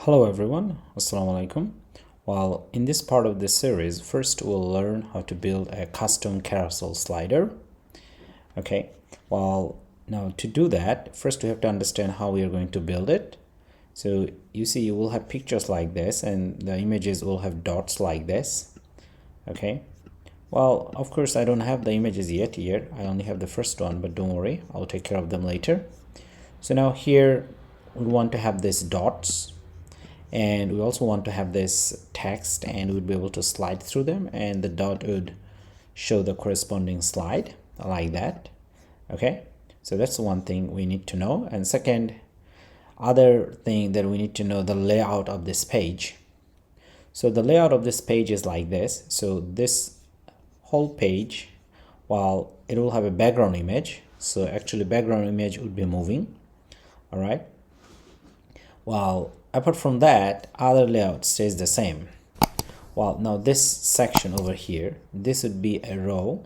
Hello everyone, Assalamu alaikum. Well, in this part of this series, first we'll learn how to build a custom carousel slider. Okay, well, now to do that, first we have to understand how we are going to build it. So you see, you will have pictures like this and the images will have dots like this. Okay, well, of course I don't have the images yet here. I only have the first one, but don't worry, I'll take care of them later. So now here we want to have these dots, and we also want to have this text, and we'd be able to slide through them, and the dot would show the corresponding slide like that. Okay, so that's one thing we need to know. And second, other thing that we need to know, the layout of this page. So the layout of this page is like this. So this whole page, while it will have a background image, so actually background image would be moving. All right, well, apart from that, other layout stays the same. Well, now this section over here, this would be a row,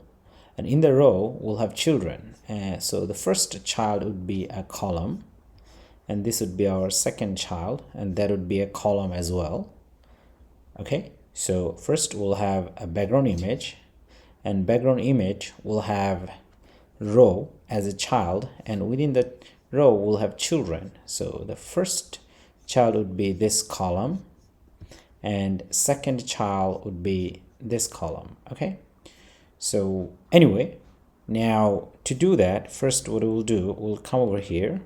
and in the row we'll have children. So the first child would be a column, and this would be our second child, and that would be a column as well. Okay, so first we'll have a background image, and background image will have row as a child, and within the row we'll have children. So the first child would be this column, and second child would be this column. Okay, so anyway, now to do that, first what we'll do, we'll come over here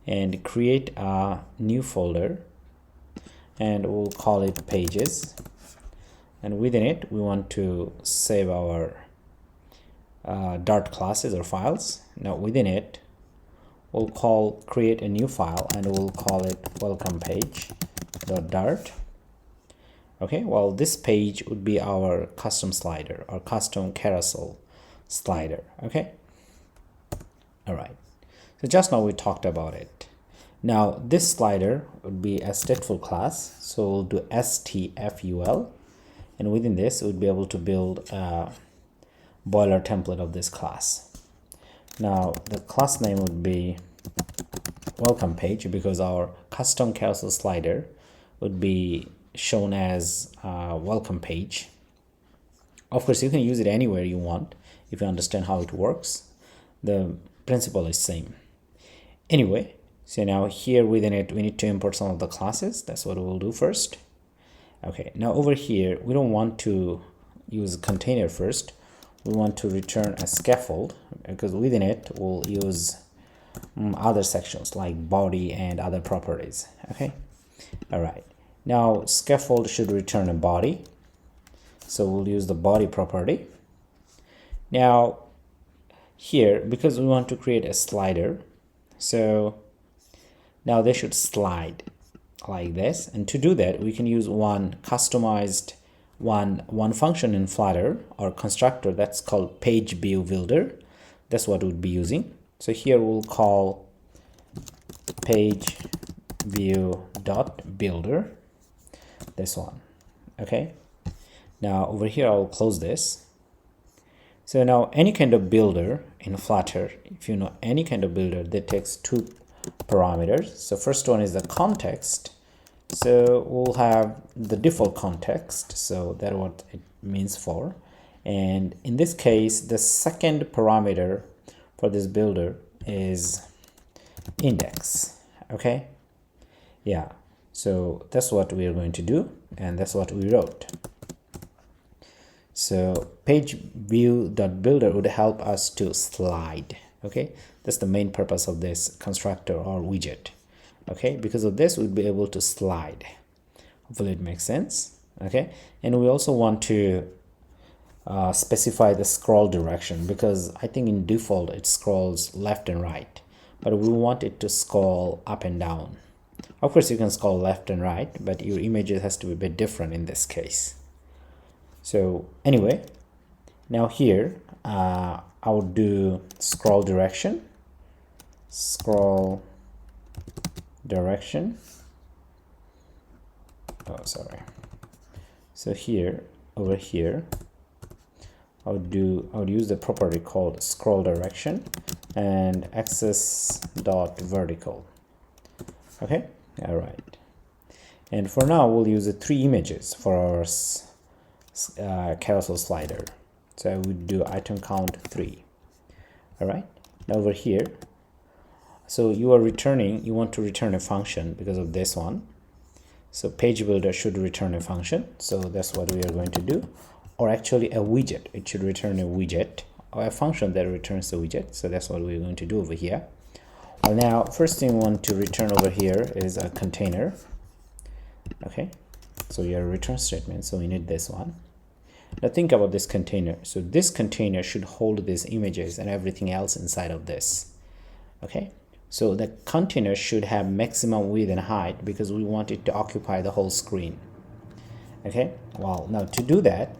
and create a new folder, and we'll call it pages, and within it we want to save our Dart classes or files. Now within it we'll create a new file, and we'll call it welcome page.dart. Okay, well, this page would be our custom slider or custom carousel slider. Okay, all right, so just now we talked about it. Now this slider would be a stateful class, so we'll do stful, and within this we'll be able to build a boiler template of this class. Now the class name would be welcome page, because our custom carousel slider would be shown as welcome page. Of course, you can use it anywhere you want if you understand how it works. The principle is same. Anyway, so now here within it we need to import some of the classes. That's what we'll do first. Okay, now over here we don't want to use container first. We want to return a scaffold, because within it we'll use other sections like body and other properties. Okay, all right, now scaffold should return a body, so we'll use the body property. Now here, because we want to create a slider, so now they should slide like this, and to do that we can use one customized one function in Flutter or constructor that's called pageview.builder. That's what we'll be using. So here we'll call pageview.builder, this one. Okay, now over here I'll close this. So now any kind of builder in Flutter, if you know any kind of builder, that takes two parameters. So first one is the context. So we'll have the default context, so that's what it means for. And in this case, the second parameter for this builder is index. Okay, yeah, so that's what we are going to do, and that's what we wrote. So pageview.builder would help us to slide. Okay, that's the main purpose of this constructor or widget. Okay, because of this we'll be able to slide. Hopefully it makes sense. Okay, and we also want to specify the scroll direction, because I think in default it scrolls left and right, but we want it to scroll up and down. Of course you can scroll left and right, but your image has to be a bit different in this case. So anyway, now here I would do scroll direction. Oh, sorry. So here, over here, I would use the property called scroll direction and axis dot vertical. Okay, all right. And for now, we'll use the 3 images for our carousel slider. So I would do item count 3. All right. Now over here, so you want to return a function because of this one. So page builder should return a function. So that's what we are going to do. Or actually a widget. It should return a widget or a function that returns the widget. So that's what we're going to do over here. Well, now first thing we want to return over here is a container. Okay, so your return statement, so we need this one. Now think about this container. So this container should hold these images and everything else inside of this. Okay, so the container should have maximum width and height because we want it to occupy the whole screen. Okay, well, now to do that,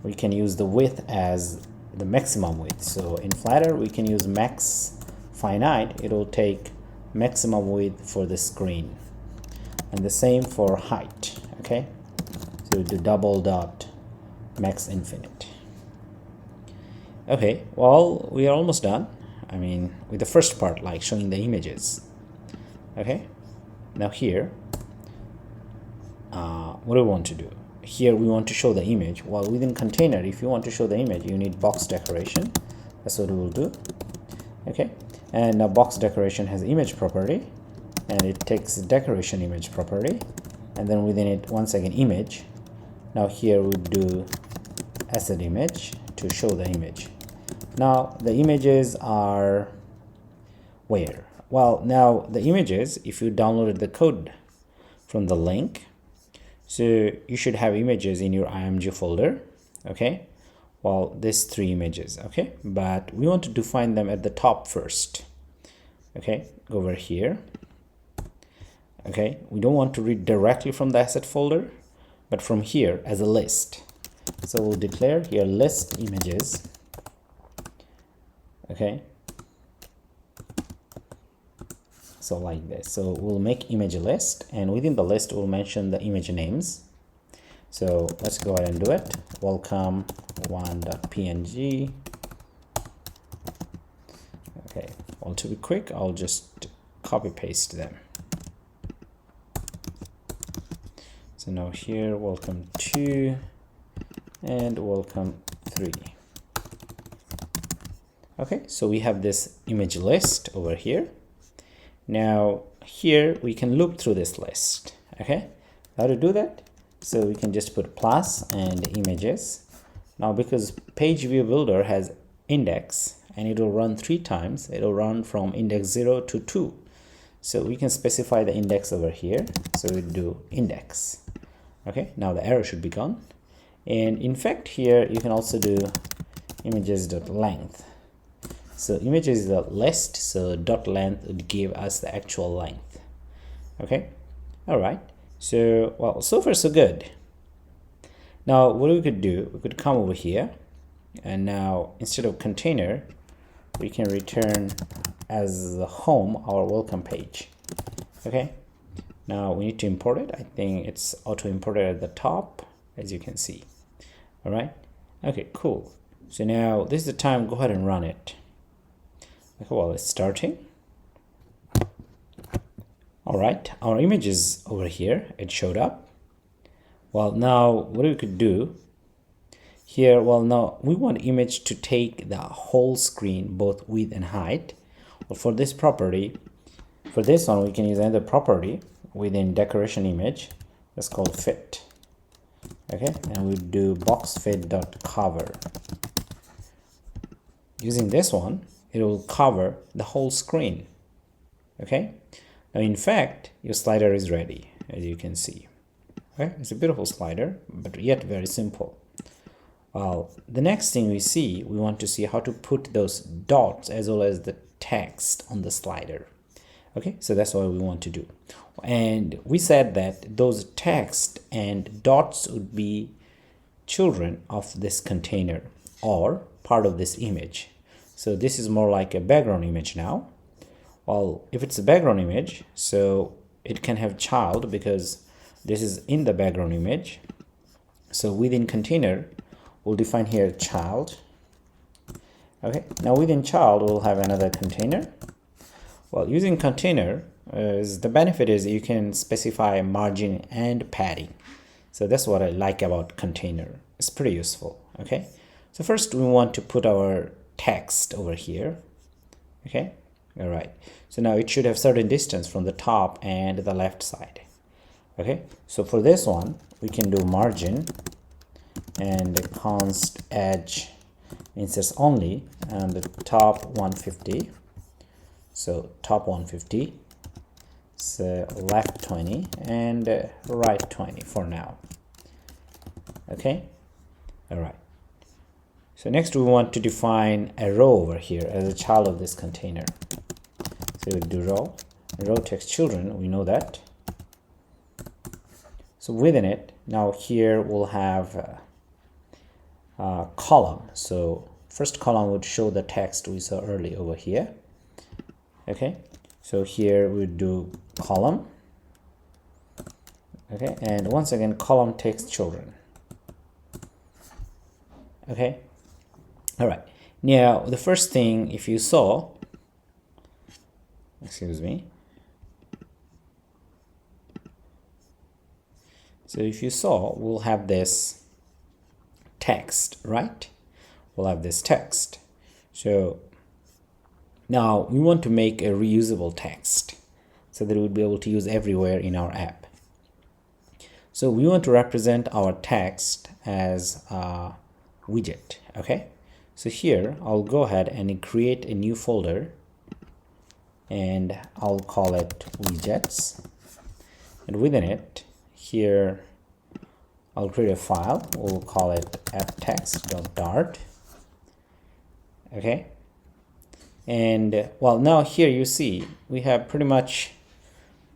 we can use the width as the maximum width. So in Flutter, we can use max finite. It will take maximum width for the screen. And the same for height. Okay, so we do double dot max infinite. Okay, well, we are almost done. I mean, with the first part, like showing the images. Okay, now here, what do we want to do? Here we want to show the image. Well, within container, if you want to show the image, you need box decoration. That's what we will do. Okay, and now box decoration has image property, and it takes decoration image property, and then within it, once again, image. Now here we do asset image to show the image. Now the images are where? Well, now the images, if you downloaded the code from the link, so you should have images in your img folder. Okay, well, these 3 images. Okay, but we want to define them at the top first. Okay, go over here. Okay, we don't want to read directly from the asset folder, but from here as a list. So we'll declare here list images. Okay, so like this. So we'll make image list, and within the list we'll mention the image names. So let's go ahead and do it. Welcome 1.png. Okay, well, to be quick, I'll just copy paste them. So now here, welcome 2 and welcome 3. Okay, so we have this image list over here. Now here we can loop through this list. Okay, how to do that? So we can just put plus and images. Now because page view builder has index and it will run 3 times, it will run from index 0 to 2. So we can specify the index over here. So we do index. Okay, now the error should be gone. And in fact here you can also do images.length. So images is the list, so dot length would give us the actual length. Okay, all right. So, well, so far so good. Now what we could do, we could come over here, and now instead of container, we can return as the home our welcome page. Okay, now we need to import it. I think it's auto imported at the top, as you can see. All right, okay, cool. So now this is the time, go ahead and run it. Okay, well, it's starting. All right, our image is over here. It showed up. Well, now what we could do here, well, now we want image to take the whole screen, both width and height. Well, for this property, for this one, we can use another property within decoration image. That's called fit. Okay, and we do boxfit.cover. Using this one, it will cover the whole screen. Okay, now in fact your slider is ready, as you can see. Okay, it's a beautiful slider, but yet very simple. Well, the next thing we see, we want to see how to put those dots as well as the text on the slider. Okay, so that's what we want to do. And we said that those text and dots would be children of this container or part of this image. So this is more like a background image now. Well, if it's a background image, so it can have child because this is in the background image. So within container, we'll define here child. Okay, now within child, we'll have another container. Well, using container, is the benefit is you can specify margin and padding. So that's what I like about container. It's pretty useful. Okay, so first we want to put our text over here. Okay, all right, so now it should have certain distance from the top and the left side. Okay, so for this one we can do margin and const edge inserts only and the top 150. So top 150, so left 20 and right 20 for now. Okay, all right, so next we want to define a row over here as a child of this container. So we'll do row text children, we know that. So within it, now here we'll have a column. So first column would show the text we saw earlier over here. Okay, so here we do column. Okay, and once again column text children. Okay, all right, now the first thing, if you saw, excuse me, so if you saw, we'll have this text, right? We'll have this text. So now we want to make a reusable text so that we'll be able to use everywhere in our app. So we want to represent our text as a widget. Okay, so here I'll go ahead and create a new folder and I'll call it widgets, and within it here I'll create a file. We'll call it apptext.dart. Okay, and well, now here you see we have pretty much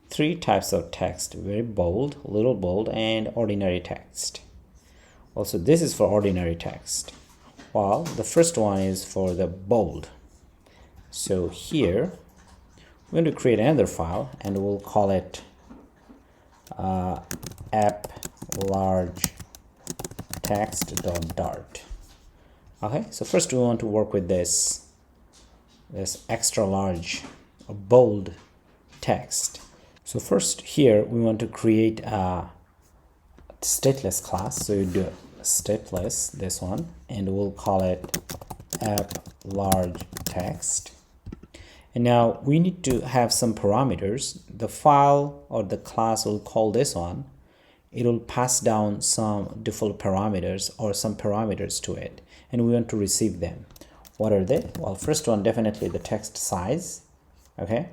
three types of text: very bold, little bold, and ordinary text. Also, this is for ordinary text, while the first one is for the bold. So here we're going to create another file and we'll call it app large text.dart. Okay, so first we want to work with this extra large bold text. So first here we want to create a stateless class. So you do stateless, this one, and we'll call it app large text. And now we need to have some parameters. The file or the class will call this one. It will pass down some default parameters or some parameters to it, and we want to receive them. What are they? Well, first one, definitely the text size. Okay,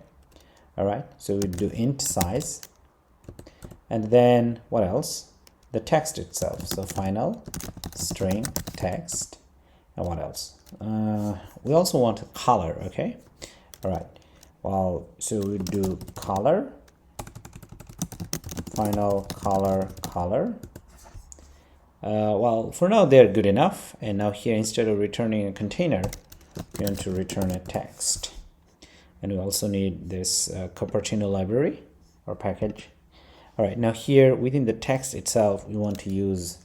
all right, so we do int size, and then what else? The text itself. So final string text, and what else? We also want a color. Okay, all right, well, so we do color, final color. Well, for now they're good enough, and now here instead of returning a container we want to return a text, and we also need this Cupertino library or package. All right, now here within the text itself we want to use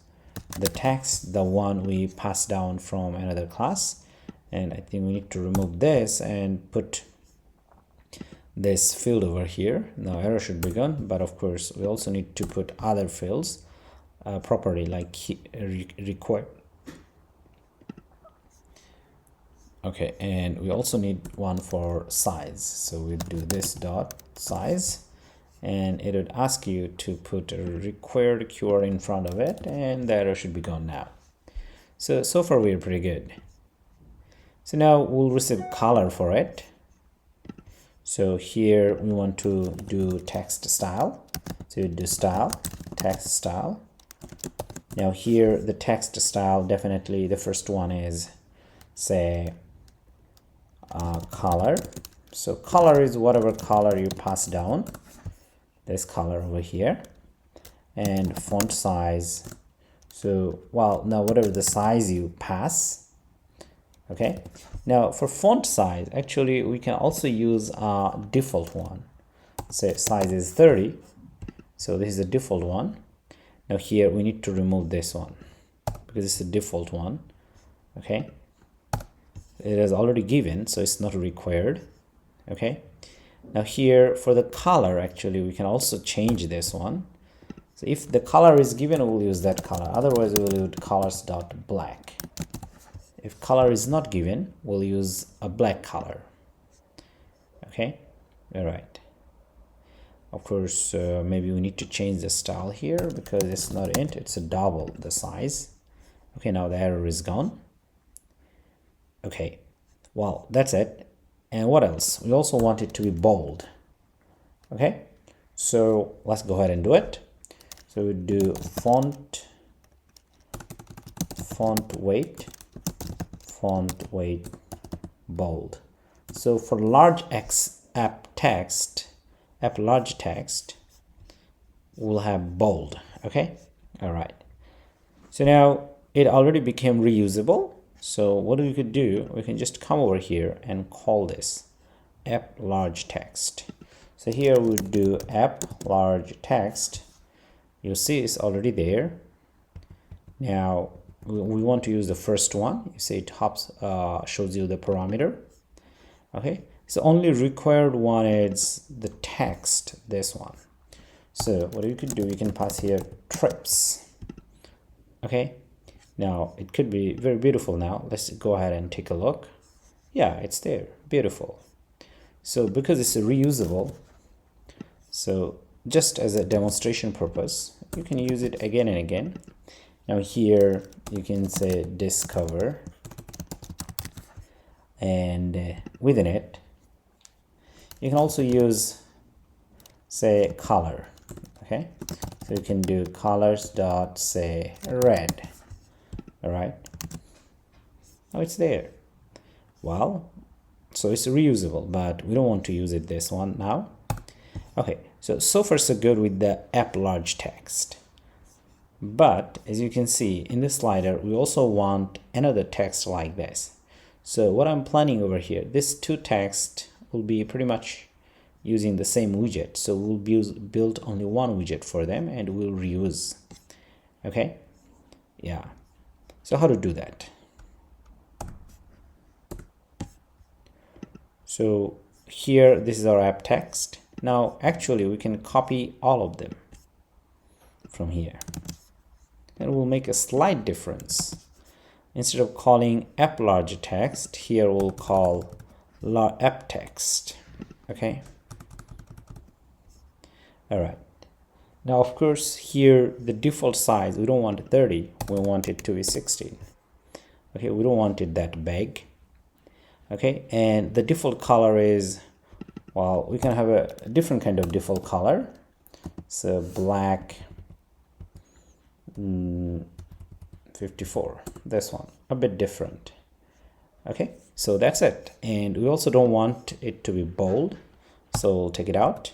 the text, the one we passed down from another class, and I think we need to remove this and put this field over here. Now error should be gone, but of course we also need to put other fields property like required. Okay, and we also need one for size, so we do this dot size, and it would ask you to put a required QR in front of it, and the error should be gone now. So far we are pretty good. So now we'll receive color for it. So here we want to do text style, so you do style, text style. Now here the text style, definitely the first one is, say, color. So color is whatever color you pass down, this color over here, and font size. So well, now whatever the size you pass. Okay, now for font size, actually we can also use a default one. Say size is 30, so this is a default one. Now here we need to remove this one because it's a default one. Okay, it is already given, so it's not required. Okay, Now here for the color, actually we can also change this one. So if the color is given, we'll use that color, otherwise we'll use colors.black. If color is not given, we'll use a black color. Okay, all right. Of course, maybe we need to change the style here because it's not int, it's a double the size. Okay, now the error is gone. Okay, well, that's it. And what else? We also want it to be bold. Okay, so let's go ahead and do it. So we do font weight bold. So for large app large text, we'll have bold. Okay, all right. So now it already became reusable. So what we could do, we can just come over here and call this app large text. So here we do app large text. You'll see it's already there. Now we want to use the first one. You see it shows you the parameter. Okay, so only required one is the text, this one. So what you could do, you can pass here trips. Okay, now it could be very beautiful. Now let's go ahead and take a look. Yeah, it's there, beautiful. So because it's reusable, so just as a demonstration purpose, you can use it again and again. Now here you can say discover, and within it you can also use, say, color. Okay, so you can do colors dot say red. All right, now it's there. Well, so it's reusable, but we don't want to use it this one now. Okay, so far so good with the app large text. But as you can see in the slider, we also want another text like this. So what I'm planning over here, this two text will be pretty much using the same widget. So we'll build only one widget for them and we'll reuse. Okay, yeah. So how to do that? So here, this is our app text. Now actually we can copy all of them from here, and we'll make a slight difference. Instead of calling app large text, here we'll call app text. Okay, all right. Now of course here the default size, we don't want 30, we want it to be 16. Okay, we don't want it that big. Okay, and the default color is, well, we can have a different kind of default color. So black 54, this one, a bit different. Okay, so that's it. And we also don't want it to be bold, so we'll take it out.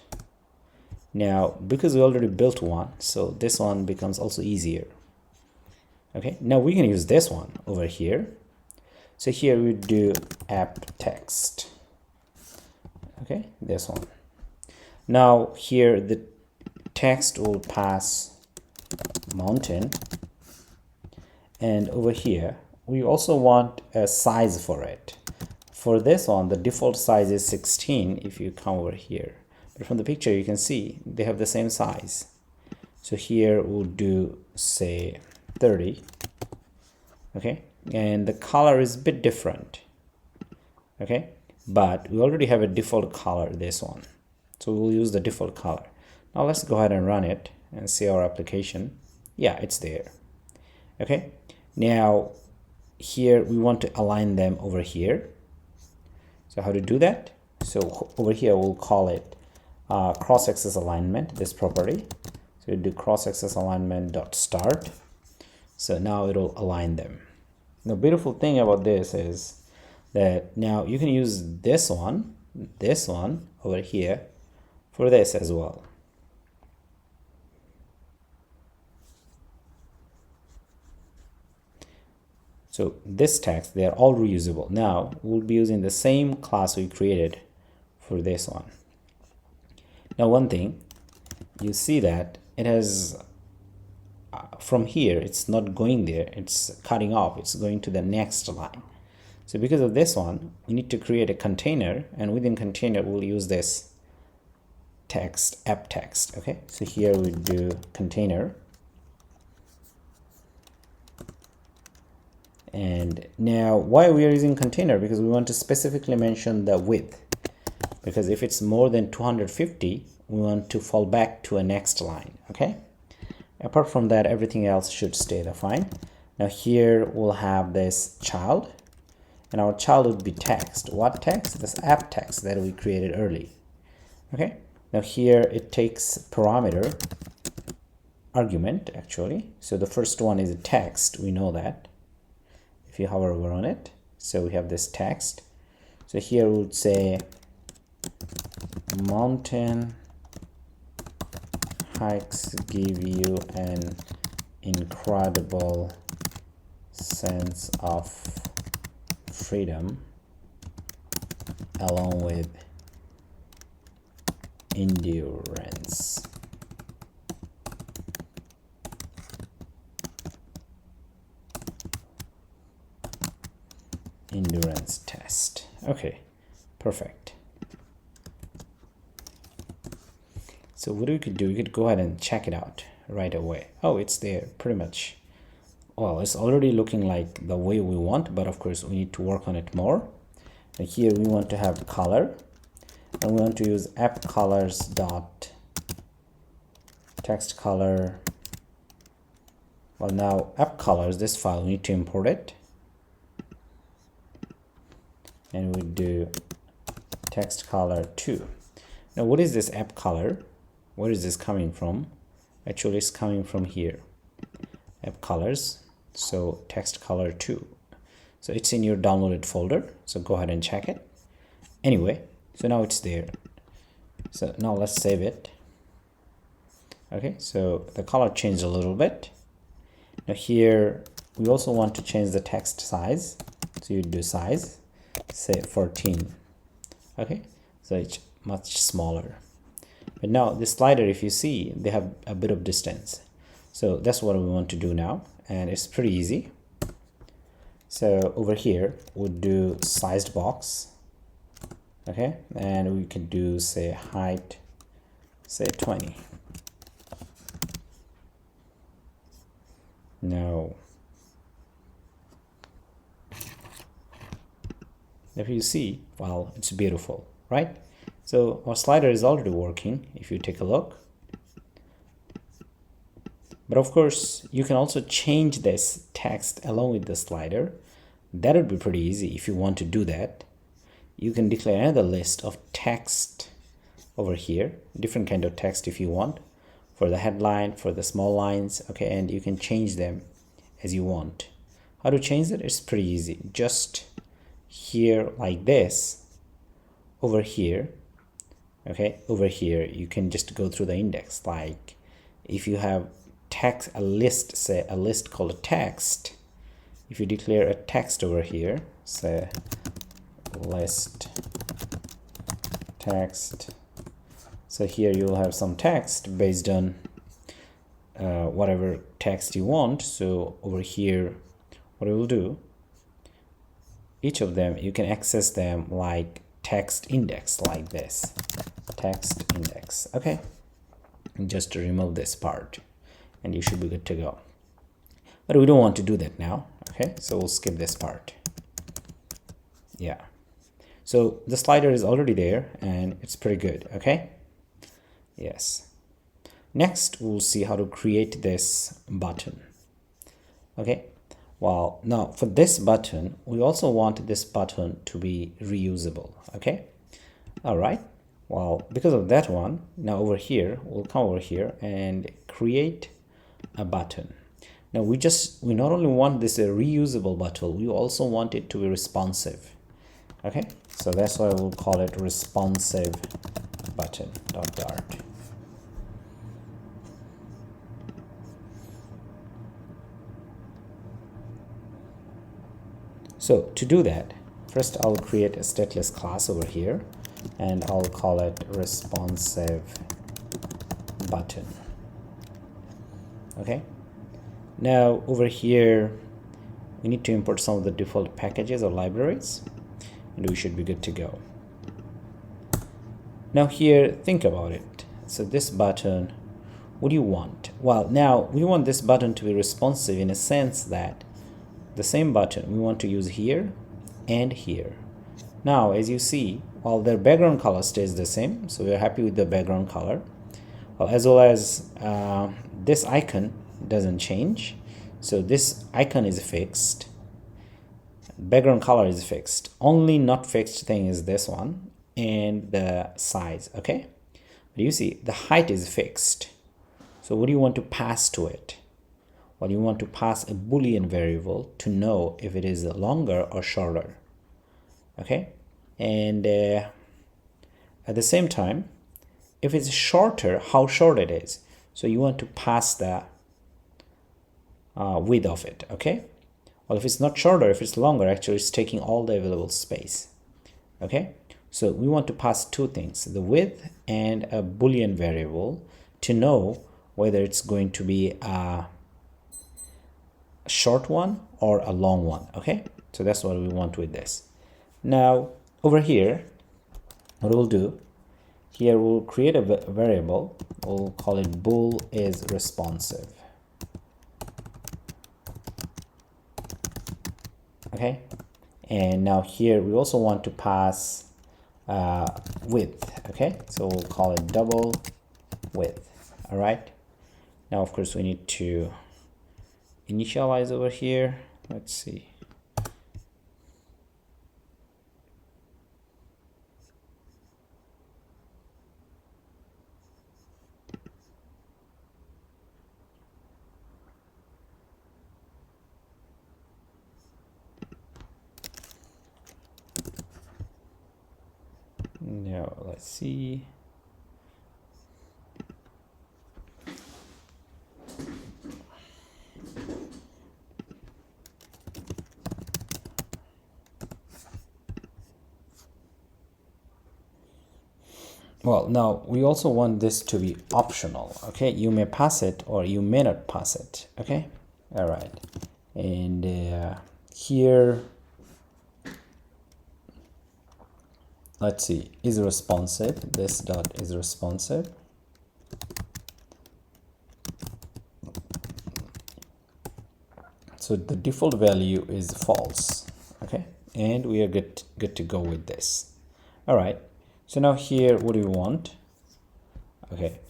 Now because we already built one, so this one becomes also easier. Okay, now we can use this one over here. So here we do app text. Okay, this one. Now here the text will pass mountain, and over here we also want a size for it. For this one, the default size is 16 if you come over here, but from the picture you can see they have the same size. So here we'll do say 30. Okay, and the color is a bit different. Okay, but we already have a default color, this one, so we'll use the default color. Now let's go ahead and run it and see our application. Yeah, it's there. Okay, now here we want to align them over here. So how to do that? So over here we'll call it cross-axis alignment, this property. So we do cross-axis alignment dot start. So now it'll align them. The beautiful thing about this is that now you can use this one over here for this as well. So this text, they are all reusable. Now we'll be using the same class we created for this one. Now one thing, you see that it has from here, it's not going there, it's cutting off, it's going to the next line. So because of this one, we need to create a container, and within container we'll use this text app text. Okay, so here we do container, and now why we are using container, because we want to specifically mention the width, because if it's more than 250 we want to fall back to a next line. Okay, apart from that everything else should stay fine. Now here we'll have this child, and our child would be text. What text? This app text that we created early. Okay, now here it takes parameter argument actually. So the first one is a text, we know that if you hover over on it. So we have this text. So here we would say mountain hikes give you an incredible sense of freedom along with endurance. Endurance test. Okay, perfect. So what we could do, we could go ahead and check it out right away. Oh, it's there pretty much. Well, it's already looking like the way we want, but of course we need to work on it more. And here we want to have color, and we want to use app colors dot text color. Well, now app colors, this file, we need to import it, and we do text color 2. Now what is this app color? Where is this coming from? Actually it's coming from here, app colors, so text color 2. So it's in your downloaded folder, so go ahead and check it. Anyway, so now it's there. So now let's save it. Okay, so the color changed a little bit. Now here we also want to change the text size, so you do size, say 14. Okay, so it's much smaller. But now this slider, if you see, they have a bit of distance, so that's what we want to do now, and it's pretty easy. So over here we'll do sized box. Okay, and we could do say height, say 20. Now if you see, well, it's beautiful, right? So our slider is already working if you take a look. But of course you can also change this text along with the slider. That would be pretty easy. If you want to do that, you can declare another list of text over here, different kind of text if you want, for the headline, for the small lines. Okay, and you can change them as you want. How to change it? It's pretty easy. Just here like this, over here. Okay, over here you can just go through the index. Like if you have text, a list, say a list called text, if you declare a text over here, say list text, so here you'll have some text based on whatever text you want. So over here what we will do, each of them you can access them like text index, like this text index. Okay, and just to remove this part and you should be good to go. But we don't want to do that now. Okay, so we'll skip this part. Yeah, so the slider is already there and it's pretty good. Okay, yes, next we'll see how to create this button. Okay, well, now for this button we also want this button to be reusable. Okay, all right, well, because of that one, now over here we'll come over here and create a button. Now we not only want this a reusable button, we also want it to be responsive. Okay, so that's why we'll call it responsive button.dart. So to do that, first I'll create a stateless class over here and I'll call it responsive button. Okay, now over here we need to import some of the default packages or libraries and we should be good to go. Now here, think about it. So this button, what do you want? Well, now we want this button to be responsive in a sense that the same button we want to use here and here. Now, as you see, while their background color stays the same, so we are happy with the background color, well, as well as this icon doesn't change. So this icon is fixed, background color is fixed. Only not fixed thing is this one and the size. Okay, but you see the height is fixed. So what do you want to pass to it? Well, you want to pass a Boolean variable to know if it is longer or shorter. Okay, and at the same time, if it's shorter, how short it is. So you want to pass the width of it. Okay, well, if it's not shorter, if it's longer, actually it's taking all the available space. Okay, so we want to pass two things, the width and a Boolean variable, to know whether it's going to be a short one or a long one. Okay, so that's what we want with this. Now over here, what we'll do here, we'll create a variable, we'll call it bool is responsive. Okay, and now here we also want to pass width. Okay, so we'll call it double width. All right, now of course we need to initialize over here. Let's see. Now let's see. Well, now we also want this to be optional. Okay, you may pass it or you may not pass it. Okay, all right, and here, let's see, is responsive. This dot is responsive. So the default value is false. Okay, and we are good to go with this. All right, so now here, what do we want? Okay,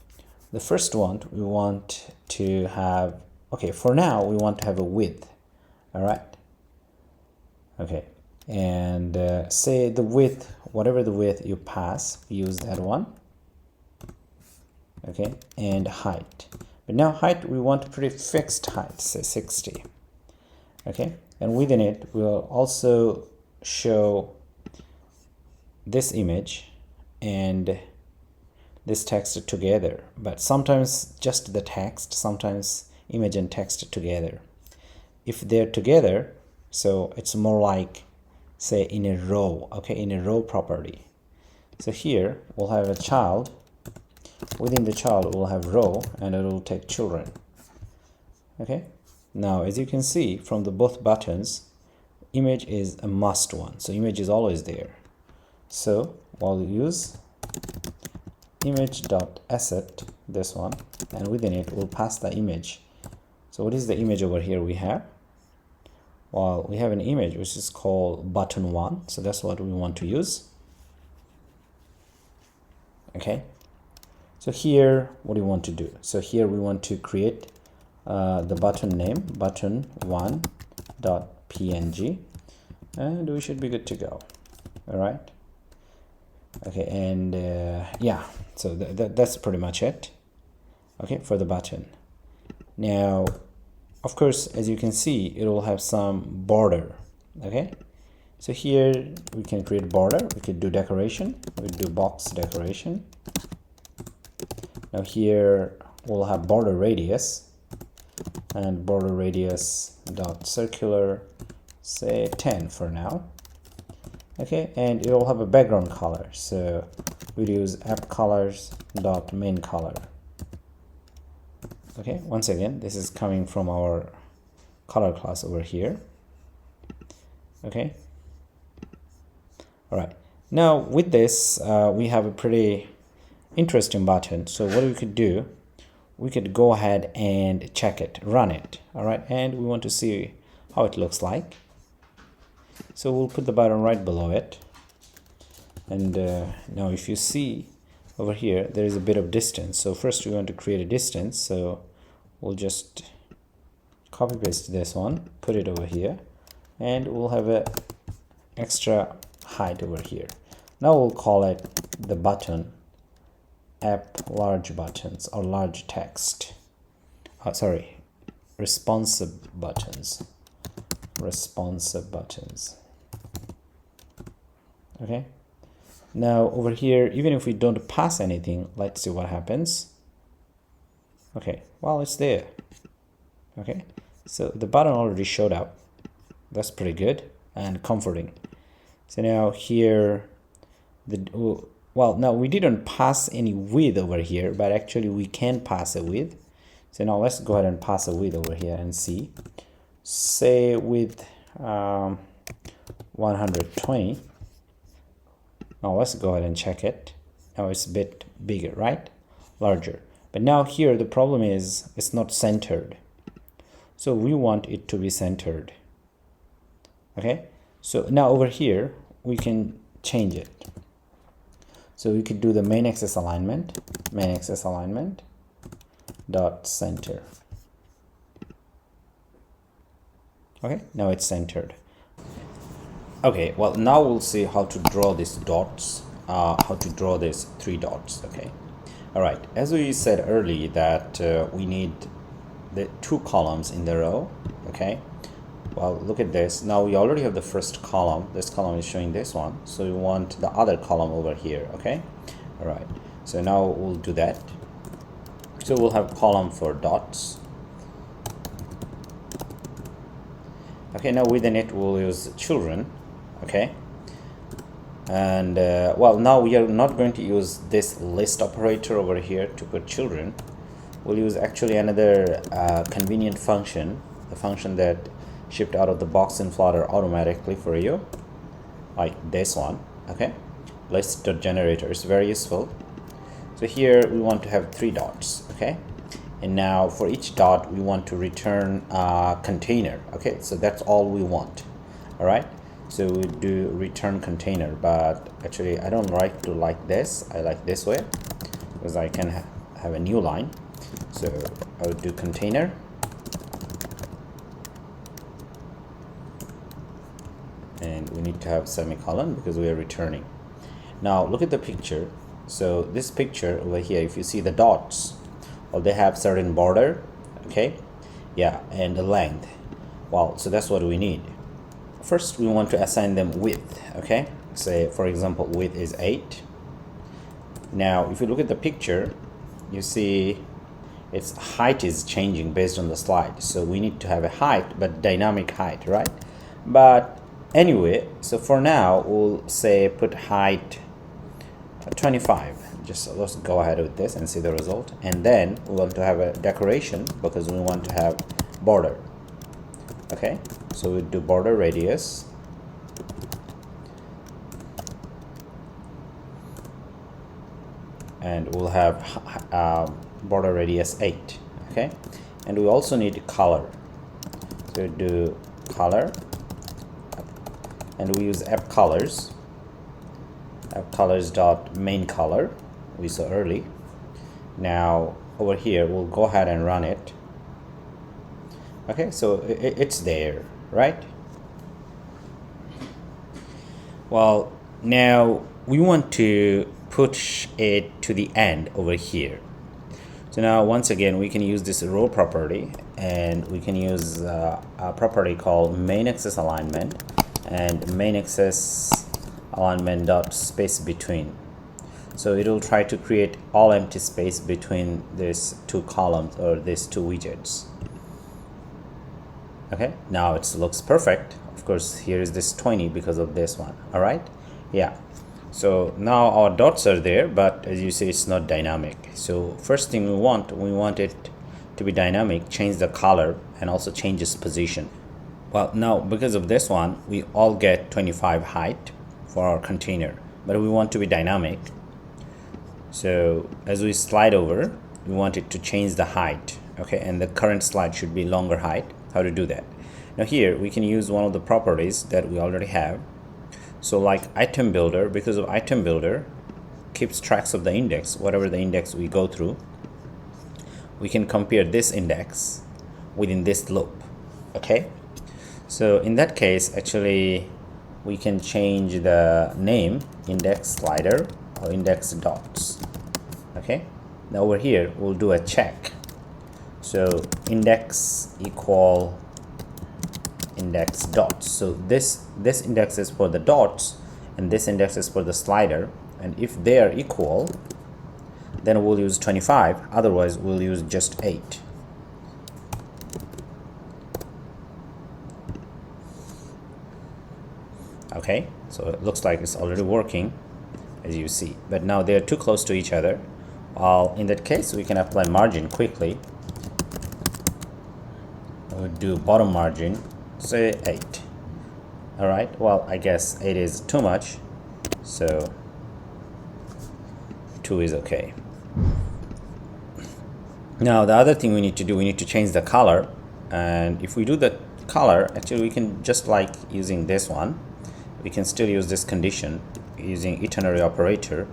the first one we want to have, okay, for now we want to have a width. All right, okay, and say the width, whatever the width you pass, use that one. Okay, and height, but now height we want a pretty fixed height, say 60. Okay, and within it we'll also show this image and this text together, but sometimes just the text, sometimes image and text together. If they're together, so it's more like, say, in a row. Okay, in a row property. So here we'll have a child, within the child we'll have row, and it will take children. Okay, now as you can see from the both buttons, image is a must one, so image is always there. So we'll use image.asset, this one, and within it we'll pass the image. So what is the image over here we have? Well, we have an image which is called button1, so that's what we want to use. Okay, so here what do you want to do? So here we want to create the button name, button1.png, and we should be good to go. All right, okay, and yeah, so that's pretty much it. Okay, for the button. Now of course, as you can see, it will have some border. Okay, so here we can create border, we could do decoration, we do box decoration. Now here we'll have border radius, and border radius dot circular, say 10 for now. Okay, and it will have a background color, so we'll use app colors dot main color. Okay, once again, this is coming from our color class over here. Okay, all right, Now with this, we have a pretty interesting button. So what we could do, we could go ahead and check it, run it. All right, and we want to see how it looks like. So we'll put the button right below it. And now if you see over here, there is a bit of distance. So first we want to create a distance. So we'll just copy paste this one, put it over here, and we'll have a extra height over here. Now we'll call it the button app large buttons or large text. Sorry, responsive buttons. Responsive buttons. Okay. Now over here, even if we don't pass anything, let's see what happens. Okay, well, it's there. Okay, so the button already showed up. That's pretty good and comforting. So now here, well, now we didn't pass any width over here, but actually we can pass a width. So now let's go ahead and pass a width over here and see. Say width 120. Now let's go ahead and check it. Now it's a bit bigger, right? Larger. But now here the problem is it's not centered. So we want it to be centered. Okay, so now over here we can change it. So we could do the main axis alignment dot center. Okay, now it's centered. Okay, well, now we'll see how to draw these dots, how to draw these 3 dots. Okay, all right, as we said earlier that we need the 2 columns in the row. Okay, well, look at this. Now we already have the first column. This column is showing this one, so we want the other column over here. Okay, all right, so now we'll do that. So we'll have column for dots. Okay, now within it we'll use children. Okay, and well, now we are not going to use this list operator over here to put children. We'll use actually another convenient function, the function that shipped out of the box in Flutter automatically for you, like this one. Okay, list.generator is very useful. So here we want to have 3 dots. Okay, and now for each dot we want to return a container. Okay, so that's all we want. All right, so we do return container, but actually I don't like this. I like this way because I can have a new line. So I would do container, and we need to have semicolon because we are returning. Now look at the picture. So this picture over here, if you see the dots, well, they have certain border. Okay, yeah, and the length. Well, so that's what we need. First we want to assign them width. Okay, say for example width is 8. Now if you look at the picture, you see its height is changing based on the slide. So we need to have a height, but dynamic height, right? But anyway, so for now we'll say put height 25. Just let's go ahead with this and see the result. And then we want to have a decoration because we want to have border. Okay, so we do border radius, and we'll have border radius 8. Okay, and we also need color, so we do color, and we use app colors dot main color we saw early. Now over here we'll go ahead and run it. Okay, so it's there, right? Well, now we want to push it to the end over here. So now once again we can use this row property, and we can use a property called main axis alignment and main axis alignment dot space between. So it will try to create all empty space between these 2 columns or these 2 widgets. Okay, now it looks perfect. Of course, here is this 20 because of this one. All right, yeah. So now our dots are there, but as you see, it's not dynamic. So first thing we want it to be dynamic. Change the color and also change its position. Well, now because of this one, we all get 25 height for our container. but we want to be dynamic. So as we slide over, we want it to change the height, okay, and the current slide should be longer height. How to do that? Now here we can use one of the properties that we already have. So like item builder, because of item builder keeps tracks of the index, whatever the index we go through, we can compare this index within this loop, okay? So in that case, actually we can change the name index slider or index dots, okay? Now over here we'll do a check. So index equal index dots. So this index is for the dots and this index is for the slider, and if they are equal, then we'll use 25, otherwise we'll use just 8. Okay, so it looks like it's already working, as you see, but now they're too close to each other. In that case, we can apply margin quickly. We'll do bottom margin, say 8. All right, well, I guess 8 is too much, so 2 is okay. Now the other thing we need to do, we need to change the color, and if we do the color, actually we can, just like using this one, we can still use this condition using ternary operator.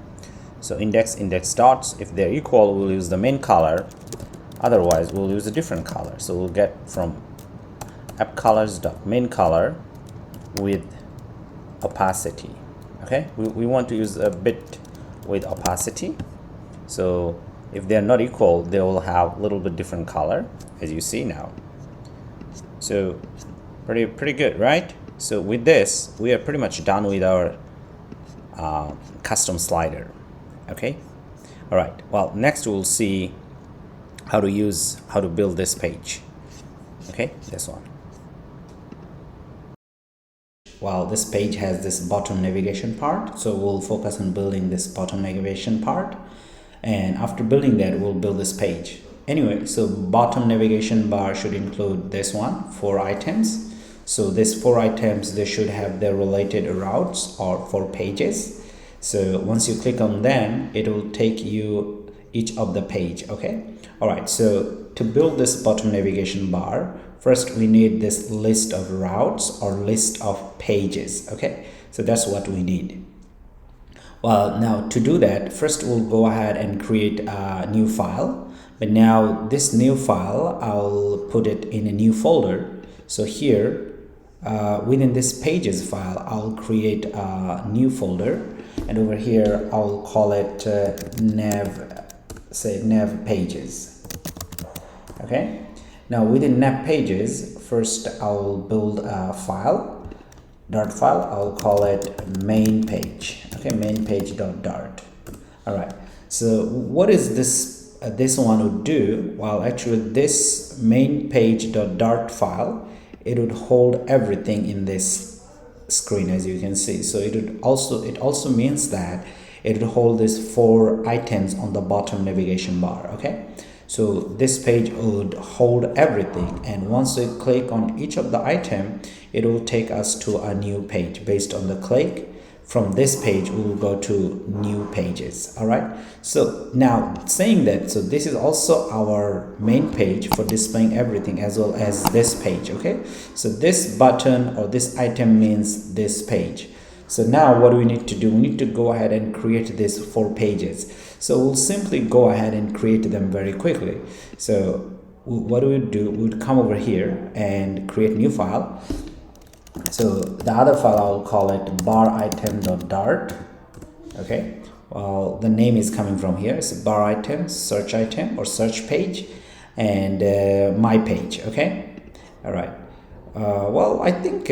So index dots, if they're equal, we'll use the main color, otherwise we'll use a different color. So we'll get from appColors.main color with opacity. Okay, we want to use a bit with opacity, so if they're not equal, they will have a little bit different color, as you see now. So pretty good, right? So with this, we are pretty much done with our custom slider. Okay, all right, well, next we'll see how to build this page. Okay, this one. Well, this page has this bottom navigation part, so we'll focus on building this bottom navigation part, and after building that, we'll build this page. Anyway, so bottom navigation bar should include this one, 4 items. So these 4 items, they should have their related routes or 4 pages. So once you click on them, it will take you each of the page. Okay, all right, so to build this bottom navigation bar, first we need this list of routes or list of pages. Okay, so that's what we need. Well, now to do that, first we'll go ahead and create a new file, but now this new file, I'll put it in a new folder. So here within this pages file, I'll create a new folder, and over here I'll call it nav pages. Okay, now within nav pages, first I'll build a file, dart file. I'll call it main page. Okay, main page.dart. all right, so what is this one would do? Well, actually this main page.dart file, it would hold everything in this screen, as you can see. So it also means that it would hold these 4 items on the bottom navigation bar. Okay, so this page would hold everything, and once we click on each of the item, it will take us to a new page. Based on the click from this page, we will go to new pages. All right, so now saying that, so this is also our main page for displaying everything, as well as this page. Okay, so this button or this item means this page. So now what do we need to do? We need to go ahead and create these 4 pages. So we'll simply go ahead and create them very quickly. So what do? We would come over here and create new file. So the other file, I'll call it baritem.dart. Okay, well, the name is coming from here. It's bar item, search item or search page, and my page. Okay, all right. Well, I think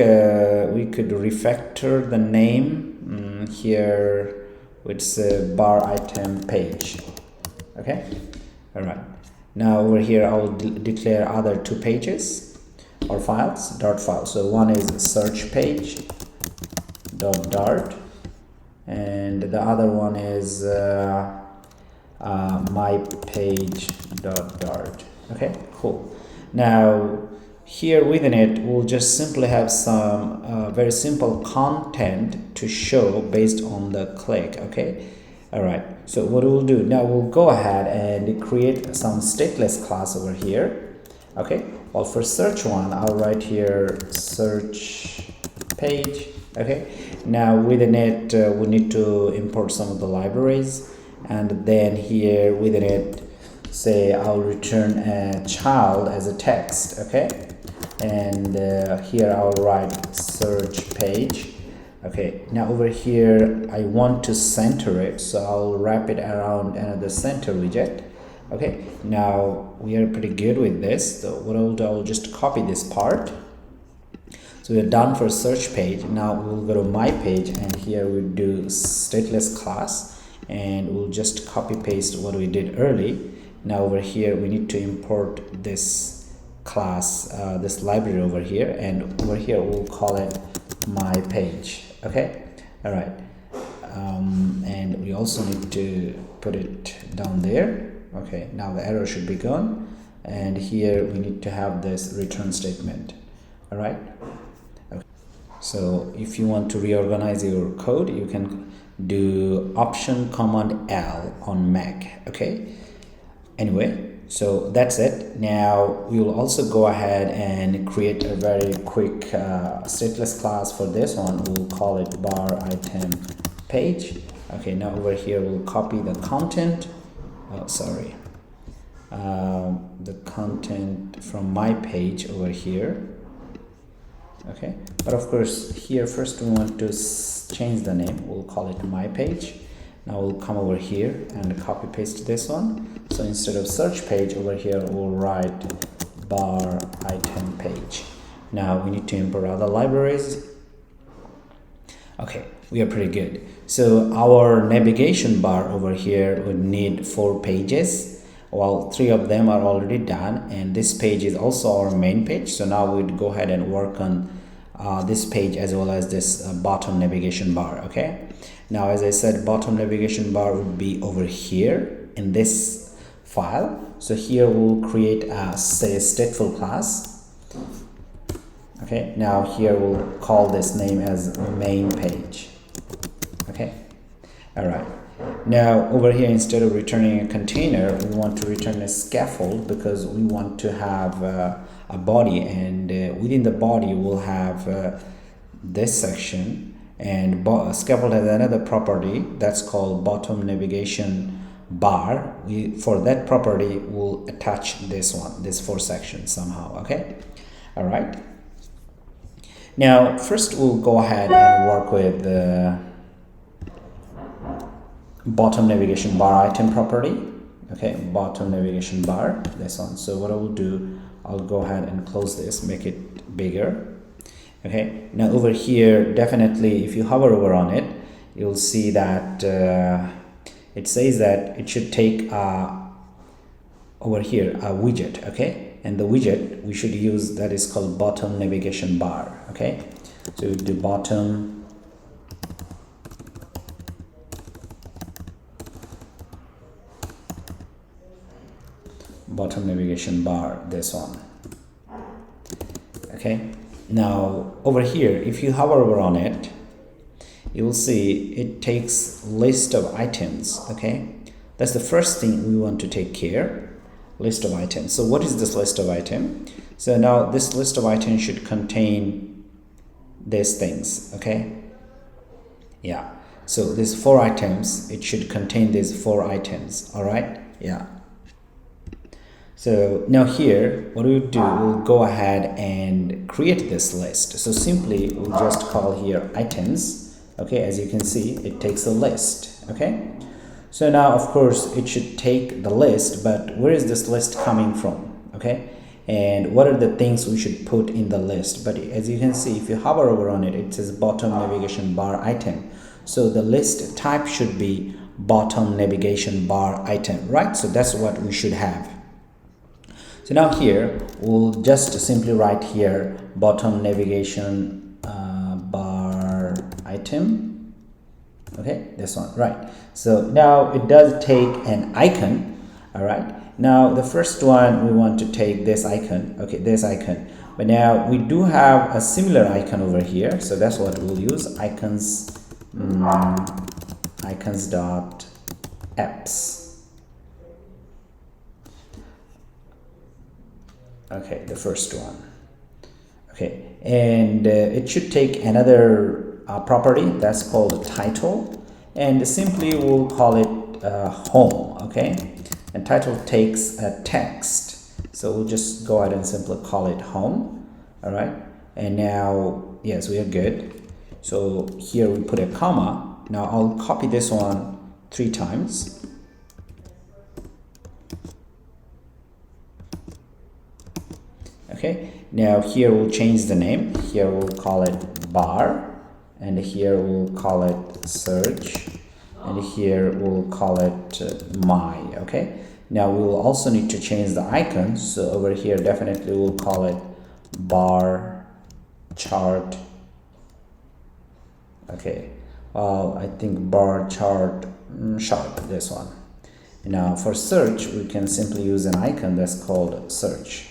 we could refactor the name here with bar item page. Okay, all right. Now over here, I will declare other 2 pages or files, dart files. So one is search page .dart, and the other one is my page.dart. Okay, cool. Now here within it we'll just simply have some very simple content to show based on the click. Okay, all right, so what we'll do now, we'll go ahead and create some stateless class over here. Okay, well, for search one, I'll write here search page. Okay, now within it we need to import some of the libraries, and then here within it, say I'll return a child as a text. Okay, and here I'll write search page. Okay, now over here I want to center it, so I'll wrap it around another center widget. Okay, now we are pretty good with this. So what I'll do, I'll just copy this part. So we're done for search page. Now we'll go to my page, and here we'll do stateless class, and we'll just copy paste what we did early. Now over here we need to import this class, this library over here, and over here we'll call it my page. Okay, all right, and we also need to put it down there. Okay, now the error should be gone, and here we need to have this return statement. All right, okay. So if you want to reorganize your code, you can do Option Command L on Mac. Okay, anyway, so that's it. Now we will also go ahead and create a very quick stateless class for this one. We'll call it bar item page. Okay, now over here we'll copy the content. The content from my page over here. Okay, but of course here first we want to change the name. We'll call it my page. Now we'll come over here and copy paste this one. So instead of search page over here, we'll write bar item page. Now we need to import other libraries. Okay, we are pretty good. So our navigation bar over here would need 4 pages. Well, 3 of them are already done, and this page is also our main page. So now we'd go ahead and work on this page as well as this bottom navigation bar. Okay, now as I said, bottom navigation bar would be over here in this file. So here we'll create a say stateful class. Okay, now here we'll call this name as main page. Okay, all right, now over here, instead of returning a container, we want to return a scaffold, because we want to have a body, and within the body we'll have this section, and scaffold has another property that's called bottomNavigationBar. For that property we'll attach this one, this 4 sections somehow. Okay, all right, now first we'll go ahead and work with the bottomNavigationBarItem property. Okay, bottomNavigationBar, this one. So what I will do, I'll go ahead and close this, make it bigger. Okay, now over here, definitely if you hover over on it, you'll see that it says that it should take over here a widget. Okay, and the widget we should use, that is called bottomNavigationBar. Okay, so we do bottomNavigationBar, this one. Okay, now over here, if you hover over on it, you will see it takes list of items. Okay, that's the first thing we want to take care, list of items. So what is this list of item? So now this list of items should contain these things. Okay, yeah, so these 4 items, it should contain these 4 items. All right, yeah. So now here, what we'll do, we'll go ahead and create this list. So simply we'll just call here items. Okay, as you can see, it takes a list. Okay, so now of course it should take the list, but where is this list coming from? Okay, and what are the things we should put in the list? But as you can see, if you hover over on it, it says bottomNavigationBarItem. So the list type should be bottomNavigationBarItem, right? So that's what we should have. So now here we'll just simply write here bottomNavigationBarItem. Okay, this one, right? So now it does take an icon, all right, Now the first one, we want to take this icon, okay, this icon. But now we do have a similar icon over here, so that's what we'll use, icons, icons dot apps. Okay, the first one. Okay, and it should take another property that's called title, and simply we'll call it home. Okay, and title takes a text, so we'll just go ahead and simply call it home. All right, and now yes, we are good. So here we put a comma. Now I'll copy this one 3 times. Okay, now here we'll change the name. Here we'll call it bar, and here we'll call it search, and here we'll call it my. Okay, now we will also need to change the icon, so over here definitely we'll call it bar chart. Okay, well, I think bar chart sharp, this one. Now for search, we can simply use an icon that's called search.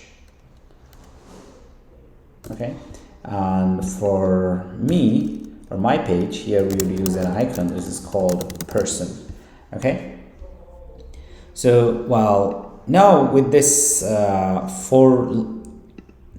Okay, and for me, for my page, here we would use an icon. This is called person. Okay, so well, now with this 4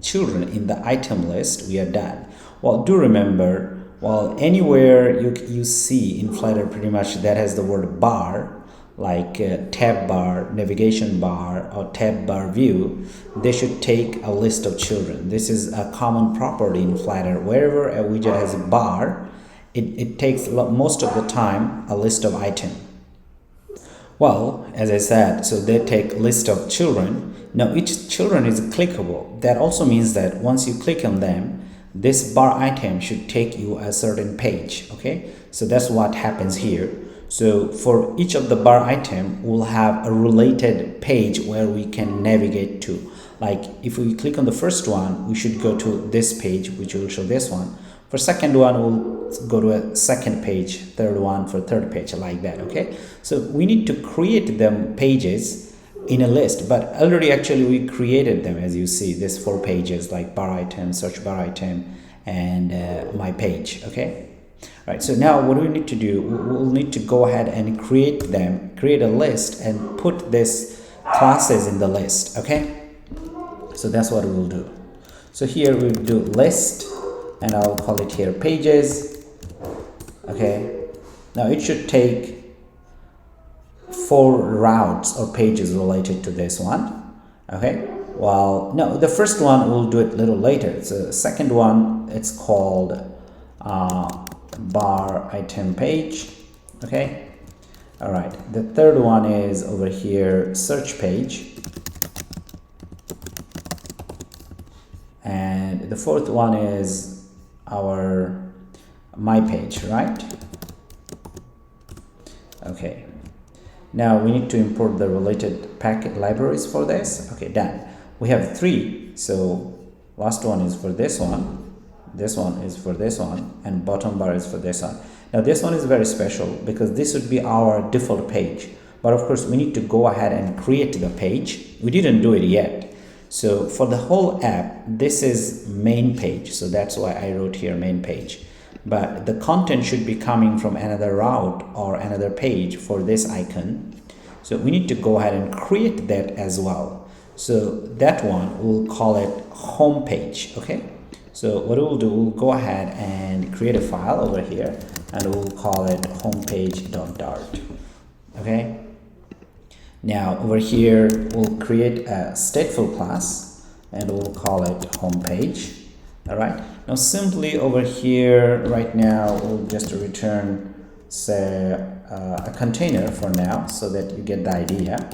children in the item list, we are done. Well, do remember, well, anywhere you see in Flutter pretty much that has the word bar, like Tabbar, navigation bar, or Tabbarview, they should take a list of children. This is a common property in Flutter. Wherever a widget has a bar, it takes most of the time a list of item. Well, as I said, so they take list of children. Now each children is clickable. That also means that once you click on them, this bar item should take you a certain page. Okay, so that's what happens here. So for each of the bar item, we'll have a related page where we can navigate to. Like if we click on the first one, we should go to this page, which will show this one. For second one, we'll go to a second page, third one for third page, like that. Okay, so we need to create them pages in a list, but already actually we created them. As you see, this 4 pages like bar item, search bar item, and my page. Okay, right, so now what we need to do, we'll need to go ahead and create a list and put this classes in the list. Okay, so that's what we'll do. So here we'll do list, and I'll call it here pages. Okay, now it should take 4 routes or pages related to this one. Okay, well, no, the first one we'll do it a little later. So the second one, it's called bar item page. Okay, all right, the third one is over here search page, and the fourth one is our my page, right? Okay, now we need to import the related packet libraries for this. Okay, done. We have 3, so last one is for this one, this one is for this one, and bottom bar is for this one. Now this one is very special because this would be our default page, but of course we need to go ahead and create the page. We didn't do it yet. So for the whole app, this is main page, so that's why I wrote here main page, but the content should be coming from another route or another page for this icon. So we need to go ahead and create that as well. So that one, we'll call it home page. Okay, so what we'll do, we'll go ahead and create a file over here, and we'll call it homepage.dart. Okay, now over here we'll create a stateful class, and we'll call it homepage. All right, now simply over here right now we'll just return, say, a container for now, so that you get the idea.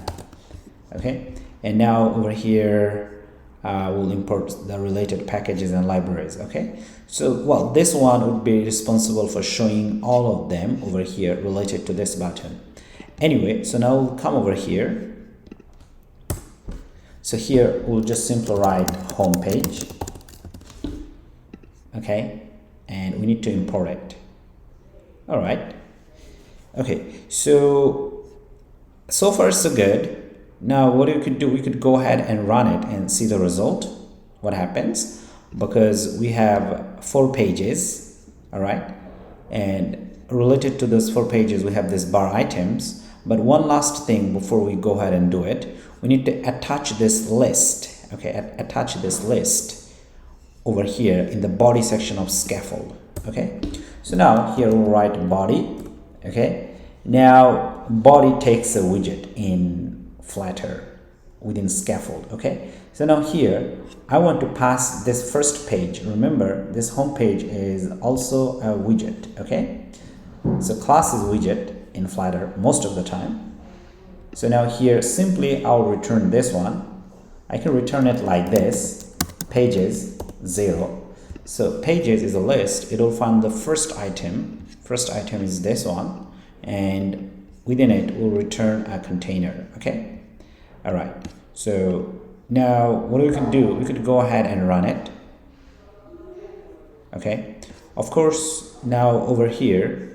Okay, and now over here we'll import the related packages and libraries. Okay, so well, this one would be responsible for showing all of them over here related to this button. Anyway, so now we'll come over here. So here we'll just simply write home page. Okay, and we need to import it. All right, okay, so far so good. Now what we could do, we could go ahead and run it and see the result, what happens, because we have 4 pages, all right, and related to those 4 pages we have this bar items. But one last thing before we go ahead and do it, we need to attach this list. Okay, attach this list over here in the body section of scaffold. Okay, so now here we'll write body. Okay, now body takes a widget in Flutter within scaffold. Okay, so now here I want to pass this first page. Remember, this home page is also a widget. Okay, so class is widget in Flutter most of the time. So now here simply I'll return this one. I can return it like this, pages 0. So pages is a list. It will find the first item. First item is this one, and within it we'll return a container. Okay, all right. So now what we could do, we could go ahead and run it. Okay, of course now over here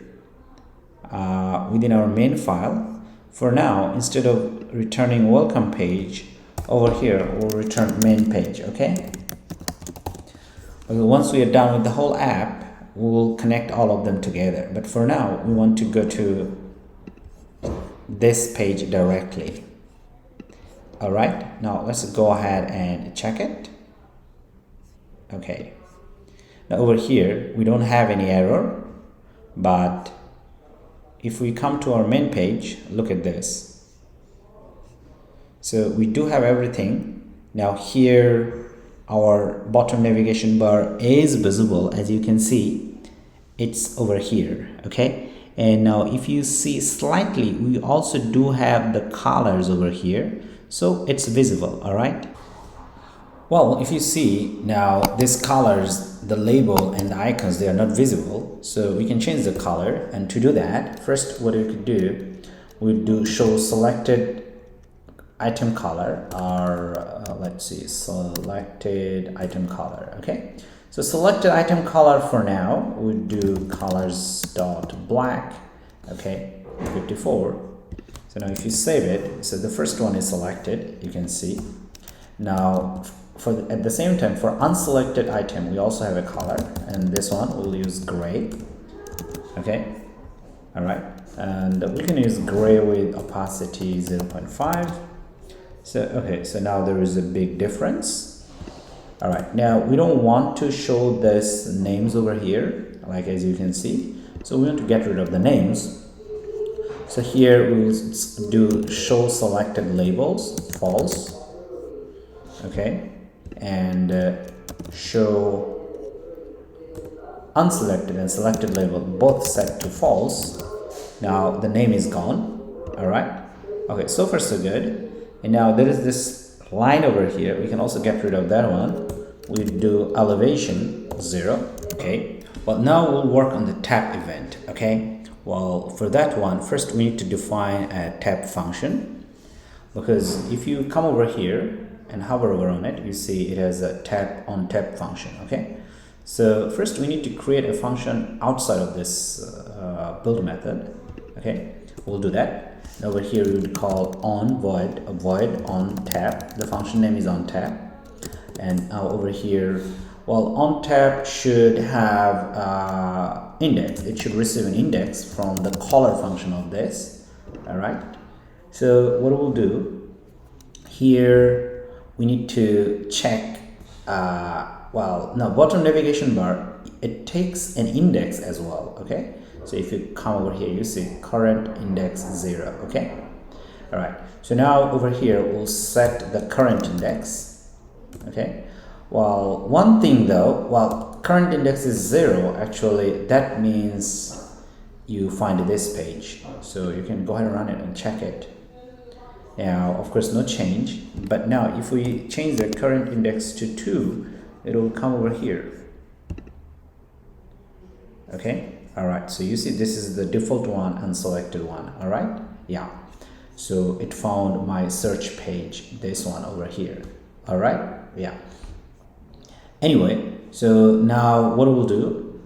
within our main file, for now instead of returning welcome page, over here we'll return main page. Okay, once we are done with the whole app, we'll connect all of them together, but for now we want to go to this page directly. All right, now let's go ahead and check it. Okay, now over here we don't have any error, but if we come to our main page, look at this. So we do have everything. Now here our bottom navigation bar is visible. As you can see, it's over here. Okay, and now if you see slightly, we also do have the colors over here, so it's visible. All right, well, if you see now, these colors, the label and the icons, they are not visible, so we can change the color. And to do that, first what we could do, we do show selected item color, or let's see, selected item color. Okay, so selected item color for now we do colors dot black. Okay, 54. So now if you save it, so the first one is selected, you can see. Now at the same time, for unselected item we also have a color, and this one we'll use gray. Okay, all right, and we can use gray with opacity 0.5. So okay, so now there is a big difference. All right, now we don't want to show this names over here, like as you can see, so we want to get rid of the names. So here we will do show selected labels false. Okay, and show unselected and selected label both set to false. Now the name is gone. All right, okay, so far so good. And now there is this line over here, we can also get rid of that one. We do elevation 0. Okay, well now we'll work on the tap event. Okay, well for that one, first we need to define a tap function, because if you come over here and hover over on it, you see it has a tap on tap function. Okay, so first we need to create a function outside of this build method. Okay, we'll do that. And over here we would call on void on tap. The function name is on tap. And now over here, well, on tap should have index. It should receive an index from the caller function of this. All right, so what we'll do here, we need to check, well, now bottom navigation bar, it takes an index as well. Okay, so if you come over here, you see current index 0. Okay, all right, so now over here we'll set the current index. Okay, well, one thing though, while current index is 0, actually that means you find this page, so you can go ahead and run it and check it. Now of course no change, but now if we change the current index to 2, it will come over here. Okay, all right, so you see this is the default one and selected one. All right, yeah, so it found my search page, this one over here. All right, yeah. Anyway, so now what we'll do,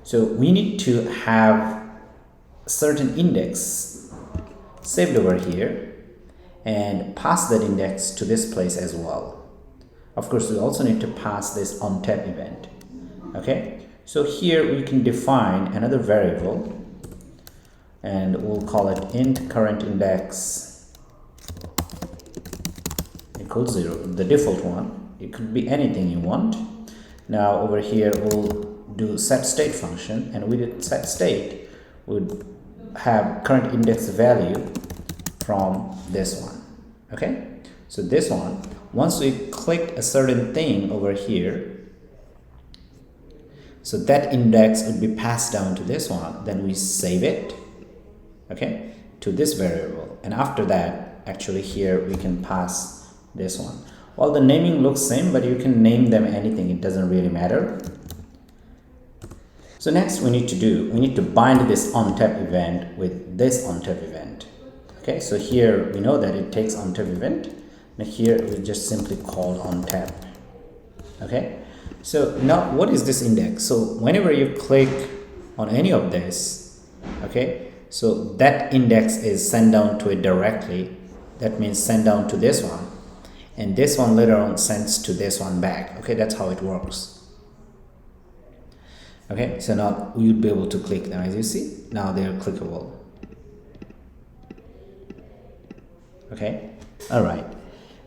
so we need to have certain index saved over here, and pass that index to this place as well. Of course, we also need to pass this onTap event. Okay, so here we can define another variable, and we'll call it int current index equals 0, the default one. It could be anything you want. Now over here we'll do set state function, and with it set state would have current index value from this one. Okay, so this one, once we click a certain thing over here, so that index would be passed down to this one, then we save it, okay, to this variable, and after that actually here we can pass this one. Well, the naming looks same, but you can name them anything, it doesn't really matter. So next we need to bind this onTap event with this onTap event. Okay, so here we know that it takes onTap event, and here we just simply call onTap. Okay, so now what is this index? So whenever you click on any of this, okay, so that index is sent down to it directly. That means send down to this one, and this one later on sends to this one back. Okay, that's how it works. Okay, so now we would be able to click them. As you see, now they are clickable. Okay, all right,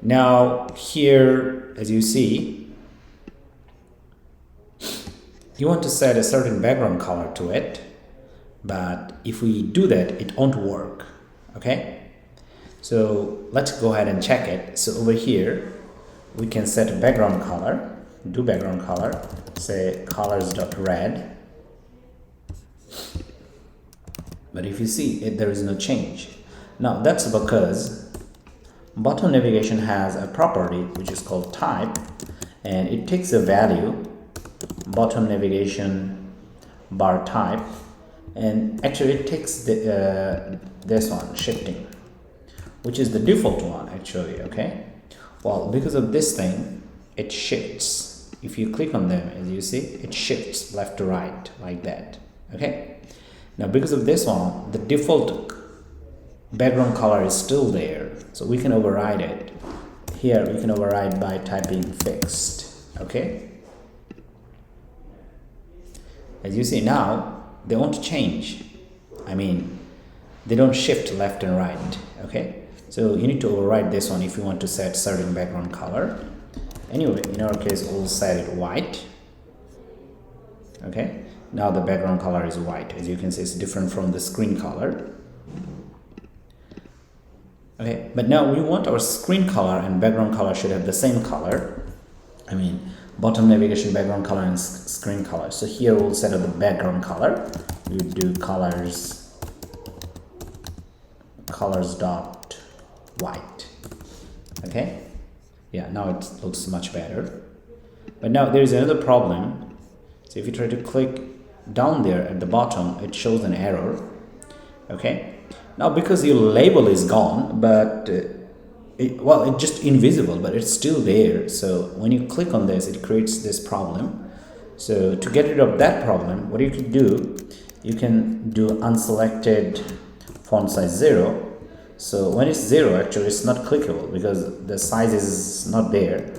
now here as you see, you want to set a certain background color to it, but if we do that it won't work. Okay, so let's go ahead and check it. So over here we can set a background color, do background color, say colors.red, but if you see it, there is no change. Now that's because bottom navigation has a property which is called type, and it takes a value bottom navigation bar type, and actually it takes the this one shifting, which is the default one actually. Okay, well, because of this thing it shifts. If you click on them, as you see, it shifts left to right like that. Okay, now because of this one, the default background color is still there, so we can override it. Here we can override by typing fixed. Okay, as you see, now they won't change. I mean, they don't shift left and right. Okay, so you need to override this one if you want to set certain background color. Anyway, in our case we'll set it white. Okay, now the background color is white. As you can see, it's different from the screen color. Okay, but now we want our screen color and background color should have the same color. I mean, bottom navigation background color and screen color. So here we'll set up the background color. We do colors dot white. Okay, yeah, now it looks much better. But now there is another problem. So if you try to click down there at the bottom, it shows an error. Okay, now because your label is gone, but it's just invisible, but it's still there. So when you click on this, it creates this problem. So to get rid of that problem, what you can do, you can do unselected font size 0. So when it's 0, actually it's not clickable because the size is not there.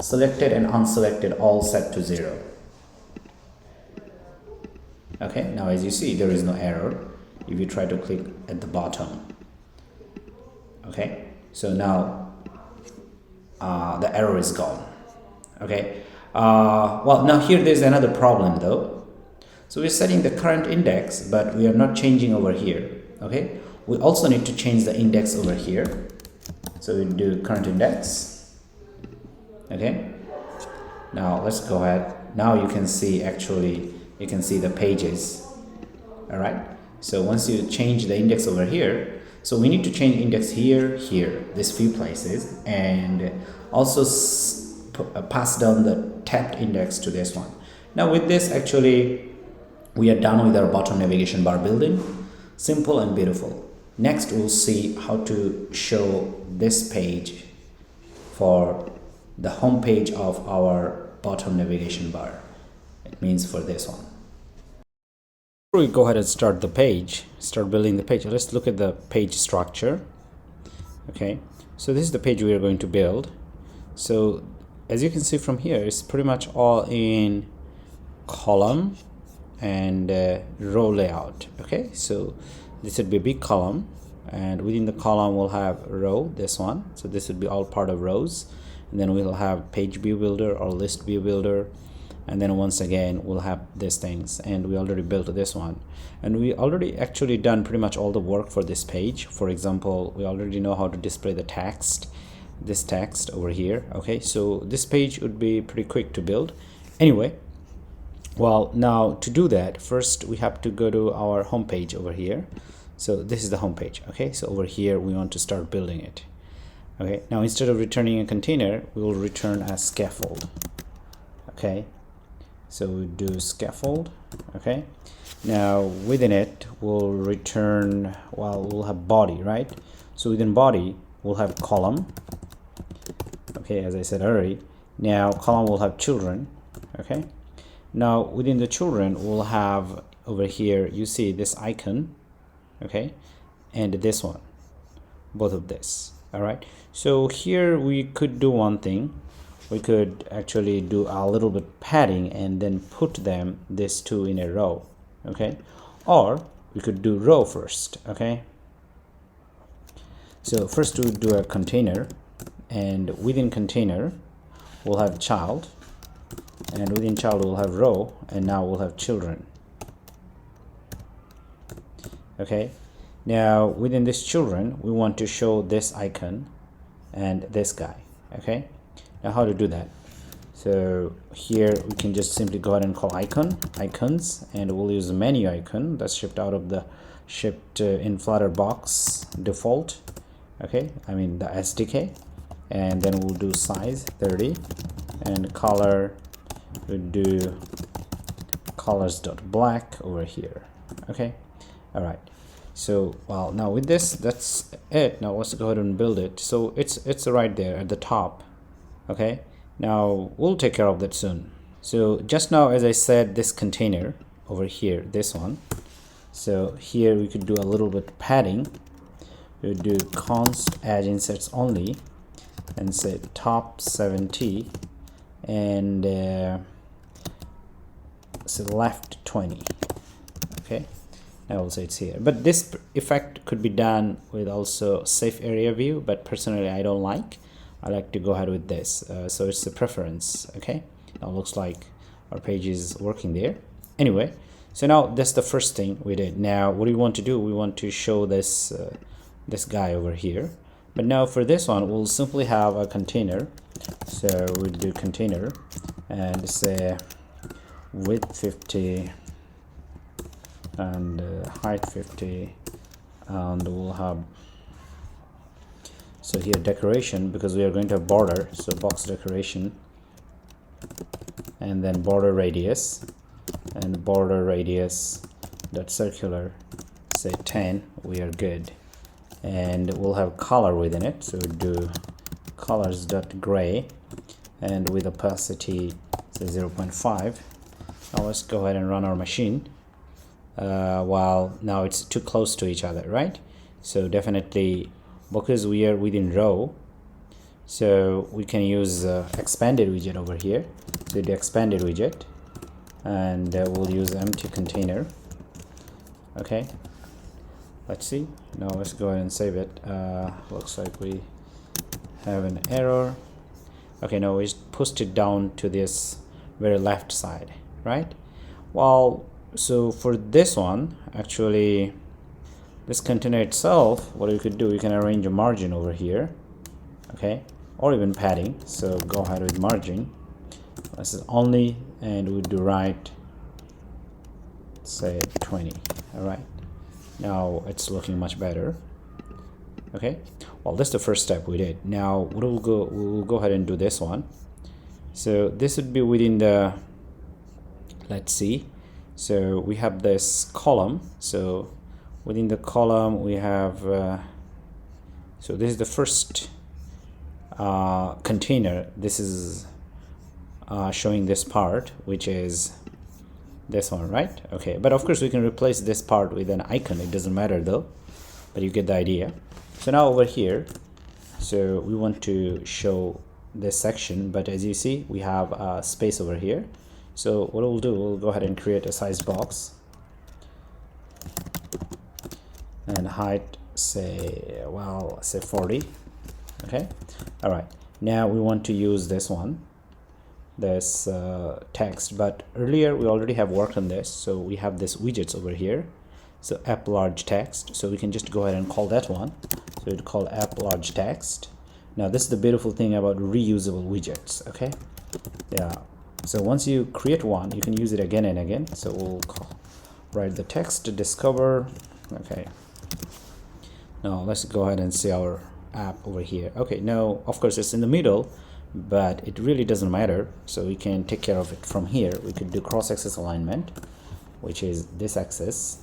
Selected and unselected all set to 0. Okay, now as you see, there is no error if you try to click at the bottom. Okay, so now the error is gone. Okay, well, now here there's another problem though. So we're setting the current index, but we are not changing over here. Okay, we also need to change the index over here. So we do current index. Okay, now let's go ahead. Now you can see, actually you can see the pages. All right, so once you change the index over here, so we need to change index here, this few places, and also pass down the tapped index to this one. Now with this, actually we are done with our bottom navigation bar building. Simple and beautiful. Next we'll see how to show this page for the home page of our bottom navigation bar. It means for this one. Before we go ahead and start building the page, let's look at the page structure. Okay, so this is the page we are going to build. So as you can see from here, it's pretty much all in column and row layout. Okay, so this would be a big column, and within the column we'll have row, this one. So this would be all part of rows, and then we'll have page view builder or list view builder, and then once again we'll have these things. And we already built this one, and we already actually done pretty much all the work for this page. For example, we already know how to display the text, this text over here. Okay, so this page would be pretty quick to build. Anyway, well, now to do that, first we have to go to our home page over here. So this is the home page. Okay, so over here we want to start building it. Okay, now instead of returning a container, we will return a scaffold. Okay, so we do scaffold. Okay, now within it we'll return, well, we'll have body, right? So within body we'll have column. Okay, as I said already. Now column will have children. Okay, now within the children we'll have over here, you see this icon, okay, and this one, both of this. All right, so here we could do one thing. We could actually do a little bit padding and then put them, these two, in a row. Okay, or we could do row first. Okay, so first we do a container, and within container we'll have child, and within child we'll have row, and now we'll have children. Okay, now within this children we want to show this icon and this guy. Okay, now how to do that? So here we can just simply go ahead and call icons, and we'll use the menu icon that's shipped out of the in Flutter box default. Okay, I mean the SDK, and then we'll do size 30, and color we do colors.black over here. Okay, all right. So well, now with this, that's it. Now let's go ahead and build it. So it's right there at the top. Okay, now we'll take care of that soon. So just now, as I said, this container over here, this one, so here we could do a little bit padding. We would do const edge inserts only and say top 70 and so left 20. Okay, I will say it's here, but this effect could be done with also safe area view, but personally I don't like. I like to go ahead with this, so it's a preference. Okay, now looks like our page is working there. Anyway, so now that's the first thing we did. Now what do we want to do? We want to show this this guy over here, but now for this one we'll simply have a container. So we'll do container and say width 50 and height 50, and we'll have, so here decoration, because we are going to have border, so box decoration, and then border radius, and border radius dot circular, say 10. We are good, and we'll have color within it, so we'll do colors dot gray, and with opacity say 0.5. Now let's go ahead and run our machine. Well, now it's too close to each other, right? So definitely, because we are within row, so we can use expanded widget over here. So the expanded widget, and we'll use empty container. Okay, let's see. Now let's go ahead and save it. Looks like we have an error. Okay, now we just pushed it down to this very left side, right? Well, so for this one, actually this container itself, what you could do, you can arrange a margin over here, okay, or even padding. So go ahead with margin, this is only, and we do right, say 20. All right, now it's looking much better. Okay, well, that's the first step we did. Now we'll go ahead and do this one. So this would be within the, let's see, so we have this column. So within the column we have so this is the first container. This is showing this part, which is this one, right? Okay, but of course we can replace this part with an icon. It doesn't matter though, but you get the idea. So now over here So we want to show this section, but as you see, we have a space over here. So what we'll do, we'll go ahead and create a size box and height, say 40. Okay, all right, now we want to use this one, this text, but earlier we already have worked on this. So we have this widgets over here, so app large text, so we can just go ahead and call that one. So it's called app large text. Now this is the beautiful thing about reusable widgets. Okay, yeah, so once you create one, you can use it again and again. So we'll write the text to discover. Okay, now let's go ahead and see our app over here. Okay, now of course it's in the middle, but it really doesn't matter, so we can take care of it from here. We could do cross-axis alignment, which is this axis,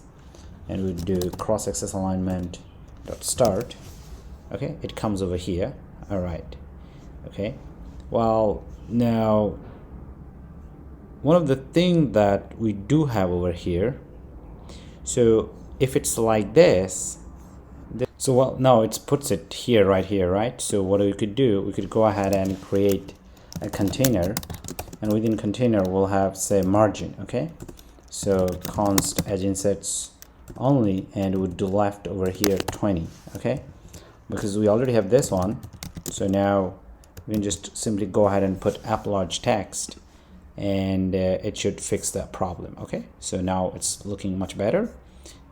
and we do cross-axis alignment dot start. Okay, it comes over here. All right, okay, well, now one of the things that we do have over here, so if it's like this, so well, now it puts it here, right here, right? So what we could do, we could go ahead and create a container, and within container we'll have, say, margin. Okay, so const edge insets only, and we'll do left over here 20. Okay, because we already have this one, so now we can just simply go ahead and put app large text, and it should fix that problem. Okay, so now it's looking much better.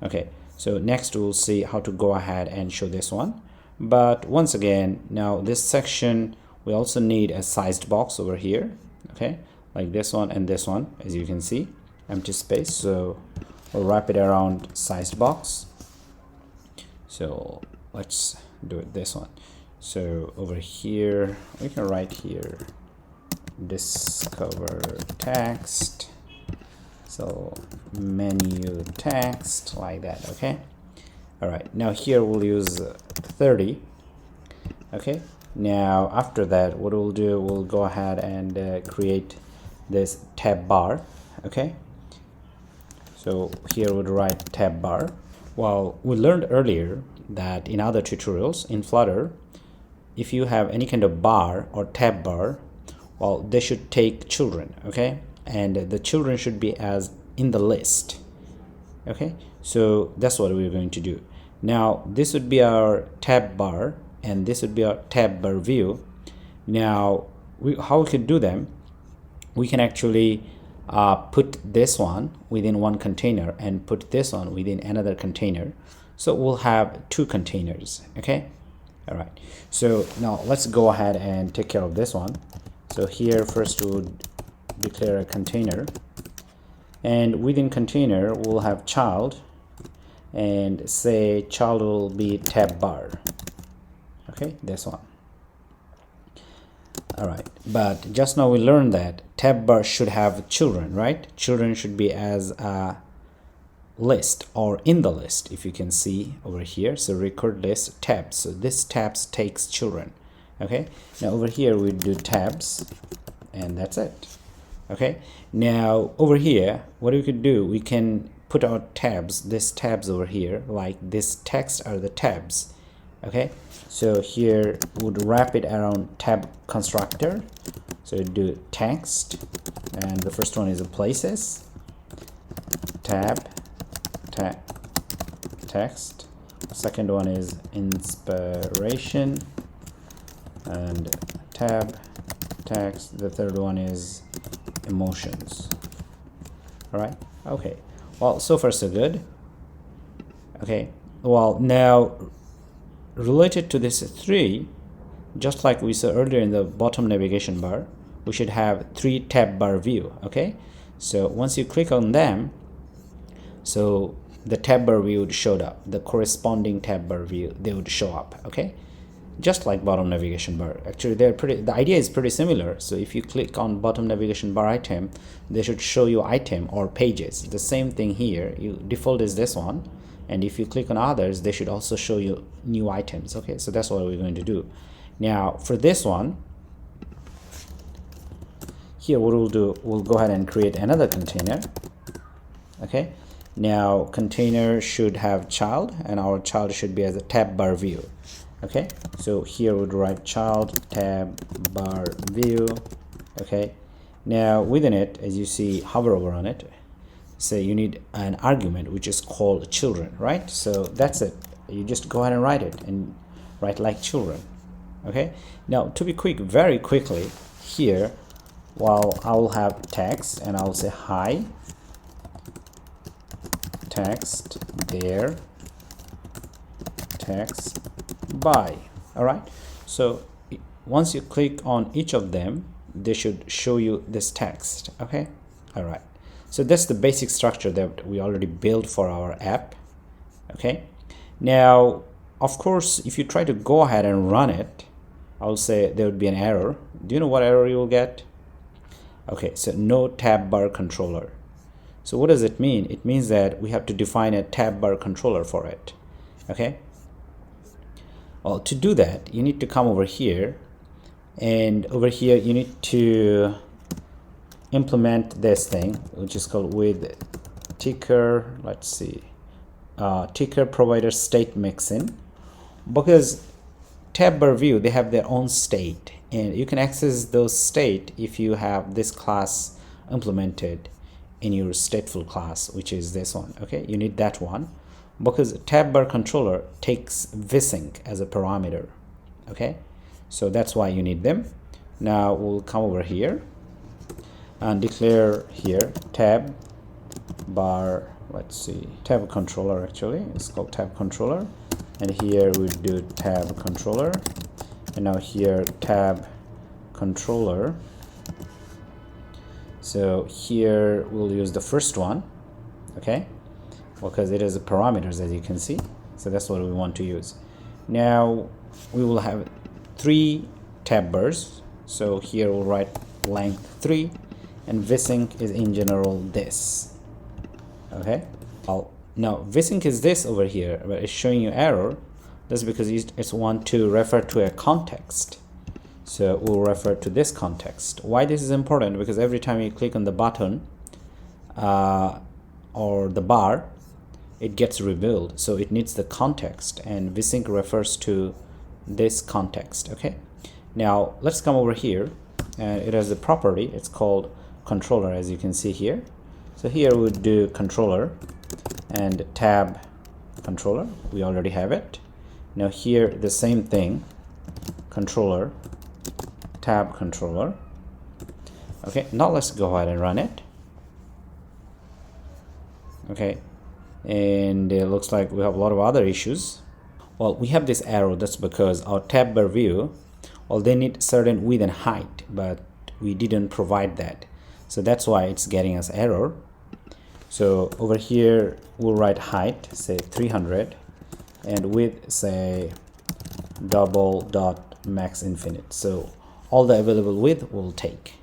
Okay, so next we'll see how to go ahead and show this one. But once again, now this section, we also need a sized box over here. Okay, like this one and this one, as you can see, empty space. So we'll wrap it around sized box. So let's do it this one. So over here, we can write here discover text, so menu text, like that. Okay, all right, now here we'll use 30. Okay, now after that, what we'll do, we'll go ahead and create this tab bar. Okay, so here we'll write tab bar. Well, we learned earlier that in other tutorials in Flutter, if you have any kind of bar or tab bar, well, they should take children. Okay, and the children should be as in the list. Okay, so that's what we're going to do. Now this would be our tab bar, and this would be our Tabbarview. Now how we could do them, we can actually put this one within one container and put this one within another container, so we'll have two containers. Okay, all right, so now let's go ahead and take care of this one. So here first we'll declare a container, and within container we'll have child, and say child will be tab bar. Okay, this one. All right, but just now we learned that tab bar should have children, right? Children should be as a list or in the list, if you can see over here. So record list tabs, so this tabs takes children. Okay, now over here we do tabs, and that's it. Okay, now over here what we could do, we can put our tabs, this tabs over here, like this text are the tabs. Okay, so here would wrap it around tab constructor, so we do text, and the first one is the places, tab text, second one is inspiration, and tab text, the third one is emotions. All right, okay, well, so far so good. Okay, well, now related to this three, just like we saw earlier in the bottom navigation bar, we should have three tab bar view. Okay, so once you click on them, so the tab bar view would show up, the corresponding tab bar view, they would show up. Okay, just like bottom navigation bar. Actually, the idea is pretty similar. So if you click on bottom navigation bar item, they should show you item or pages. The same thing here, default is this one, and if you click on others, they should also show you new items. Okay, so that's what we're going to do. Now for this one here, what we'll do, we'll go ahead and create another container. Okay, now container should have child, and our child should be as a tab bar view. Okay, so here we would write child Tabbarview. Okay, now within it, as you see, hover over on it, say you need an argument which is called children, right? So that's it. You just go ahead and write it, and write like children. Okay, now to be quick, very quickly here, while I will have text and I will say hi text there text by. All right, so once you click on each of them, they should show you this text. Okay, all right, so that's the basic structure that we already built for our app. Okay, now of course if you try to go ahead and run it, I'll say there would be an error. Do you know what error you will get? Okay, so no TabBarController. So what does it mean? It means that we have to define a TabBarController for it. Okay, well, to do that you need to come over here, and over here you need to implement this thing which is called with ticker, let's see, TickerProviderStateMixin, because Tabbarview, they have their own state, and you can access those state if you have this class implemented in your stateful class, which is this one. Okay, you need that one because TabBarController takes vsync as a parameter. Okay, so that's why you need them. Now we'll come over here and declare here tabbar, let's see, TabController, actually it's called TabController, and here we do TabController, and now here TabController. So here we'll use the first one, okay, because it is a parameters, as you can see, so that's what we want to use. Now we will have 3 tab bars, so here we'll write length 3, and vsync is in general this. Okay, now vsync is this over here, but it's showing you error. That's because it's want to refer to a context, so we'll refer to this context. Why this is important? Because every time you click on the button or the bar, it gets revealed, so it needs the context, and vsync refers to this context. Okay, now let's come over here, and it has a property, it's called controller, as you can see here. So here we would do controller and tab controller, we already have it. Now here the same thing, controller tab controller. Okay, now let's go ahead and run it. Okay, and it looks like we have a lot of other issues. Well, we have this arrow, that's because our Tabbarview, well, they need certain width and height, but we didn't provide that, so that's why it's getting us error. So over here we'll write height, say 300, and width, say double dot max infinite, so all the available width will take.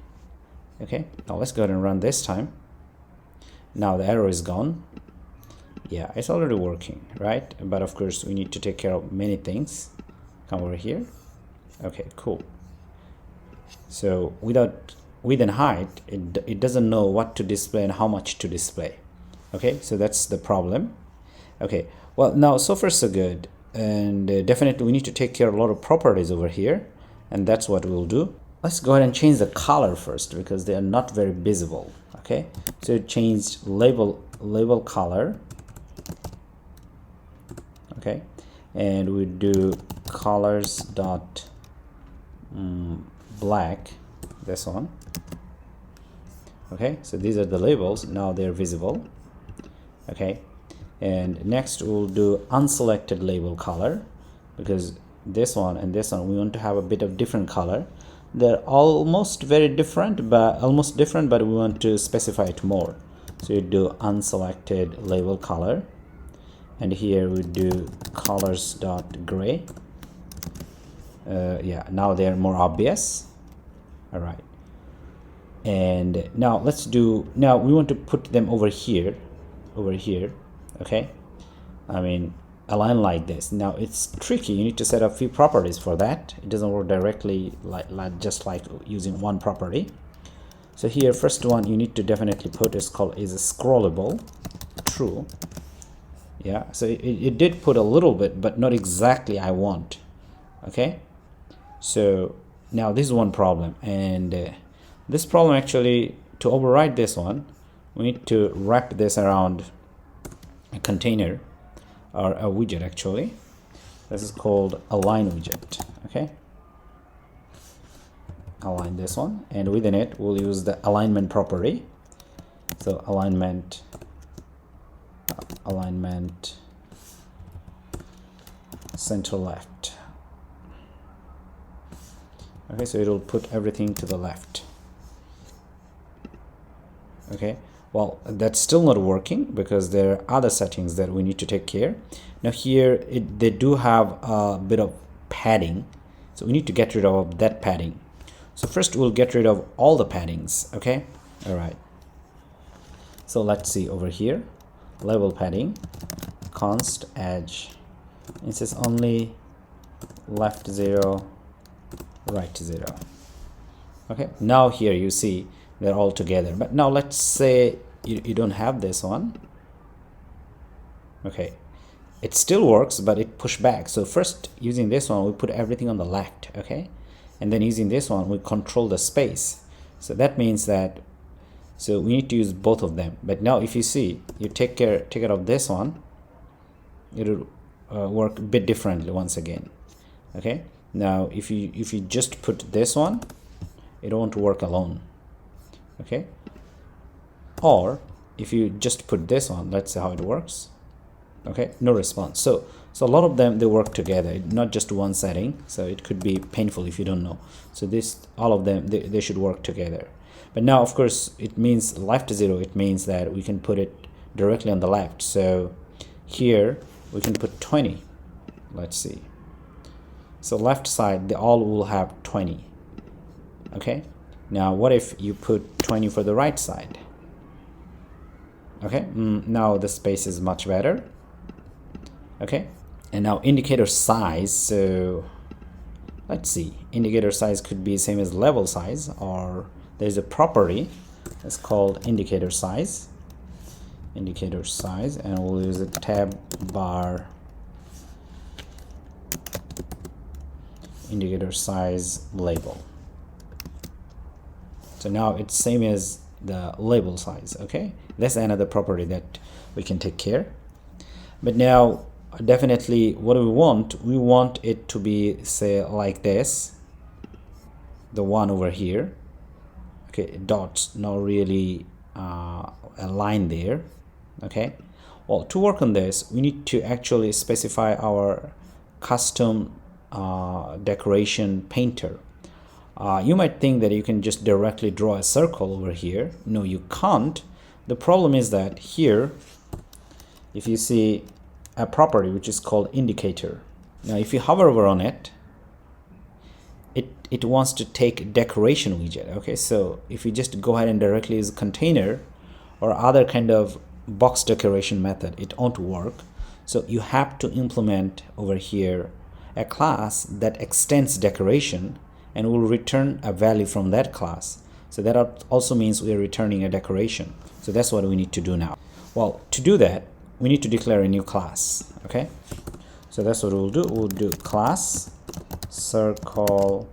Okay, now let's go ahead and run this time. Now the error is gone. Yeah, it's already working, right? But of course we need to take care of many things. Come over here. Okay, cool. So without width and height, it doesn't know what to display and how much to display. Okay, so that's the problem. Okay, well, now so far so good, and definitely we need to take care of a lot of properties over here, and that's what we'll do. Let's go ahead and change the color first, because they are not very visible. Okay, so change label color. Okay, and we do colors dot black, this one. Okay, so these are the labels, now they're visible. Okay, and next we'll do unselected label color, because this one and this one we want to have a bit of different color. They're almost very different, but we want to specify it more, so you do unselected label color, and here we do colors dot gray. Yeah, now they're more obvious. All right, and now now we want to put them over here. Okay, I mean align like this. Now it's tricky, you need to set up a few properties for that. It doesn't work directly just like using one property. So here, first one you need to definitely put is scrollable, true. Yeah, so it did put a little bit, but not exactly I want. Okay, so now this is one problem, and this problem actually, to override this one, we need to wrap this around a container or a widget. Actually, this is called align widget. Okay, align this one, and within it we'll use the alignment property. So alignment center left. Okay, so it will put everything to the left. Okay, well, that's still not working because there are other settings that we need to take care. Now here they do have a bit of padding, so we need to get rid of that padding. So first we'll get rid of all the paddings. Okay, all right, so let's see over here, level padding, const edge, it says only left 0, right 0. Okay, now here you see they're all together. But now let's say you don't have this one. Okay, it still works, but it pushed back. So first, using this one, we put everything on the left. Okay, and then using this one, we control the space. So that means that, so we need to use both of them. But now if you see, you take care of this one, it'll work a bit differently once again. Okay, now if you just put this one, it won't work alone. Okay, or if you just put this on, let's see how it works. Okay, no response. So a lot of them, they work together, not just one setting. So it could be painful if you don't know. So this, all of them, they should work together. But now of course it means left 0, it means that we can put it directly on the left. So here we can put 20. Let's see, so left side, they all will have 20. Okay, now what if you put 20 for the right side? Okay, now the space is much better. Okay, and now indicator size, so let's see, indicator size could be same as level size, or there's a property that's called indicator size, and we'll use a Tabbar indicator size label. So now it's same as the label size. Okay, that's another property that we can take care. But now definitely what we want it to be, say, like this, the one over here. Okay, dots, not really a line there. Okay, well, to work on this, we need to actually specify our custom decoration painter. You might think that you can just directly draw a circle over here. No, you can't. The problem is that here, if you see a property which is called indicator, now if you hover over on it, it wants to take decoration widget. Okay, so if you just go ahead and directly use container or other kind of box decoration method, it won't work. So you have to implement over here a class that extends decoration and will return a value from that class. So that also means we are returning a decoration. So that's what we need to do now. Well, to do that, we need to declare a new class. Okay, so that's what we'll do. We'll do class circle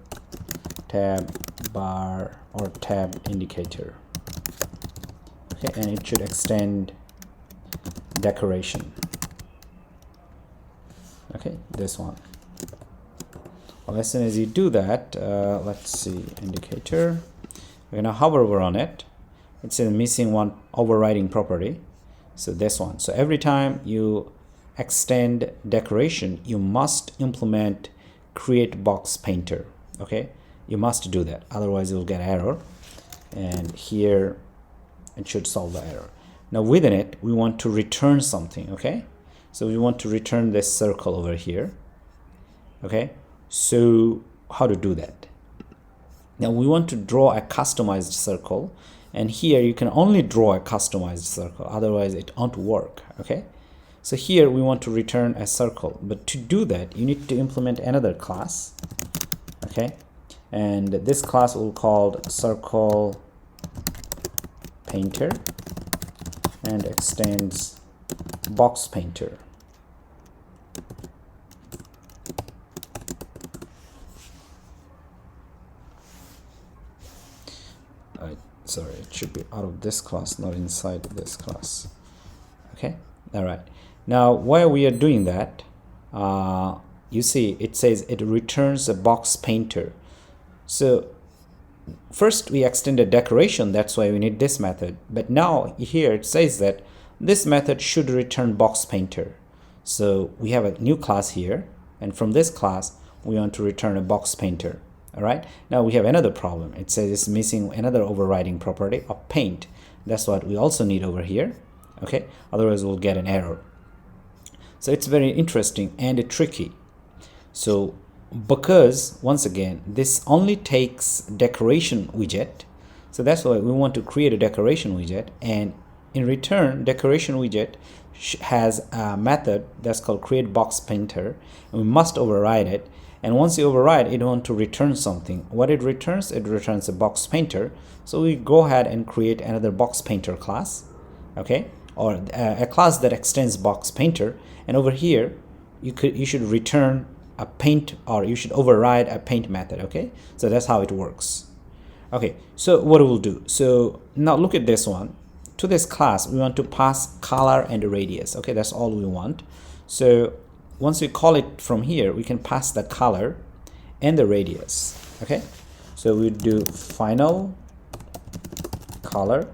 tab bar or tab indicator. Okay, and it should extend decoration. Okay, this one. Well, as soon as you do that, let's see, indicator, we're gonna hover over on it. It's a missing one overriding property, so this one. So every time you extend decoration, you must implement createBoxPainter. Okay, you must do that, otherwise you'll get error, and here it should solve the error. Now within it, we want to return something. Okay, so we want to return this circle over here. Okay, so how to do that? Now we want to draw a customized circle, and here you can only draw a customized circle, otherwise it won't work. Okay, so here we want to return a circle, but to do that you need to implement another class. Okay, and this class will called circle painter and extends box painter. sorry, it should be out of this class, not inside this class. Okay, all right. Now while we are doing that, you see it says it returns a box painter. So first we extended decoration, that's why we need this method. But now here it says that this method should return box painter. So we have a new class here, and from this class we want to return a box painter. All right, now we have another problem. It says it's missing another overriding property of paint. That's what we also need over here. Okay, otherwise we'll get an error. So it's very interesting and tricky. So because once again this only takes decoration widget, so that's why we want to create a decoration widget, and in return decoration widget has a method that's called createBoxPainter, and we must override it. And once you override it, you want to return something. What it returns a box painter. So we go ahead and create another box painter class, okay, or a class that extends box painter, and over here you should return a paint, or you should override a paint method. Okay, so that's how it works. Okay, so what we'll do, so now look at this one. To this class we want to pass color and radius. Okay, that's all we want. So once we call it from here, we can pass the color and the radius. Okay, so we do final color.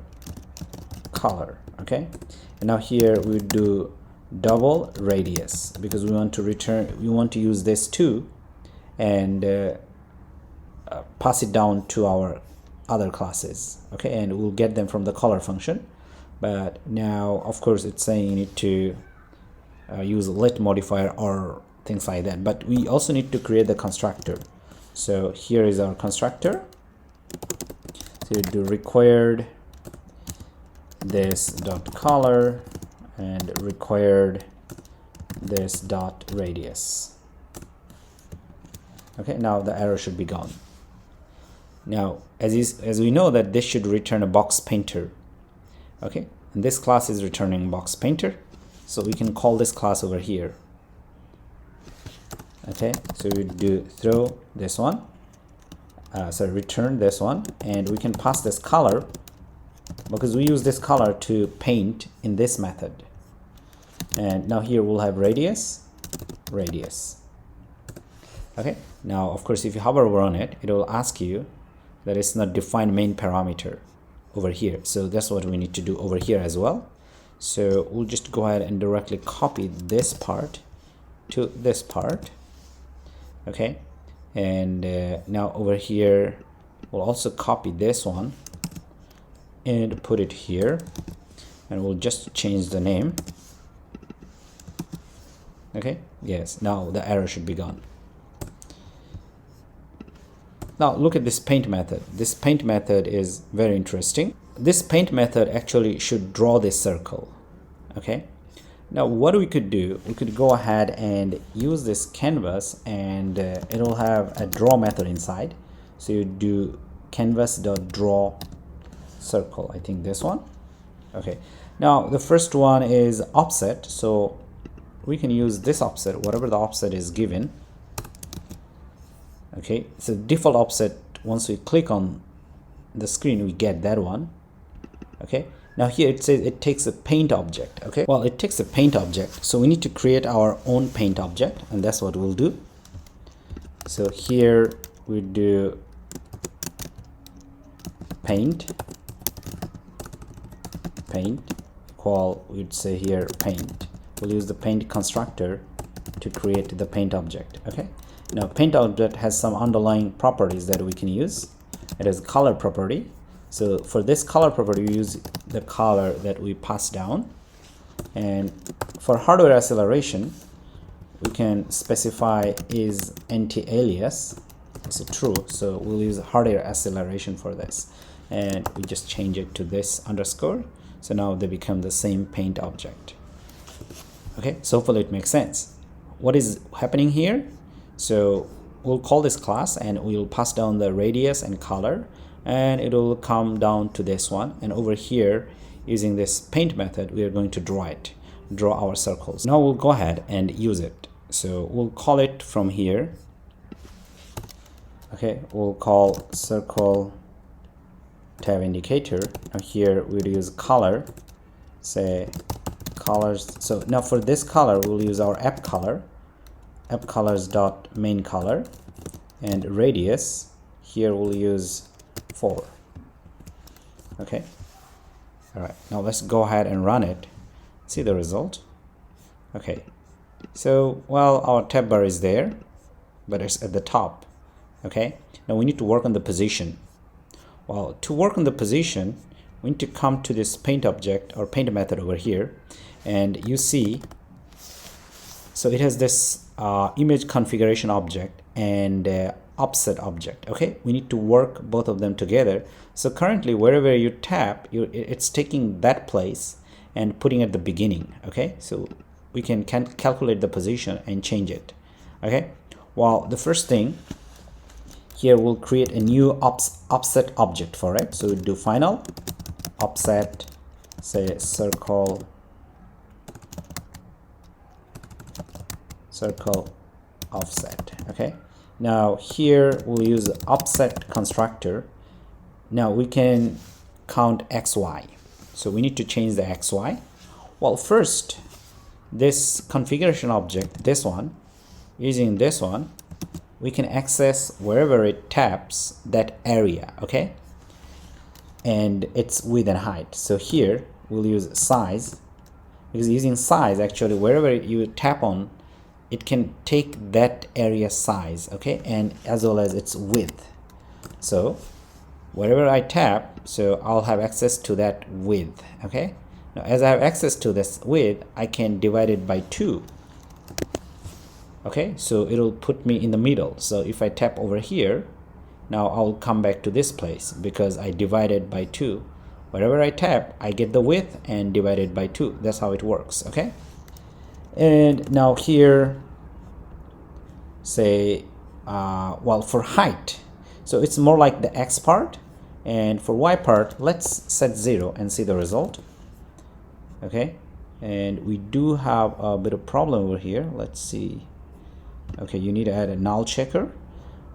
Okay, and now here we do double radius, because we want to use this too, and pass it down to our other classes. Okay, and we'll get them from the color function. But now of course it's saying you need to use a let modifier or things like that, but we also need to create the constructor. So here is our constructor. So you do required this dot color and required this dot radius. Okay, now the error should be gone. Now as we know that this should return a box painter. Okay, and this class is returning box painter, so we can call this class over here. Okay, so we do throw this one, return this one, and we can pass this color, because we use this color to paint in this method. And now here we'll have radius. Okay, now of course if you hover over on it, it will ask you that it's not defined main parameter over here. So that's what we need to do over here as well. So we'll just go ahead and directly copy this part to this part. Okay, and now over here we'll also copy this one and put it here, and we'll just change the name. Okay, yes, now the error should be gone. Now look at this paint method. This paint method is very interesting. This paint method actually should draw this circle. Okay, now what we could do, we could go ahead and use this canvas, and it'll have a draw method inside. So you do canvas.draw circle, I think this one. Okay, now the first one is offset, so we can use this offset, whatever the offset is given. Okay, so default offset, once we click on the screen we get that one. Okay, now here it says it takes a paint object. Okay, well, it takes a paint object, so we need to create our own paint object, and that's what we'll do. So here we do paint equal, we'd say here paint. We'll use the paint constructor to create the paint object. Okay, now paint object has some underlying properties that we can use. It has color property. So for this color property we use the color that we pass down, and for hardware acceleration we can specify is anti-alias is true, so we'll use hardware acceleration for this, and we just change it to this underscore. So now they become the same paint object. Okay, so hopefully it makes sense. What is happening here? So we'll call this class and we'll pass down the radius and color, and it will come down to this one, and over here using this paint method we are going to draw our circles. Now we'll go ahead and use it. So we'll call it from here. Okay, we'll call circle tab indicator. Now here we'll use color, say colors. So now for this color we'll use our app color, app colors dot main color, and radius here we'll use 4. Okay, all right, now let's go ahead and run it, see the result. Okay, so well, our tab bar is there, but it's at the top. Okay, now we need to work on the position. Well, to work on the position, we need to come to this paint object or paint method over here, and you see, so it has this image configuration object and offset object. Okay, we need to work both of them together. So currently wherever you tap, it's taking that place and putting at the beginning. Okay, so we can calculate the position and change it. Okay, well, the first thing here, we'll create a new offset object for it. So we'll do final offset, say circle offset. Okay, now here we'll use offset constructor. Now we can count XY, so we need to change the XY. Well, first this configuration object, this one, using this one, we can access wherever it taps that area. Okay, and its width and height. So here we'll use size, because using size, actually wherever you tap on, it can take that area size. Okay, and as well as its width. So wherever I tap, so I'll have access to that width. Okay, now as I have access to this width, I can divide it by 2. Okay, so it'll put me in the middle. So if I tap over here, now I'll come back to this place because I divided by 2. Wherever I tap, I get the width and divided by 2. That's how it works. Okay, and now here, say well, for height, so it's more like the X part, and for Y part, let's set 0 and see the result. Okay, and we do have a bit of problem over here. Let's see. Okay, you need to add a null checker,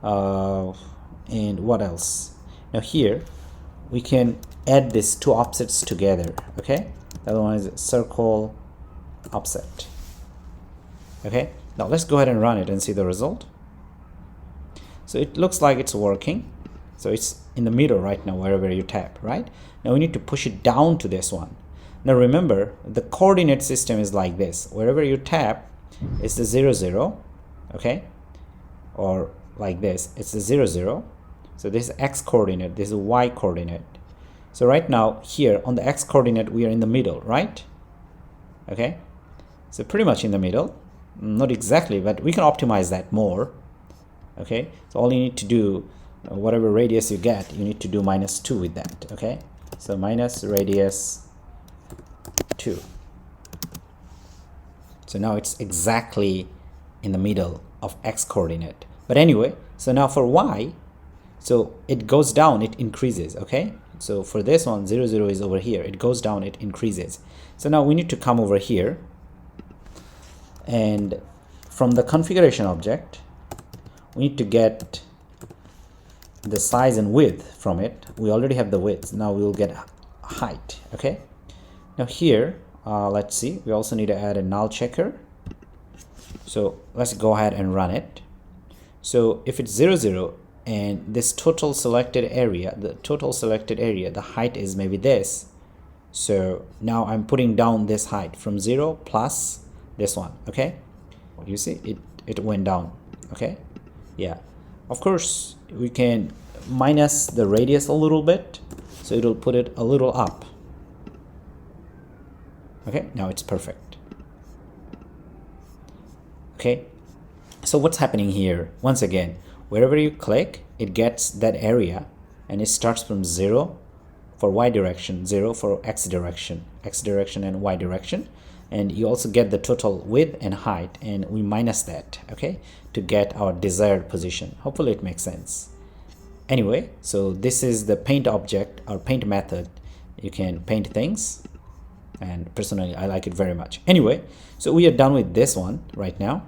and what else? Now here we can add these 2 offsets together. Okay, the other one is circle offset. Okay, now let's go ahead and run it and see the result. So it looks like it's working. So it's in the middle right now wherever you tap. Right now we need to push it down to this one. Now remember, the coordinate system is like this. Wherever you tap, it's the 0 0. Okay, or like this, it's the 0 0. So this is X coordinate, this is Y coordinate. So right now here on the X coordinate, we are in the middle, right? Okay, so pretty much in the middle, not exactly, but we can optimize that more. Okay, so all you need to do, whatever radius you get, you need to do -2 with that. Okay, so minus radius 2. So now it's exactly in the middle of X coordinate. But anyway, so now for Y, so it goes down, it increases. Okay, so for this one, 0 0 is over here, it goes down, it increases. So now we need to come over here, and from the configuration object, we need to get the size and width from it. We already have the width, now we will get height. Okay, now here, let's see, we also need to add a null checker. So let's go ahead and run it. So if it's 0 0 and this total selected area, the height is maybe this. So now I'm putting down this height from 0 plus this one. Okay, you see it went down. Okay, yeah, of course we can minus the radius a little bit, so it'll put it a little up. Okay, now it's perfect. Okay, so what's happening here? Once again, wherever you click, it gets that area, and it starts from 0 for Y direction, 0 for X direction and Y direction, and you also get the total width and height, and we minus that, okay, to get our desired position. Hopefully it makes sense. Anyway, so this is the paint object or paint method. You can paint things, and personally I like it very much. Anyway, so we are done with this one right now.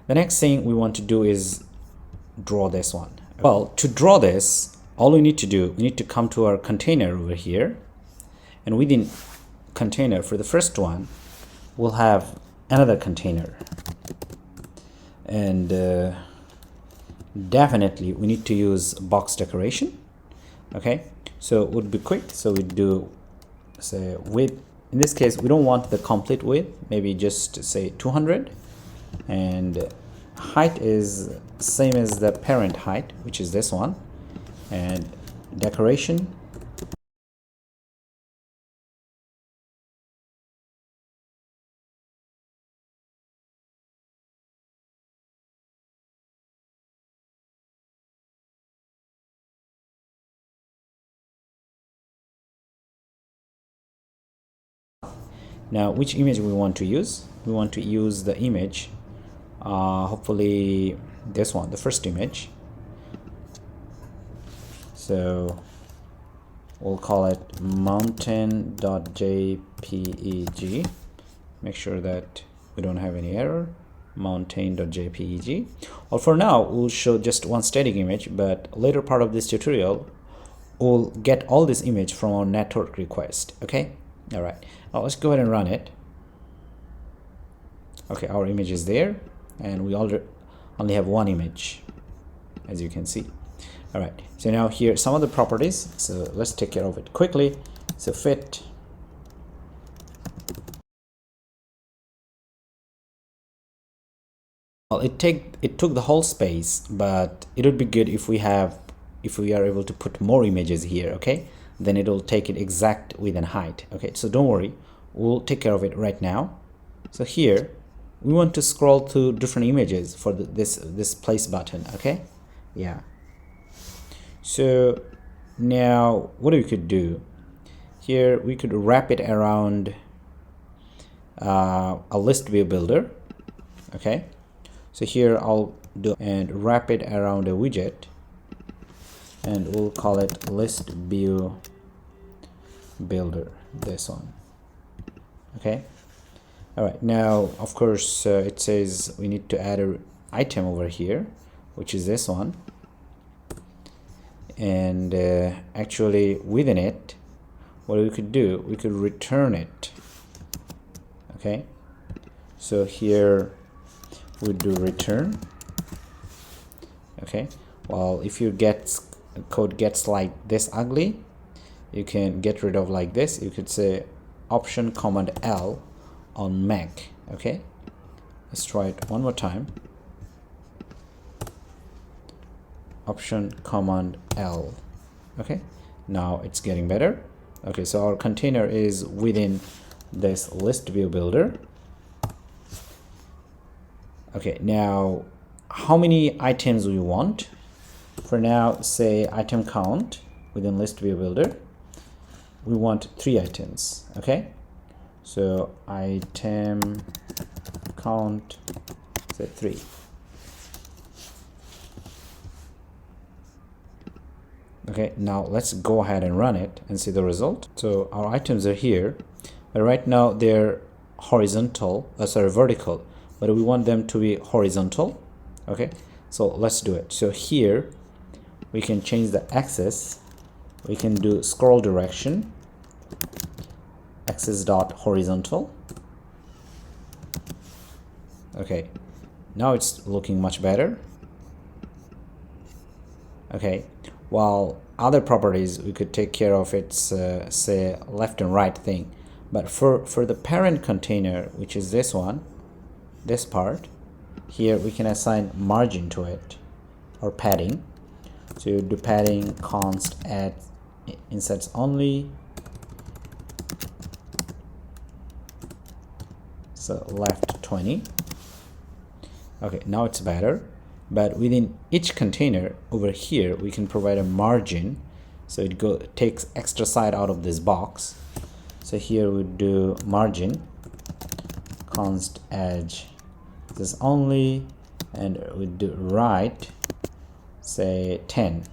The next thing we want to do is draw this one. Well, to draw this, all we need to do, we need to come to our container over here, and within container, for the first one, we'll have another container, and definitely we need to use box decoration. Okay, so it would be quick, so we do say width. In this case, we don't want the complete width, maybe just say 200, and height is same as the parent height, which is this one, and decoration, now which image we want to use. We want to use the image, hopefully this one, the first image. So we'll call it mountain.jpeg. Make sure that we don't have any error. Mountain.jpeg. Well, for now we'll show just one static image, but later part of this tutorial we'll get all this image from our network request. Okay, all right, now let's go ahead and run it. Okay, our image is there, and we only have one image, as you can see. All right, so now here some of the properties, so let's take care of it quickly. So fit, well, it took the whole space, but it would be good if we are able to put more images here. Okay, then it'll take it exact width and height. Okay, so don't worry, we'll take care of it right now. So here we want to scroll to different images for this place button. Okay, yeah. So now what we could do here, we could wrap it around a list view builder. Okay, so here I'll do and wrap it around a widget, and we'll call it list view builder, this one. Okay, all right, now of course it says we need to add an item over here, which is this one, and actually within it, what we could do, we could return it. Okay, so here we do return. Okay, well, if your code gets like this ugly, you can get rid of like this. You could say Option Command L on Mac. Okay, let's try it one more time. Option Command L. Okay, now it's getting better. Okay, so our container is within this list view builder. Okay, now how many items we want? For now, say item count within list view builder, we want 3 items. Okay, so item count, say 3. Okay, now let's go ahead and run it and see the result. So our items are here, but right now they're horizontal, vertical, but we want them to be horizontal. Okay, so let's do it. So here we can change the axis. We can do scroll direction, axis dot horizontal. Okay, now it's looking much better. Okay, while other properties we could take care of its say left and right thing, but for the parent container, which is this one, this part here, we can assign margin to it or padding. So you do padding const add insets only, so left 20. Okay, now it's better. But within each container over here, we can provide a margin, so it takes extra side out of this box. So here we do margin const edge this only, and we do right, say 10.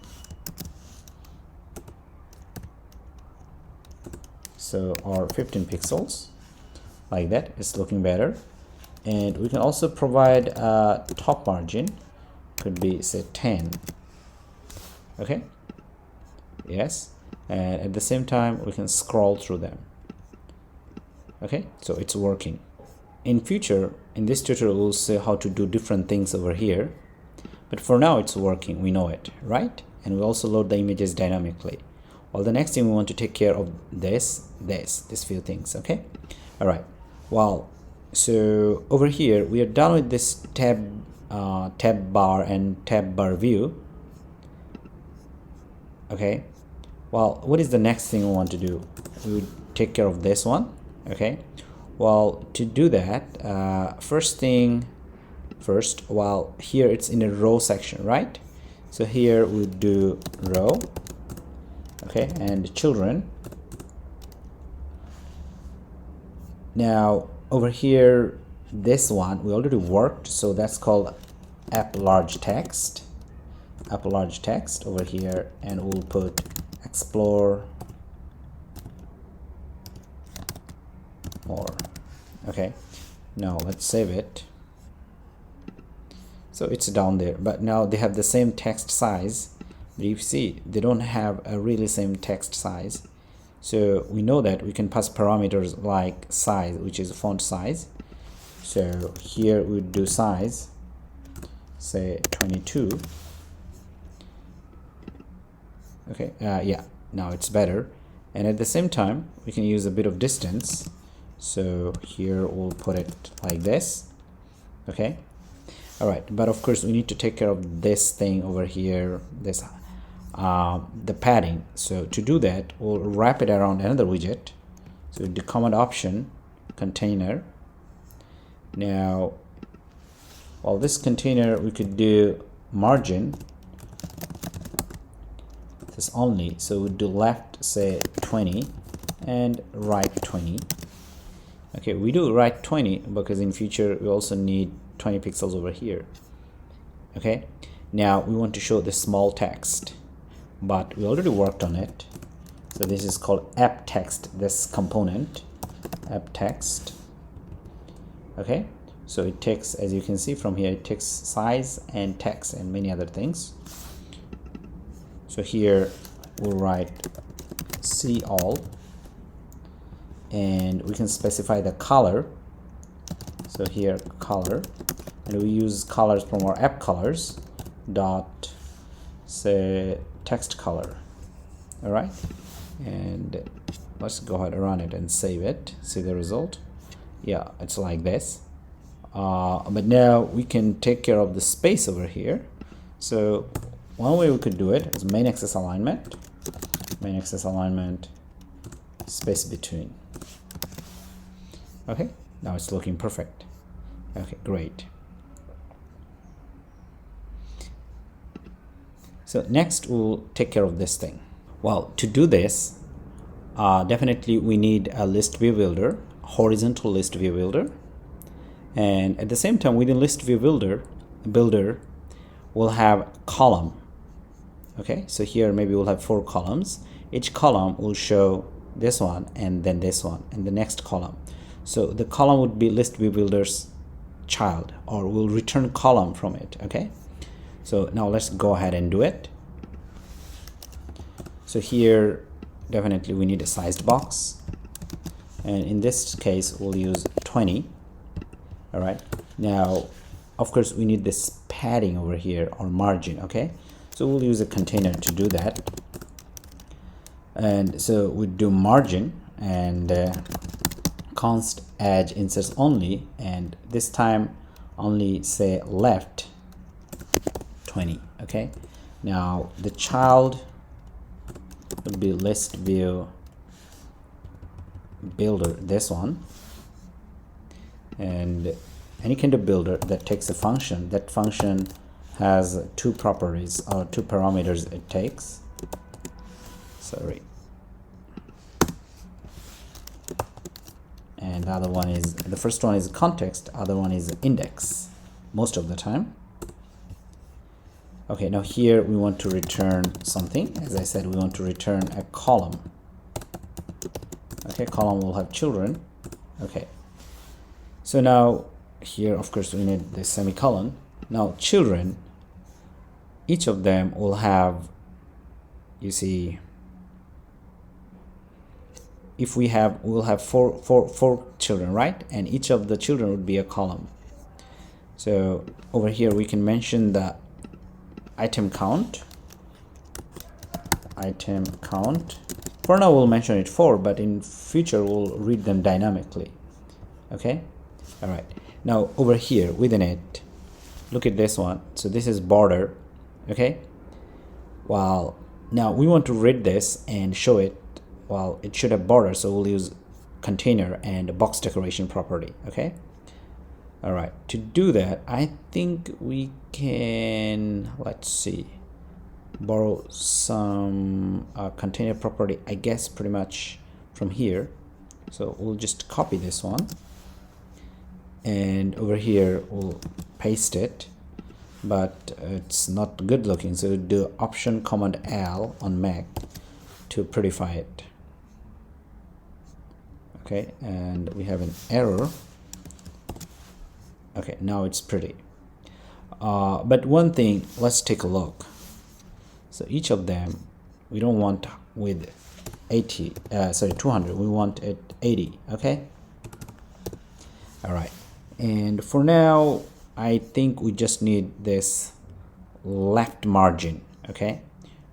So or 15 pixels, like that. It's looking better. And we can also provide a top margin, could be say 10. Okay, yes, and at the same time we can scroll through them. Okay, so it's working. In future, in this tutorial, we'll see how to do different things over here, but for now it's working, we know it, right? And we also load the images dynamically. Well, the next thing we want to take care of these few things. Okay, all right. Well, so over here we are done with this Tabbar and Tabbarview. Okay, well, what is the next thing we want to do? We would take care of this one. Okay, well, to do that, first, well, here it's in a row section, right? So here we do row, okay, and children. Now over here, this one we already worked, so that's called app large text over here, and we'll put explore more. Okay, now let's save it. So it's down there, but now they have the same text size, but you see they don't have a really same text size. So we know that we can pass parameters like size, which is font size. So here we do size, say 22. Okay, yeah, now it's better. And at the same time we can use a bit of distance, so here we'll put it like this. Okay, all right, but of course we need to take care of this thing over here, this the padding. So to do that, we'll wrap it around another widget. So the command option container. Now, well, this container we could do margin this only, so we'll do left, say 20, and right 20. Okay, we do right 20 because in future we also need 20 pixels over here. Okay, now we want to show the small text, but we already worked on it. So this is called app text, this component, app text. Okay, so it takes, as you can see from here, it takes size and text and many other things. So here we'll write see all, and we can specify the color. So here color, and we use colors from our app colors dot say text color. All right, and let's go ahead and run it and save it, see the result. Yeah, it's like this. But now we can take care of the space over here. So one way we could do it is main axis alignment, space between. Okay, now it's looking perfect. Okay, great. So next we'll take care of this thing. Well, to do this, definitely we need a list view builder, horizontal list view builder, and at the same time within list view builder we'll have column. Okay, so here maybe we'll have 4 columns. Each column will show this one, and then this one, and the next column. So the column would be list view builder's child, or we'll return column from it. Okay, so now let's go ahead and do it. So here definitely we need a sized box, and in this case we'll use 20. All right, now of course we need this padding over here, or margin. Okay, so we'll use a container to do that, and so we do margin and const edge inserts only, and this time only say left 20. Okay, now the child would be list view builder, this one, and any kind of builder that takes a function. That function has 2 properties, or 2 parameters it takes. Sorry. And the other one is, the first one is context, other one is index most of the time. Okay, now here we want to return something. As I said, we want to return a column. Okay, column will have children. Okay, so now here of course we need the semicolon. Now children, each of them will have, you see, if we'll have four children, right? And each of the children would be a column. So over here we can mention the item count. For now we'll mention it 4, but in future we'll read them dynamically. Okay, all right. Now over here within it, look at this one. So this is border. Okay, well, now we want to read this and show it. Well, it should have border, so we'll use container and box decoration property. Okay, all right. To do that, I think we can, let's see, borrow some container property, I guess, pretty much from here. So we'll just copy this one, and over here we'll paste it, but it's not good looking, so we'll do Option Command L on Mac to prettify it. Okay, and we have an error. Okay, now it's pretty. But one thing, let's take a look. So each of them, we don't want with 200, we want it 80. Okay, all right. And for now, I think we just need this left margin. Okay,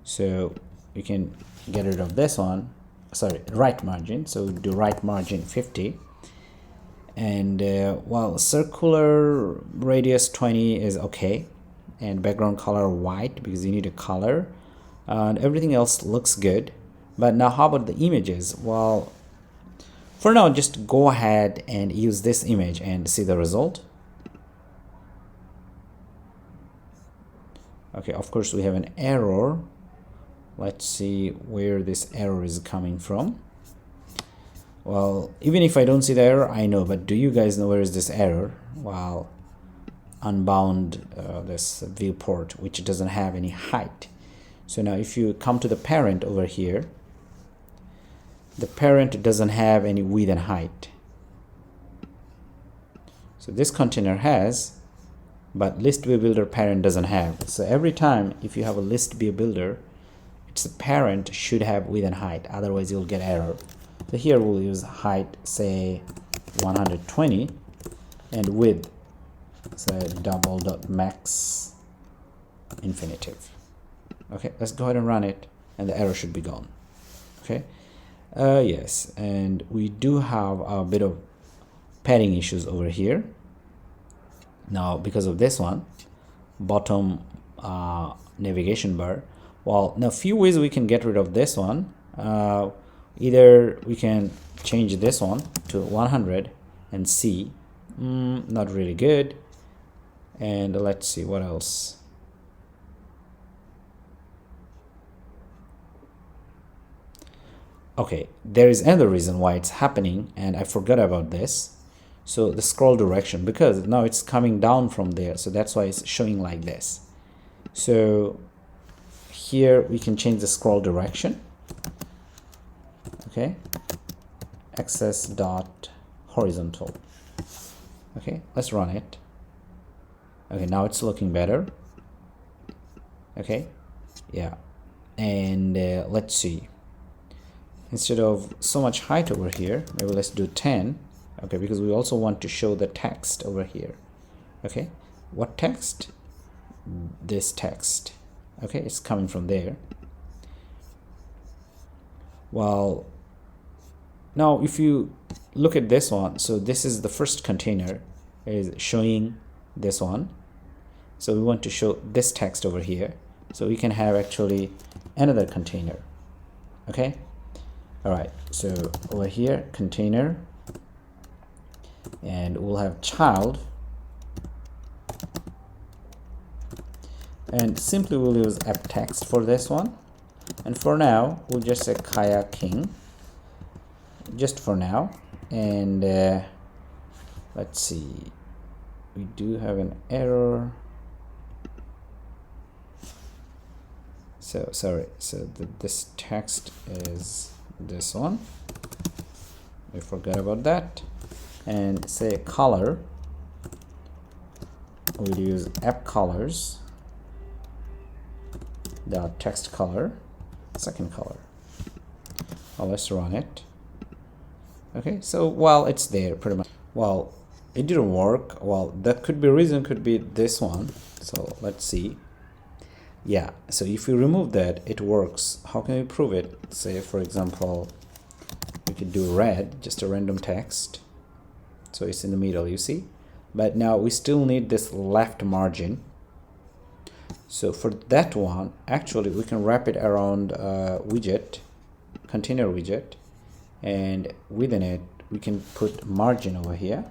so we can get rid of this one, sorry, right margin. So we'll do right margin 50, and well, circular radius 20 is okay, and background color white because you need a color, and everything else looks good. But now how about the images? Well, for now just go ahead and use this image and see the result. Okay, of course we have an error. Let's see where this error is coming from. Well, even if I don't see the error, I know, but do you guys know where is this error? Well, unbound this viewport, which doesn't have any height. So now if you come to the parent over here, the parent doesn't have any width and height. So this container has, but list view builder parent doesn't have. So every time if you have a list view builder, its parent should have width and height, otherwise you'll get error. So here we'll use height, say 120, and width, say double.max infinitive. Okay, let's go ahead and run it, and the error should be gone. Okay, yes, and we do have a bit of padding issues over here. Now because of this one, bottom navigation bar. Well, now few ways we can get rid of this one. Either we can change this one to 100 and see, not really good. And let's see what else. Okay, there is another reason why it's happening, and I forgot about this. So the scroll direction, because now it's coming down from there, so that's why it's showing like this. So here we can change the scroll direction. Okay, axis dot horizontal. Okay, let's run it. Okay, now it's looking better. Okay, yeah, and let's see, instead of so much height over here, maybe let's do 10. Okay, because we also want to show the text over here. Okay, what text? This text. Okay, it's coming from there. Well, now if you look at this one, so this is the first container is showing this one, so we want to show this text over here, so we can have actually another container. Okay, all right, so over here container, and we'll have child, and simply we'll use app text for this one. And for now we'll just say kayaking, just for now. And let's see, we do have an error. So sorry, so this text is this one, we forgot about that. And say color, we'll use app colors dot text color, second color. Well, let's run it. Okay, so well, it's there pretty much. Well, it didn't work. Well, that could be reason, could be this one. So let's see. Yeah, so if you remove that, it works. How can we prove it? Say for example, we could do red, just a random text, so it's in the middle, you see. But now we still need this left margin. So for that one, actually we can wrap it around widget, container widget, and within it we can put margin over here.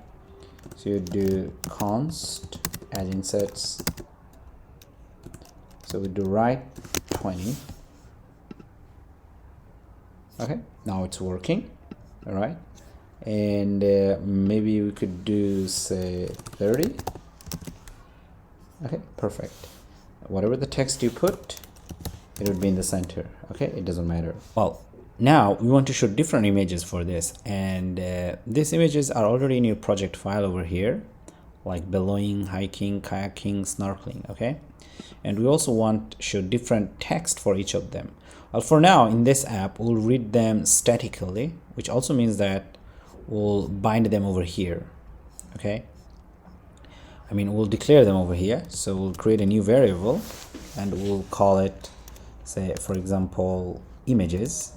So you do const add insets, so we do right 20. Okay, now it's working. All right, and maybe we could do say 30. Okay, perfect. Whatever the text you put, it would be in the center. Okay, it doesn't matter. Well, now we want to show different images for this, and these images are already in your project file over here, like belowing, hiking, kayaking, snorkeling. Okay, and we also want to show different text for each of them. Well, for now in this app we'll read them statically, which also means that we'll bind them over here. Okay, I mean we'll declare them over here. So we'll create a new variable and we'll call it, say for example, images,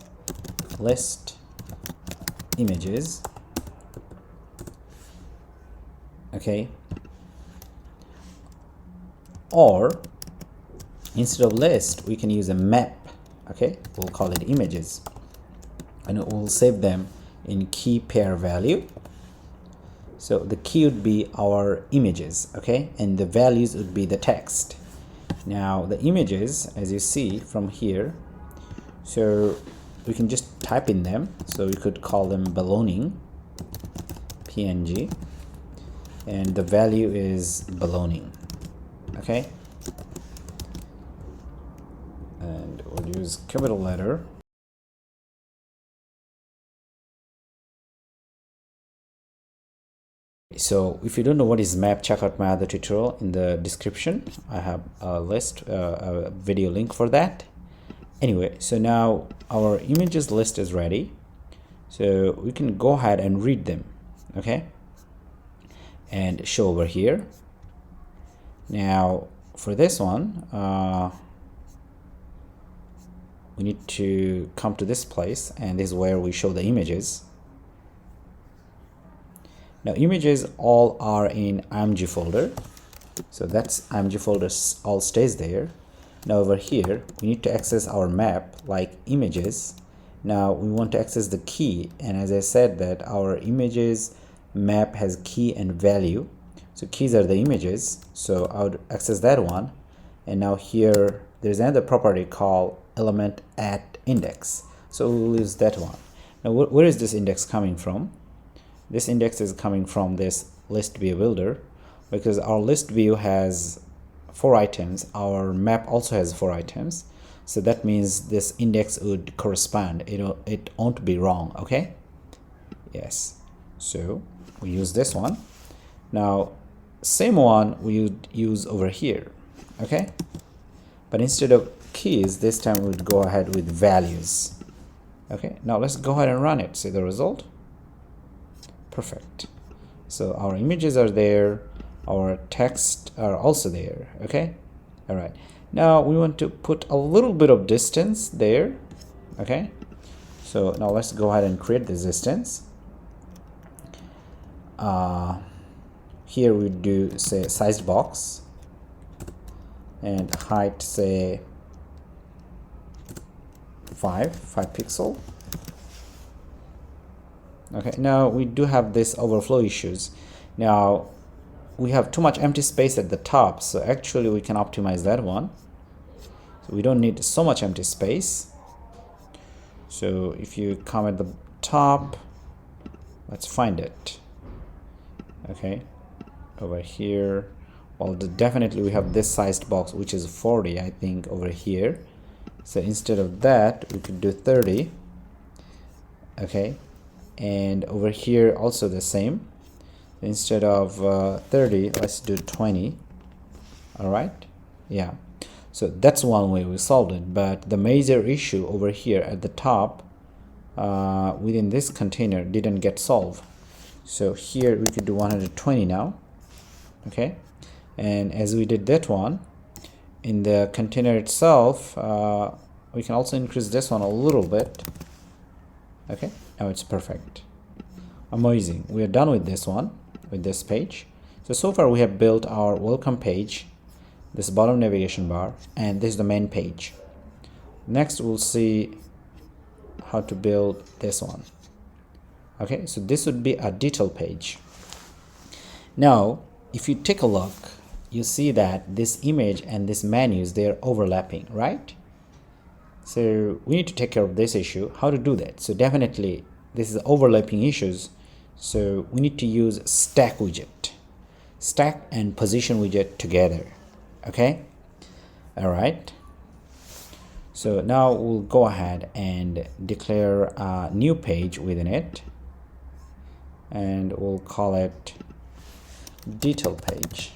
list images. Okay, or instead of list we can use a map. Okay, we'll call it images, and we'll save them in key pair value. So the key would be our images, okay, and the values would be the text. Now the images, as you see from here, so we can just type in them. So we could call them belonging png, and the value is belonging. Okay, and we'll use capital letter. So if you don't know what is map, check out my other tutorial in the description. I have a list, a video link for that. Anyway, so now our images list is ready, so we can go ahead and read them. Okay, and show over here. Now for this one, we need to come to this place, and this is where we show the images. Now images all are in img folder, so that's img folder all stays there. Now over here we need to access our map like images. Now we want to access the key, and as I said that our images map has key and value, so keys are the images, so I would access that one. And now here there's another property called elementAt index, so we'll use that one. Now where is this index coming from? This index is coming from this list view builder, because our list view has 4 items, our map also has 4 items, so that means this index would correspond, it won't be wrong. Okay, yes, so we use this one. Now same one we would use over here. Okay, but instead of keys this time we would go ahead with values. Okay, now let's go ahead and run it. See the result. Perfect. So our images are there, our text are also there. Okay, all right, now we want to put a little bit of distance there. Okay, so now let's go ahead and create this distance. Here we do say sized box, and height say 5 pixel. Okay, now we do have this overflow issues. Now we have too much empty space at the top, so actually we can optimize that one, so we don't need so much empty space. So if you come at the top, let's find it. Okay, over here, well definitely we have this sized box which is 40 I think over here, so instead of that we could do 30. Okay, and over here also the same, instead of 30 let's do 20. all right, yeah, so that's one way we solved it. But the major issue over here at the top, within this container didn't get solved. So here we could do 120 now. Okay, and as we did that one in the container itself, we can also increase this one a little bit. Okay, now it's perfect. Amazing. We are done with this one, with this page. So far we have built our welcome page, this bottom navigation bar, and this is the main page. Next we'll see how to build this one. Okay, so this would be a detail page. Now if you take a look, you see that this image and this menus, they are overlapping, right? So we need to take care of this issue. How to do that? So definitely this is overlapping issues, so we need to use stack widget, stack and position widget together. Okay, all right. So now we'll go ahead and declare a new page within it, and we'll call it DetailPage,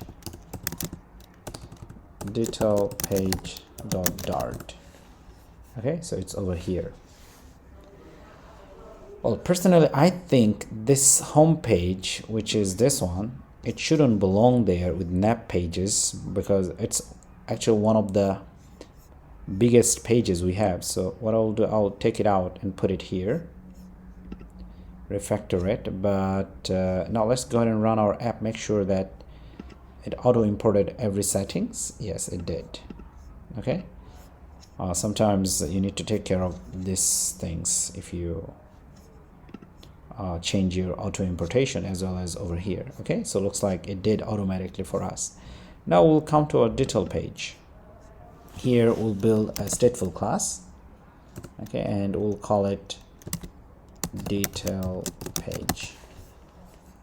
DetailPage.dart. Okay, so it's over here. Well, personally I think this home page, which is this one, it shouldn't belong there with map pages, because it's actually one of the biggest pages we have. So what I'll do, I'll take it out and put it here, refactor it. But now let's go ahead and run our app, make sure that it auto imported every settings. Yes, it did. Okay, sometimes you need to take care of these things if you change your auto importation as well as over here. Okay, so looks like it did automatically for us. Now we'll come to our detail page. Here we'll build a stateful class. Okay, and we'll call it detail page.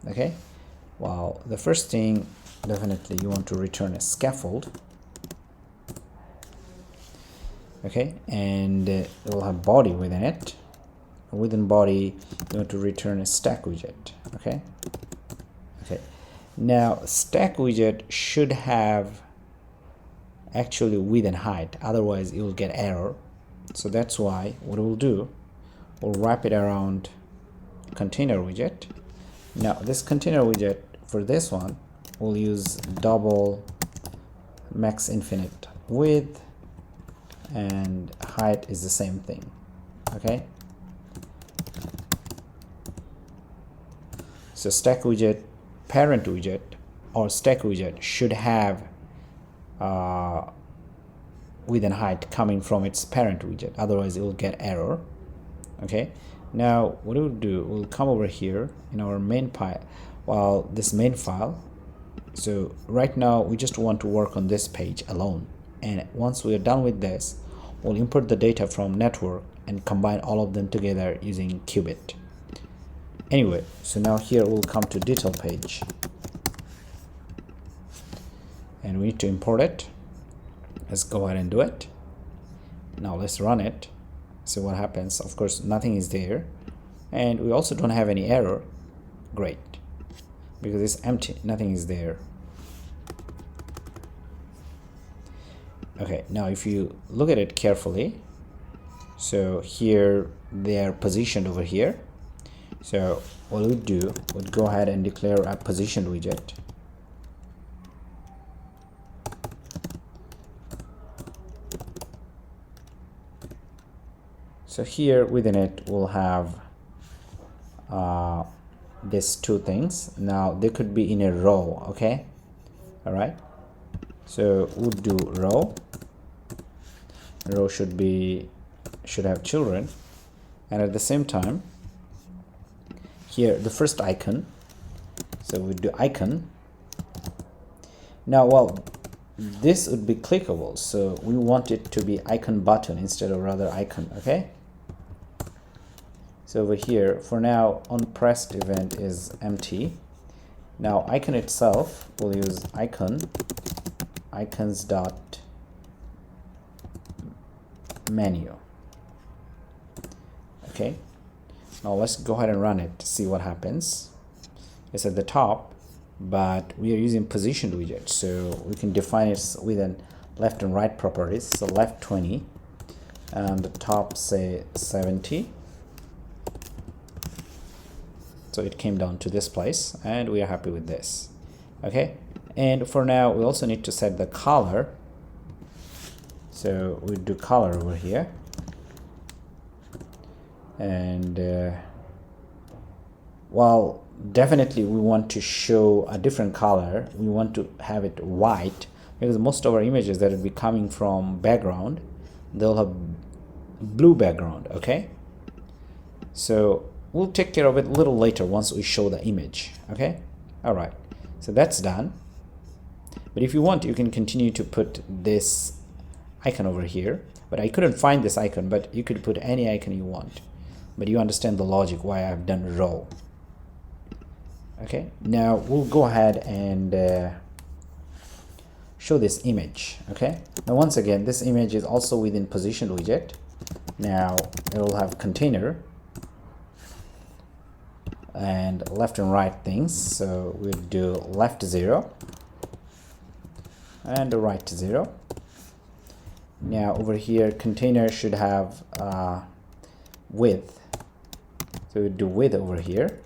Okay, well, the first thing, definitely you want to return a scaffold. Okay, and it will have body within it. Within body you want to return a stack widget. Okay, now stack widget should have actually width and height, otherwise you will get error. So that's why what we'll do, we'll wrap it around container widget. Now this container widget, for this one we'll use double max infinite width, and height is the same thing. Okay, so stack widget, parent widget or stack widget should have width and height coming from its parent widget, otherwise it will get error. Okay, now what we'll do, we'll come over here in our main file, this main file. So right now we just want to work on this page alone, and once we are done with this, we'll import the data from network and combine all of them together using Cubit. Anyway, so now here we'll come to detail page, and we need to import it. Let's go ahead and do it. Now let's run it, see what happens. Of course nothing is there, and we also don't have any error. Great, because it's empty, nothing is there. Okay, now if you look at it carefully, so here they are positioned over here. So what we'll do, we'll go ahead and declare a positioned widget. So here within it we'll have these two things. Now they could be in a row. Okay, all right, so we'll do row. Row should have children, and at the same time here the first icon, so we do icon. Now well, this would be clickable, so we want it to be icon button instead of rather icon. Okay, so over here for now onPressed event is empty. Now icon itself, we'll use icons dot menu. Okay, now let's go ahead and run it to see what happens. It's at the top, but we are using positioned widget, so we can define it with left and right properties. So left 20 and the top say 70, So it came down to this place, and we are happy with this. Okay, and for now we also need to set the color. So we do color over here, and well, definitely we want to show a different color. We want to have it white, because most of our images that will be coming from background, they'll have blue background. Okay, so we'll take care of it a little later once we show the image. Okay, all right, so that's done. But if you want, you can continue to put this icon over here, but I couldn't find this icon, but you could put any icon you want. But you understand the logic why I've done row. Okay, now we'll go ahead and show this image. Okay, now once again, this image is also within position widget. Now it will have container and left and right things. So we'll do left 0 and right 0. Now over here, container should have width. So we do width over here,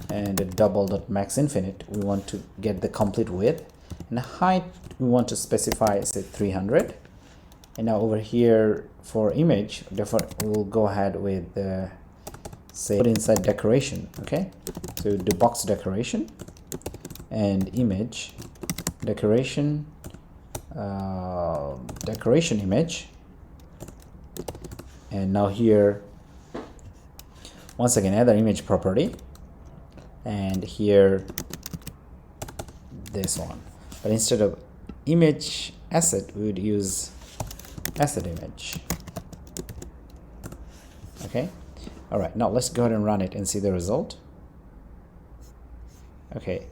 and a double.max infinite. We want to get the complete width, and height we want to specify, say 300. And now over here for image, therefore we'll go ahead with say put inside decoration. Okay, so do box decoration and image decoration, decoration image. And now here once again add an image property, and here this one, but instead of image asset we would use asset image. Okay, all right, now let's go ahead and run it and see the result. Okay,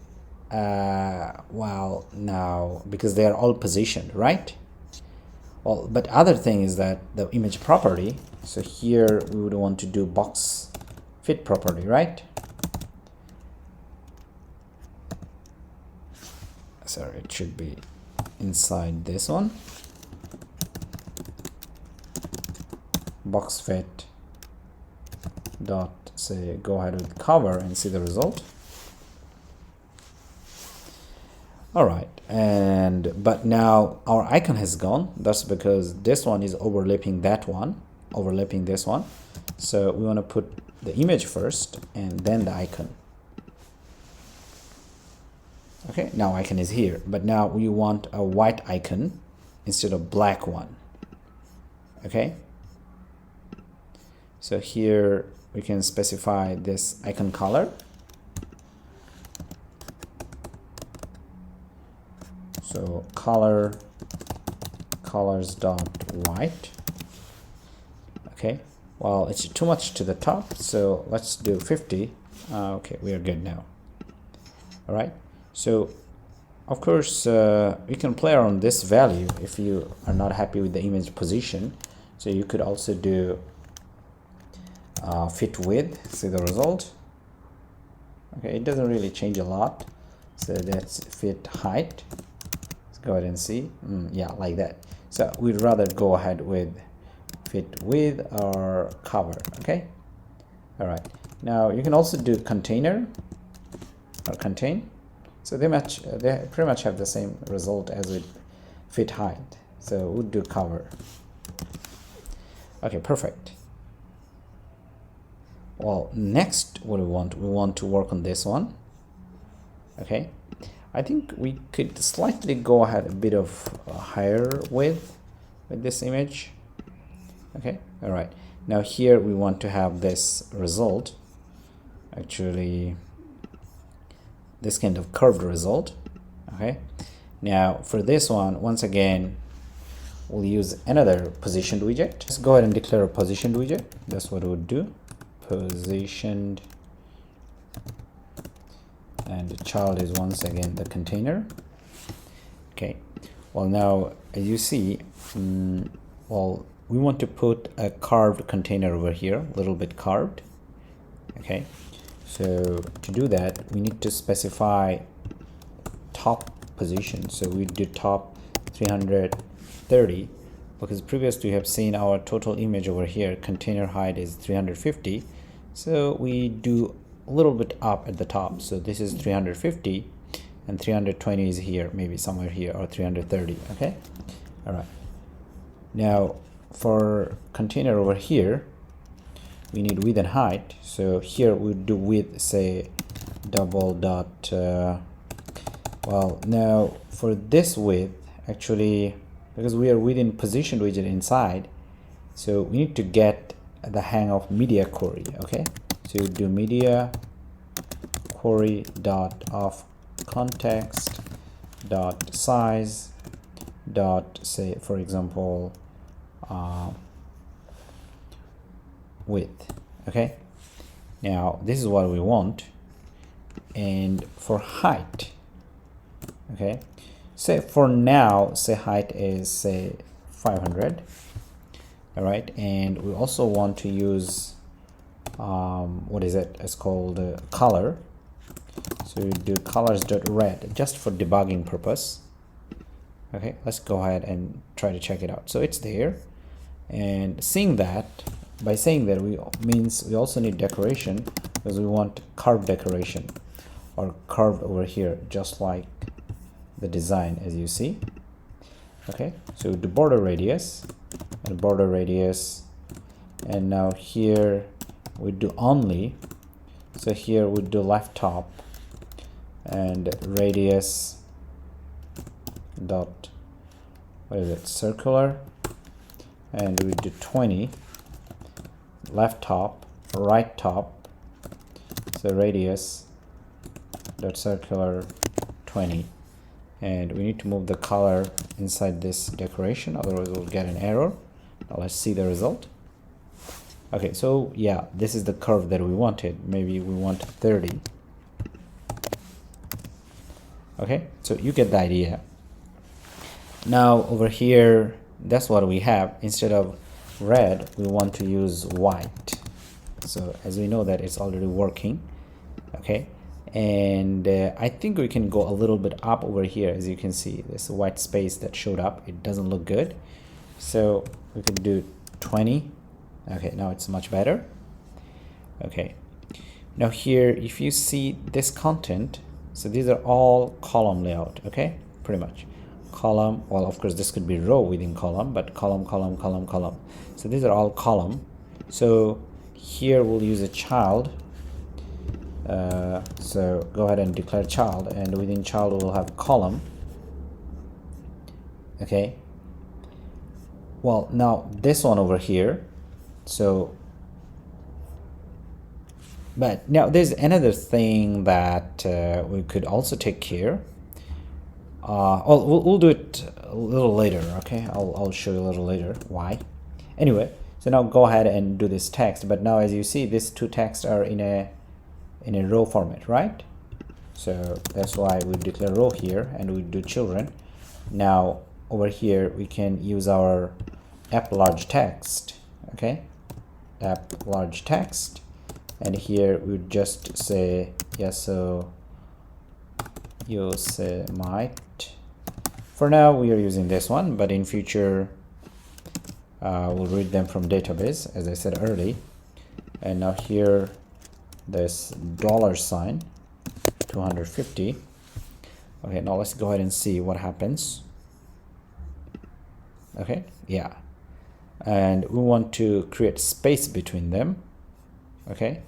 well, now because they are all positioned, right? Well, but other thing is that the image property, so here we would want to do box fit property, right? Sorry, it should be inside this one. Box fit dot, say go ahead with cover and see the result. All right, and but now our icon has gone. That's because this one is overlapping that one, overlapping this one. So we want to put the image first and then the icon. Okay, now icon is here, but now we want a white icon instead of black one. Okay, so here we can specify this icon color. So colors dot white. Okay, well, it's too much to the top, so let's do 50. Okay, we are good now. All right, so of course you can play around this value if you are not happy with the image position. So you could also do fit width, see the result. Okay, it doesn't really change a lot. So that's fit height. Let's go ahead and see. Yeah, like that. So we'd rather go ahead with fit width or cover. Okay, all right, now you can also do container or contain. So they pretty much have the same result as with fit height. So we'll do cover. Okay, perfect. Well, next what we want to work on this one. Okay, I think we could slightly go ahead a bit of higher width with this image. Okay, all right, now here we want to have this result, actually this kind of curved result. Okay, now for this one, once again we'll use another positioned widget. Let's go ahead and declare a positioned widget. That's what we would do, positioned, and the child is once again the container. Okay, well, now as you see, well, we want to put a carved container over here, a little bit carved. Okay, so to do that we need to specify top position. So we do top 330, because previously we have seen our total image over here, container height is 350. So we do a little bit up at the top. So this is 350 and 320 is here, maybe somewhere here, or 330. Okay, all right. Now for container over here, we need width and height. So here we do width, say double dot. Well, now for this width, actually, because we are within positioned widget inside, so we need to get the hang of media query. Okay, so you do media query dot of context dot size dot, say for example, width. Okay, now this is what we want. And for height, okay, say for now, say height is say 500. All right, and we also want to use what is it? It's called color. So we do colors.red just for debugging purpose. Okay, let's go ahead and try to check it out. So it's there, and seeing that, by saying that, we means we also need decoration, because we want curve decoration or curve over here, just like the design as you see. Okay, so we do border radius and border radius, and now here we do only. So here we do left top and radius dot, what is it, circular, and we do 20 left top, right top, so radius dot circular 20, and we need to move the color inside this decoration, otherwise we'll get an error. Now let's see the result. Okay, so yeah, this is the curve that we wanted. Maybe we want 30. Okay, so you get the idea. Now over here, that's what we have. Instead of red, we want to use white. So as we know that it's already working. Okay, and I think we can go a little bit up over here. As you can see, this white space that showed up, it doesn't look good, so we could do 20. Okay, now it's much better. Okay, now here if you see this content, so these are all column layout. Okay, pretty much column. Well, of course this could be row within column, but column, column, column, column. So these are all column. So here we'll use a child. So go ahead and declare child, and within child we'll have column. Okay, well, now this one over here, so but now there's another thing that we could also take care. We'll do it a little later. Okay, I'll show you a little later why. Anyway, so now go ahead and do this text, but now as you see, these two texts are in a row format, right? So that's why we declare row here, and we do children. Now over here we can use our app large text. Okay, app large text, and here we would just say yes, so use might. For now we are using this one, but in future we'll read them from database, as I said early. And now here this $sign 250. Okay, now let's go ahead and see what happens. Okay, yeah, and we want to create space between them. Okay,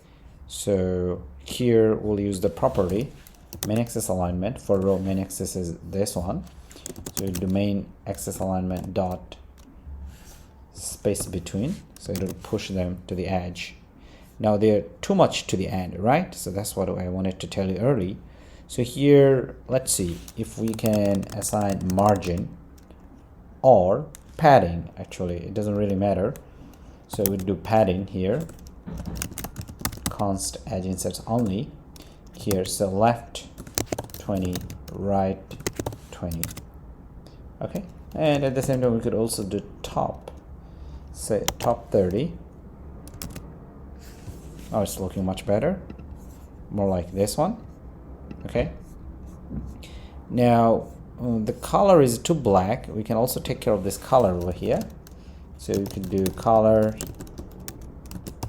so here we'll use the property main axis alignment. For row, main axis is this one, so we'll do main axis alignment dot space between, so it'll push them to the edge. Now they're too much to the end, right? So that's what I wanted to tell you early. So here, let's see if we can assign margin or padding. Actually, it doesn't really matter. So we do padding here, const edge inserts only here. So left 20, right 20. Okay, and at the same time we could also do top, say top 30. Oh, it's looking much better, more like this one. Okay, now the color is too black. We can also take care of this color over here. So we could do color,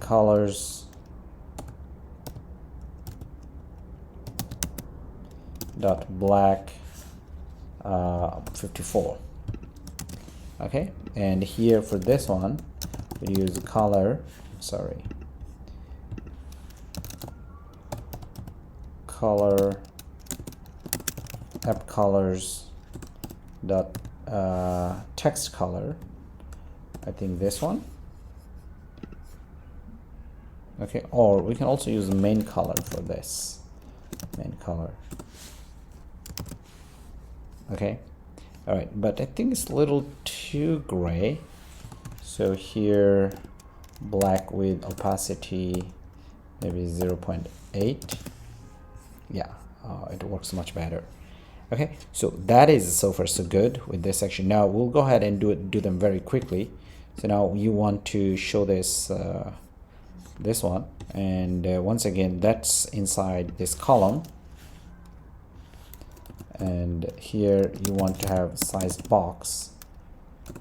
colors, dot black 54. Okay, and here for this one we use color, color app colors dot text color, I think this one. Okay, or we can also use main color for this, main color. Okay, all right, but I think it's a little too gray, so here black with opacity maybe 0.8. Yeah, it works much better. Okay, so that is so far so good with this section. Now we'll go ahead and do them very quickly. So now you want to show this this one, and once again that's inside this column, and here you want to have sized box.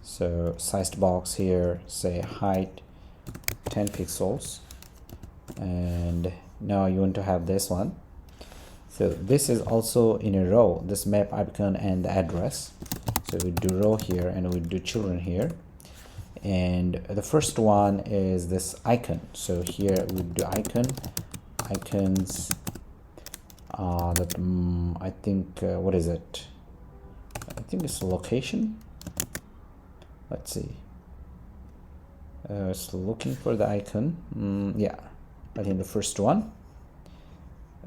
So sized box here, say height 10 pixels, and now you want to have this one. So this is also in a row, this map icon and the address. So we do row here and we do children here, and the first one is this icon. So here we do icons that I think what is it, I think it's location. Let's see, it's looking for the icon. Yeah, I think the first one.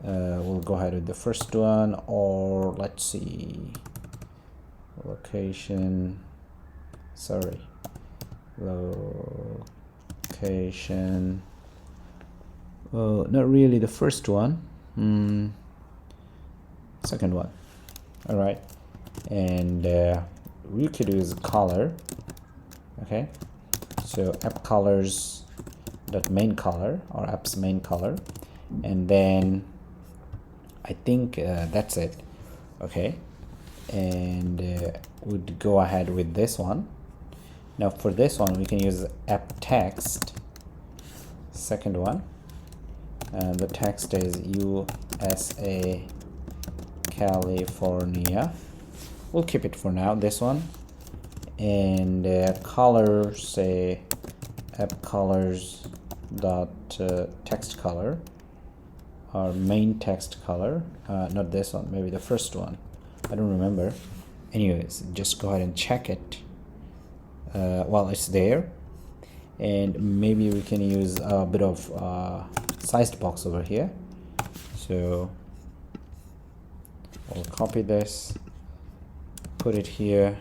We'll go ahead with the first one, or let's see, location, location, not really the first one, second one. All right, and we could use color. Okay, so app colors dot main color, or app's main color, and then I think that's it. Okay, and we'd go ahead with this one. Now for this one we can use app text, second one, and the text is USA California. We'll keep it for now, this one, and color, say app colors dot text color, or main text color, not this one, maybe the first one, I don't remember. Anyways, just go ahead and check it while it's there, and maybe we can use a bit of sized box over here. So I'll copy this, put it here,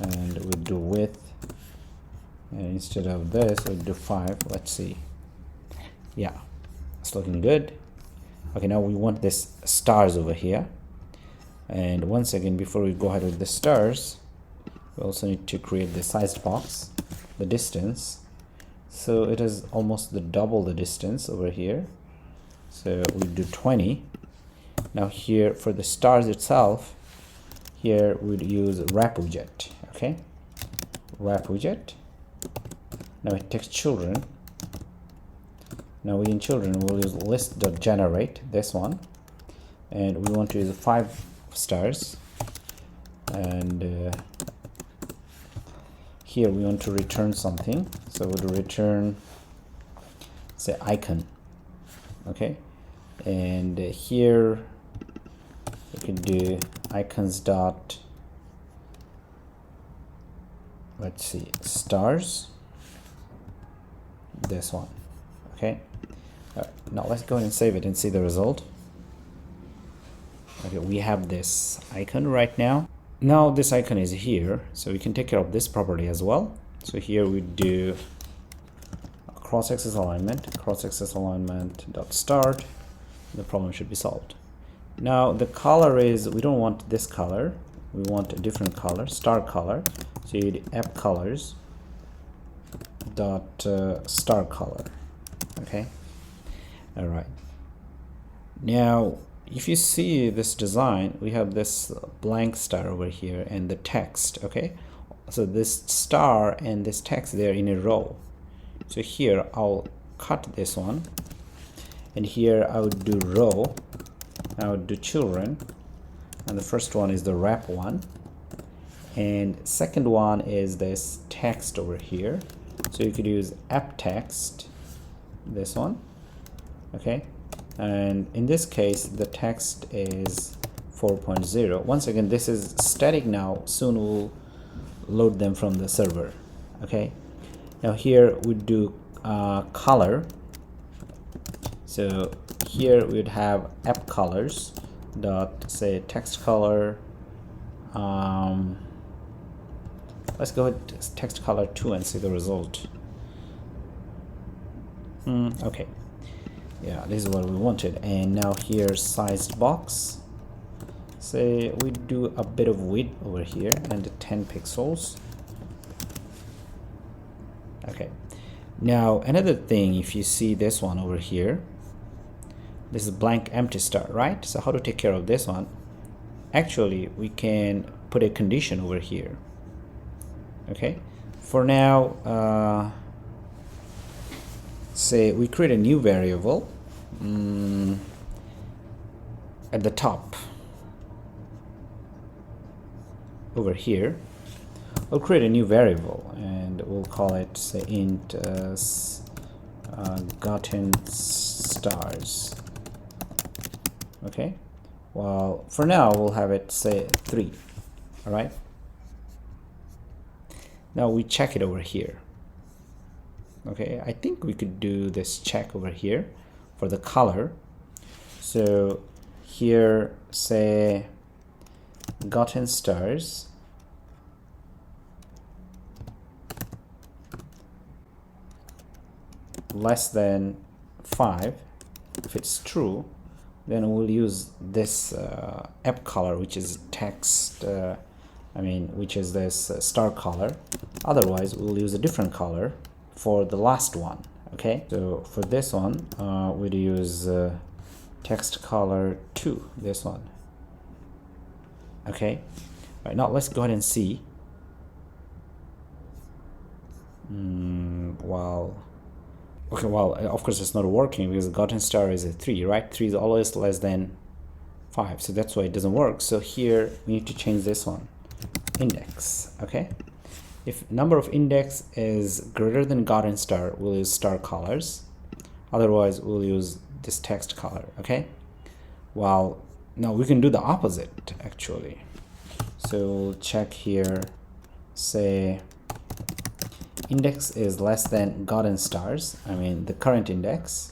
and we'll do width, and instead of this we'll do 5. Let's see, yeah, it's looking good. Okay, now we want this stars over here, and once again before we go ahead with the stars we also need to create the sized box, the distance, so it is almost the double the distance over here, so we do 20. Now here for the stars itself, here we'd use wrap widget. Okay, wrap widget. Now it takes children. Now within children we'll use list.generate, this one, and we want to use 5 stars, and here we want to return something, so we'll return, say, icon. Okay, and here we can do icons dot, let's see, stars, this one. Okay, now let's go ahead and save it and see the result. Okay, we have this icon right now. Now this icon is here, so we can take care of this property as well. So here we do cross-axis alignment dot start. The problem should be solved. Now the color is, we don't want this color, we want a different color, star color. So you do app colors dot star color. Okay, all right. Now if you see this design, we have this blank star over here and the text. Okay, so this star and this text, they're in a row. So here I'll cut this one, and here I would do row Now do children, and the first one is the wrap one, and second one is this text over here. So you could use app text, this one, okay, and in this case the text is 4.0. Once again, this is static now, soon we'll load them from the server. Okay, now here we do color. So here we'd have app colors dot say text color. Let's go with text color 2 and see the result. Okay, yeah, this is what we wanted. And now here's sized box. Say we do a bit of width over here and 10 pixels. Okay, now another thing, if you see this one over here, this is blank empty star, right? So how to take care of this one? Actually, we can put a condition over here. Okay, for now, say we create a new variable at the top over here. We'll create a new variable and we'll call it say int gotten stars. Okay, well for now we'll have it say 3. All right, now we check it over here. Okay, I think we could do this check over here for the color. So here say gotten stars less than 5. If it's true, then we'll use this app color, which is text, which is this star color. Otherwise we'll use a different color for the last one. Okay, so for this one we'll use text color 2, this one. Okay, right, now let's go ahead and see. Well, of course it's not working because gotten star is a 3, right? 3 is always less than 5, so that's why it doesn't work. So here we need to change this one, index. Okay, if number of index is greater than gotten star, we'll use star colors. Otherwise we'll use this text color. Okay, well now we can do the opposite actually. So we'll check here, say index is less than gotten stars, the current index,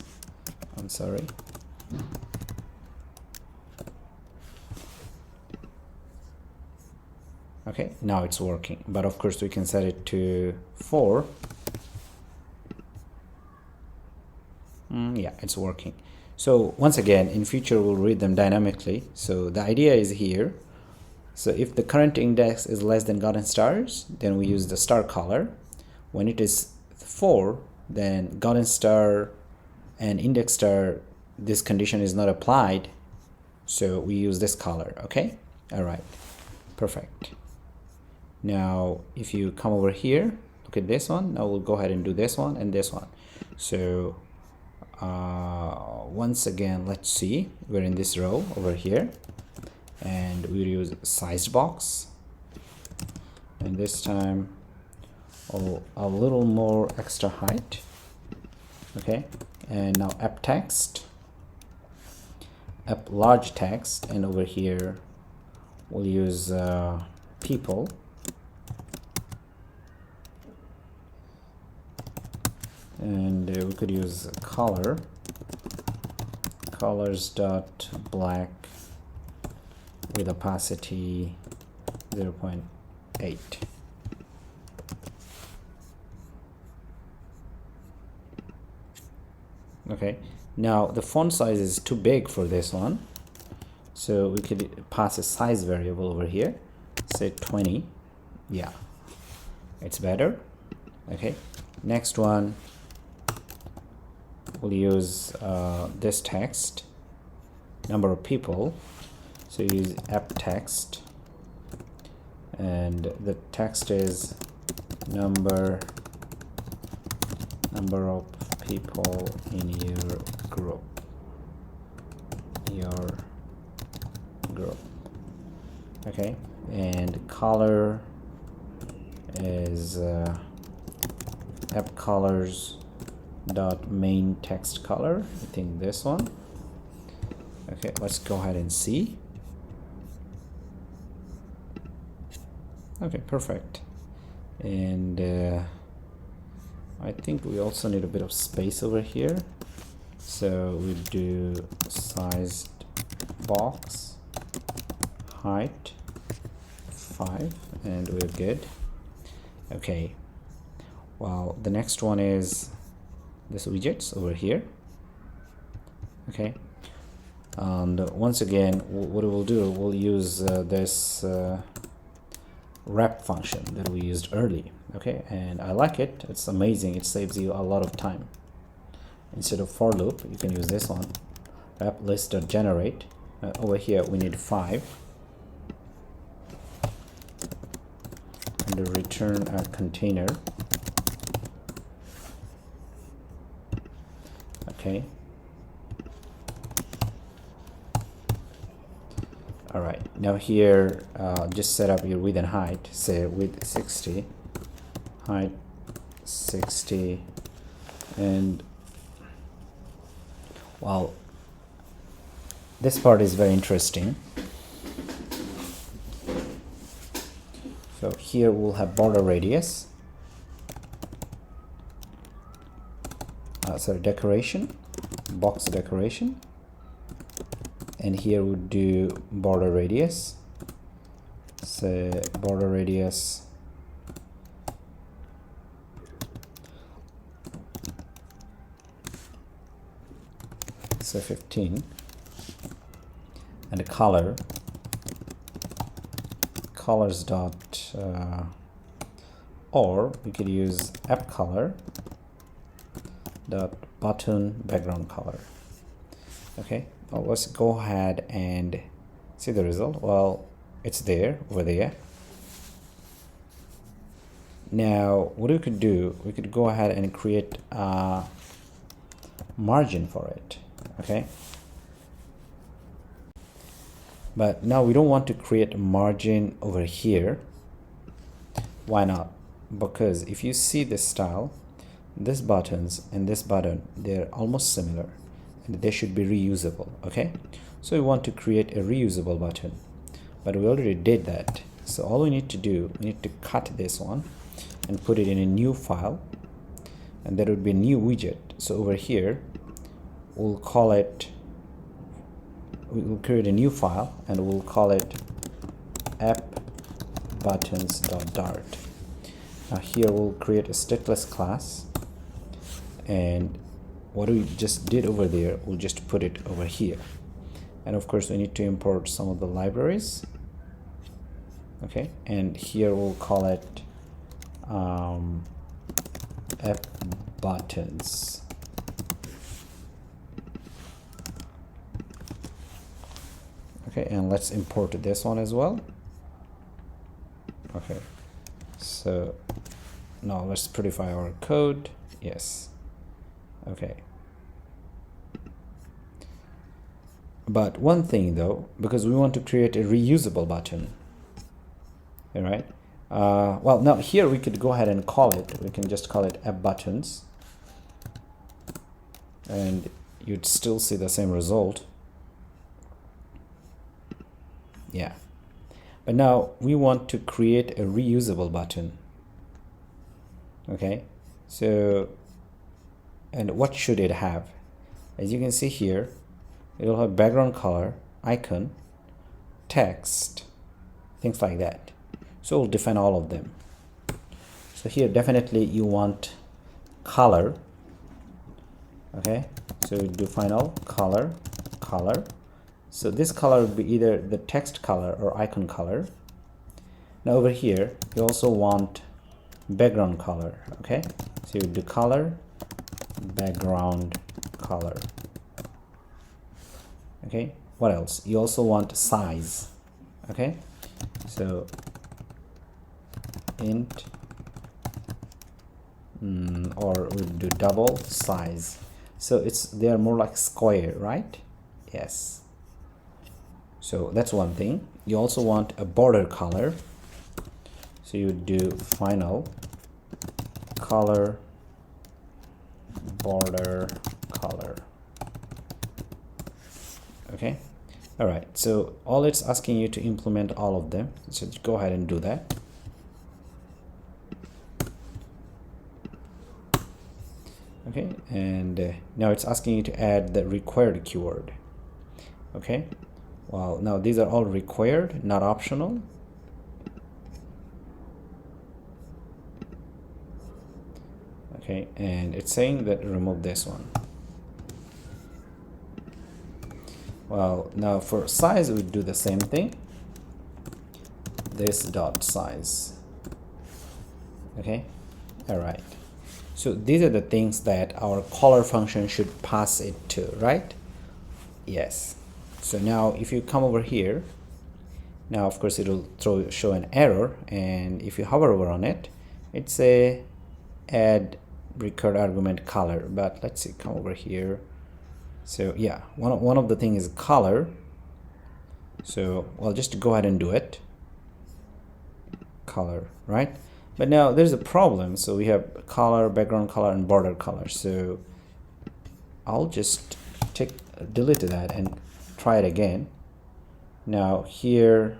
I'm sorry. Okay, now it's working, but of course we can set it to 4. Yeah, it's working. So once again, in future we'll read them dynamically. So the idea is here, so if the current index is less than gotten stars, then we use the star color. When it is 4, then gotten star and index star, this condition is not applied, so we use this color. Okay, all right, perfect. Now if you come over here, look at this one. Now we'll go ahead and do this one and this one. So once again, let's see, we're in this row over here and we'll use sized box, and this time a little more extra height. Okay, and now app text, app large text, and over here we'll use people, and we could use color, colors dot black with opacity 0.8. Okay, now the font size is too big for this one, so we could pass a size variable over here, say 20. Yeah, it's better. Okay, next one we'll use this text, number of people, so use app text, and the text is number of people in your group, your border. Okay, and color is app colors dot main text color. I think this one. Okay, let's go ahead and see. Okay, perfect. And I think we also need a bit of space over here, so we do sized box height 5 and we're good. Okay, well, the next one is this widgets over here. Okay, and once again what we'll do, we'll use this wrap function that we used early. Okay, and I like it. It's amazing. It saves you a lot of time. Instead of for loop, you can use this one, wrap list.generate. Over here we need 5 and the return a container. Okay, all right, now here just set up your width and height. Say width 60, height 60, and well, this part is very interesting. So here we'll have border radius, sorry, decoration, box decoration, and here we'll do border radius. So border radius so 15, and the color, colors dot or we could use app color dot button background color. Okay, well, let's go ahead and see the result. Well, it's there over there. Now what we could do, we could go ahead and create a margin for it. Okay, but now we don't want to create a margin over here. Why not? Because if you see this style, this buttons and this button, they're almost similar and they should be reusable. Okay, so we want to create a reusable button, but we already did that. So all we need to do, we need to cut this one and put it in a new file, and that would be a new widget. So over here we'll call it, we'll create a new file and we'll call it appButtons.dart. Now here we'll create a stateless class, and what we just did over there, we'll just put it over here. And of course we need to import some of the libraries. Okay, and here we'll call it appButtons. Okay, and let's import this one as well. Okay, so now let's prettify our code. Yes. Okay, but one thing though, because we want to create a reusable button, all right, well, now here we could go ahead and call it, we can just call it appButtons, and you'd still see the same result. Yeah, but now we want to create a reusable button. Okay, so, and what should it have? As you can see here, it will have background color, icon, text, things like that. So we'll define all of them. So here definitely you want color. Okay, so define all color. So this color would be either the text color or icon color. Now over here you also want background color. Okay, so you do color, background color. Okay, what else? You also want size. Okay, so int or we'll do double size. So it's, they are more like square, right? Yes. So that's one thing. You also want a border color, so you would do final color border color. Okay, all right, so all it's asking you to implement all of them, so go ahead and do that. Okay, and now it's asking you to add the required keyword. Okay, well, now these are all required, not optional. Okay, and it's saying that remove this one. Well, now for size we do the same thing, this dot size. Okay, all right, so these are the things that our color function should pass it to, right? Yes. So now if you come over here, now of course it will show an error, and if you hover over on it, it's a add record argument color. But let's see, come over here. So yeah, one of the thing is color. So well, just go ahead and do it, color, right? But now there's a problem. So we have color, background color, and border color. So I'll just delete that and try it again. Now here,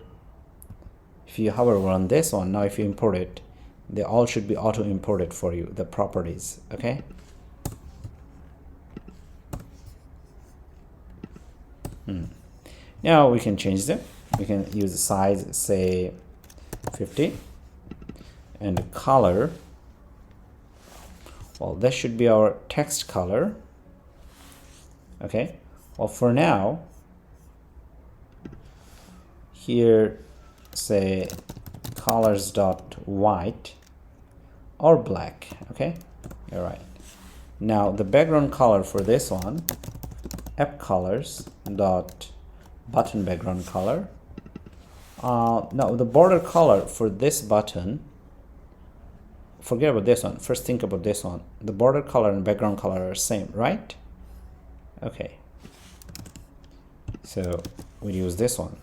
if you hover over on this one, now if you import it, they all should be auto imported for you, the properties. Okay, now we can change them. We can use the size, say 50, and the color, well, that should be our text color. Okay, well, for now here, say colors dot white or black. Okay, all right, now the background color for this one, app colors dot button background color. Now the border color for this button, forget about this one, first think about this one. The border color and background color are same, right? Okay, so we use this one.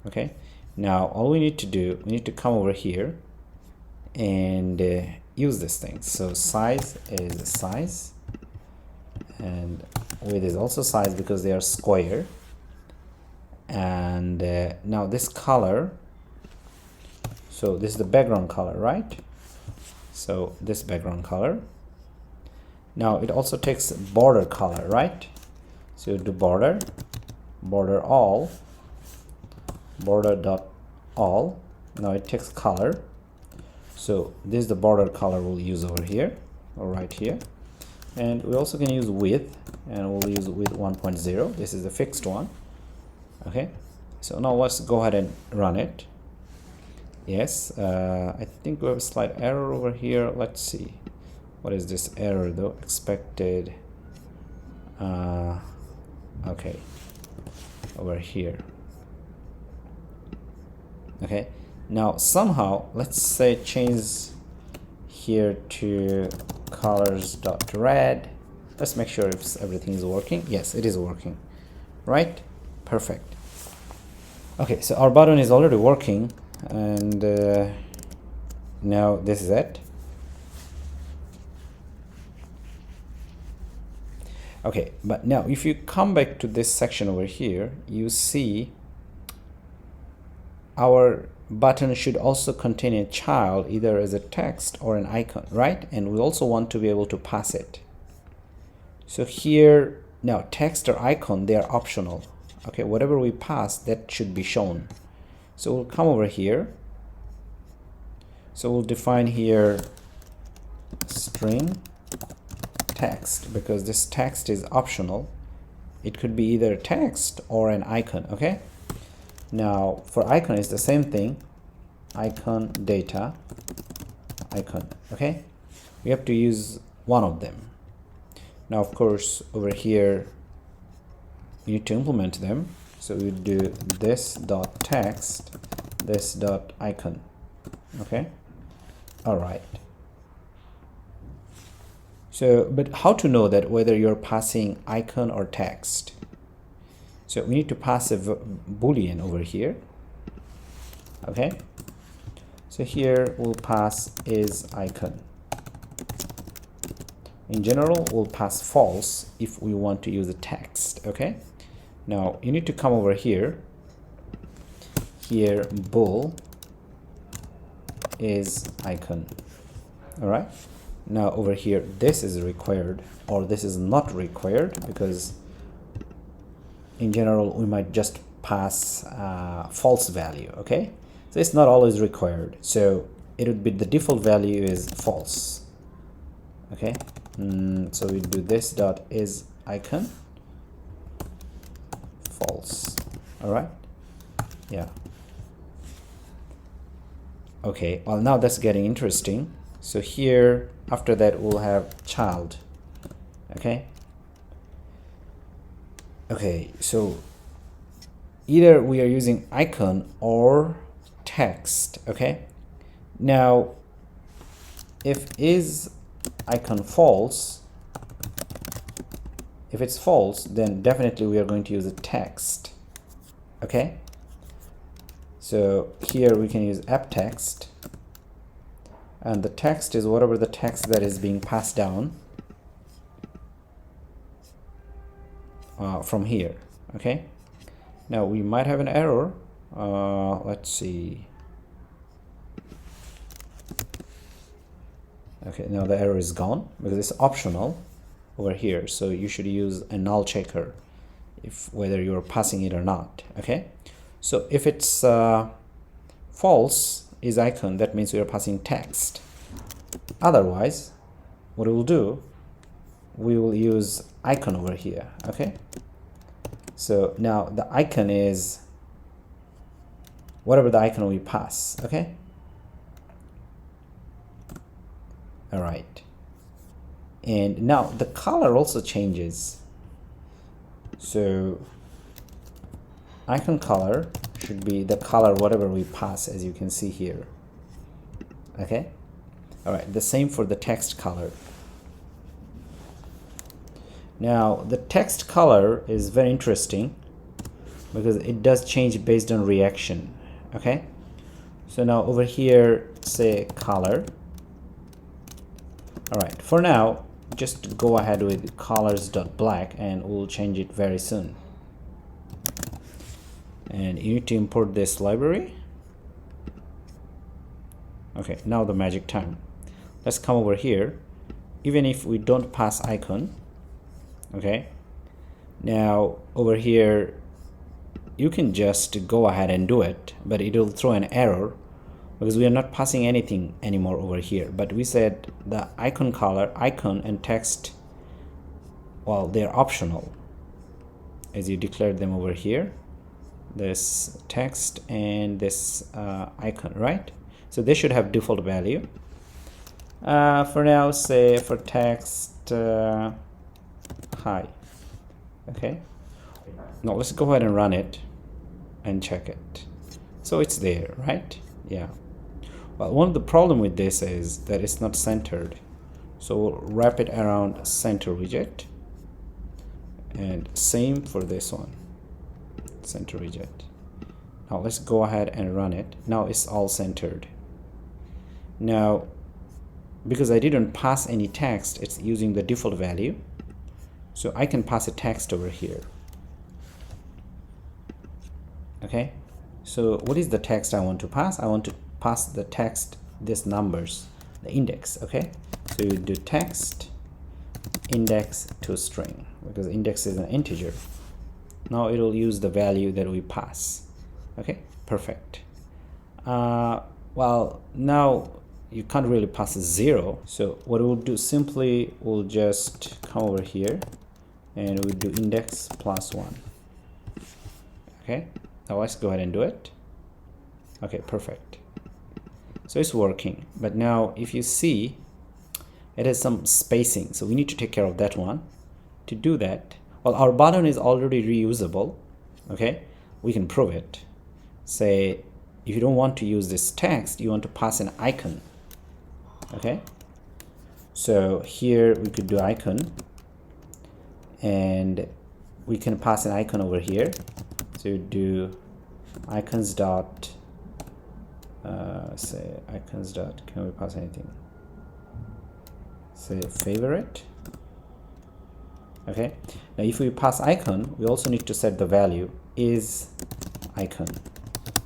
Okay, now all we need to do, we need to come over here and use this thing. So size is size, and width is also size because they are square. And now this color, so this is the background color, right? So this background color, now it also takes border color, right? So you do border all, border dot all. Now it takes color, so this is the border color we'll use over here or right here. And we also can use width, and we'll use width 1.0. this is the fixed one. Okay, so now let's go ahead and run it. Yes, I think we have a slight error over here. Let's see, what is this error though? Expected, okay, over here. Okay, now somehow let's say change here to colors.red. Let's make sure if everything is working. Yes, it is working, right? Perfect. Okay, so our button is already working, and now this is it. Okay, but now if you come back to this section over here, you see our button should also contain a child, either as a text or an icon, right? And we also want to be able to pass it. So here, now text or icon, they are optional. Okay, whatever we pass, that should be shown. So we'll come over here. So we'll define here string text, because this text is optional. It could be either text or an icon. Okay, now for icon is the same thing, icon data icon. Okay, we have to use one of them. Now of course over here you need to implement them, so we do this dot text, this dot icon. Okay, all right. So but how to know that whether you're passing icon or text? So we need to pass a boolean over here. Okay, so here we'll pass is icon. In general, we'll pass false if we want to use a text. Okay, now you need to come over here. Here bool is icon. All right, now over here this is required or this is not required, because in general we might just pass false value. Okay, so it's not always required, so it would be the default value is false. Okay, so we do this dot is icon false. All right, yeah. Okay, well now that's getting interesting. So here after that we'll have child. Okay, so either we are using icon or text. Okay, now if is icon false, if it's false, then definitely we are going to use a text. Okay, so here we can use app text, and the text is whatever the text that is being passed down from here. Okay, now we might have an error. Let's see. Okay, now the error is gone because it's optional over here, so you should use a null checker if whether you're passing it or not. Okay, so if it's false is icon, that means we are passing text. Otherwise what we will do, we will use icon over here. Okay, so now the icon is whatever the icon we pass. Okay, all right, and now the color also changes. So icon color should be the color whatever we pass, as you can see here. Okay, all right, the same for the text color. Now the text color is very interesting because it does change based on reaction. Okay, so now over here say color. All right, for now just go ahead with colors.black and we'll change it very soon. And you need to import this library. Okay, now the magic time. Let's come over here. Even if we don't pass icon, okay, now over here you can just go ahead and do it, but it will throw an error because we are not passing anything anymore over here. But we said the icon color, icon and text, well, they're optional as you declared them over here, this text and this icon, right? So they should have default value. For now, say for text hi. Okay, now let's go ahead and run it and check it. So it's there, right? Yeah. Well, one of the problem with this is that it's not centered, so we'll wrap it around center widget, and same for this one, center widget. Now let's go ahead and run it. Now it's all centered. Now because I didn't pass any text, it's using the default value, so I can pass a text over here. Okay, so what is the text I want to pass? I want to pass the text, this numbers, the index. Okay, so you do text index to string because index is an integer. Now it will use the value that we pass. Okay, perfect. Well, now you can't really pass a 0, so what we'll do, simply we'll just come over here and we'll do index plus 1. Okay, now let's go ahead and do it. Okay, perfect. So it's working, but now if you see it has some spacing, so we need to take care of that one. To do that, well, our button is already reusable. Okay, we can prove it. Say if you don't want to use this text, you want to pass an icon. Okay, so here we could do icon and we can pass an icon over here. So you do icons dot say icons dot, can we pass anything, say favorite. Okay, now if we pass icon, we also need to set the value is icon.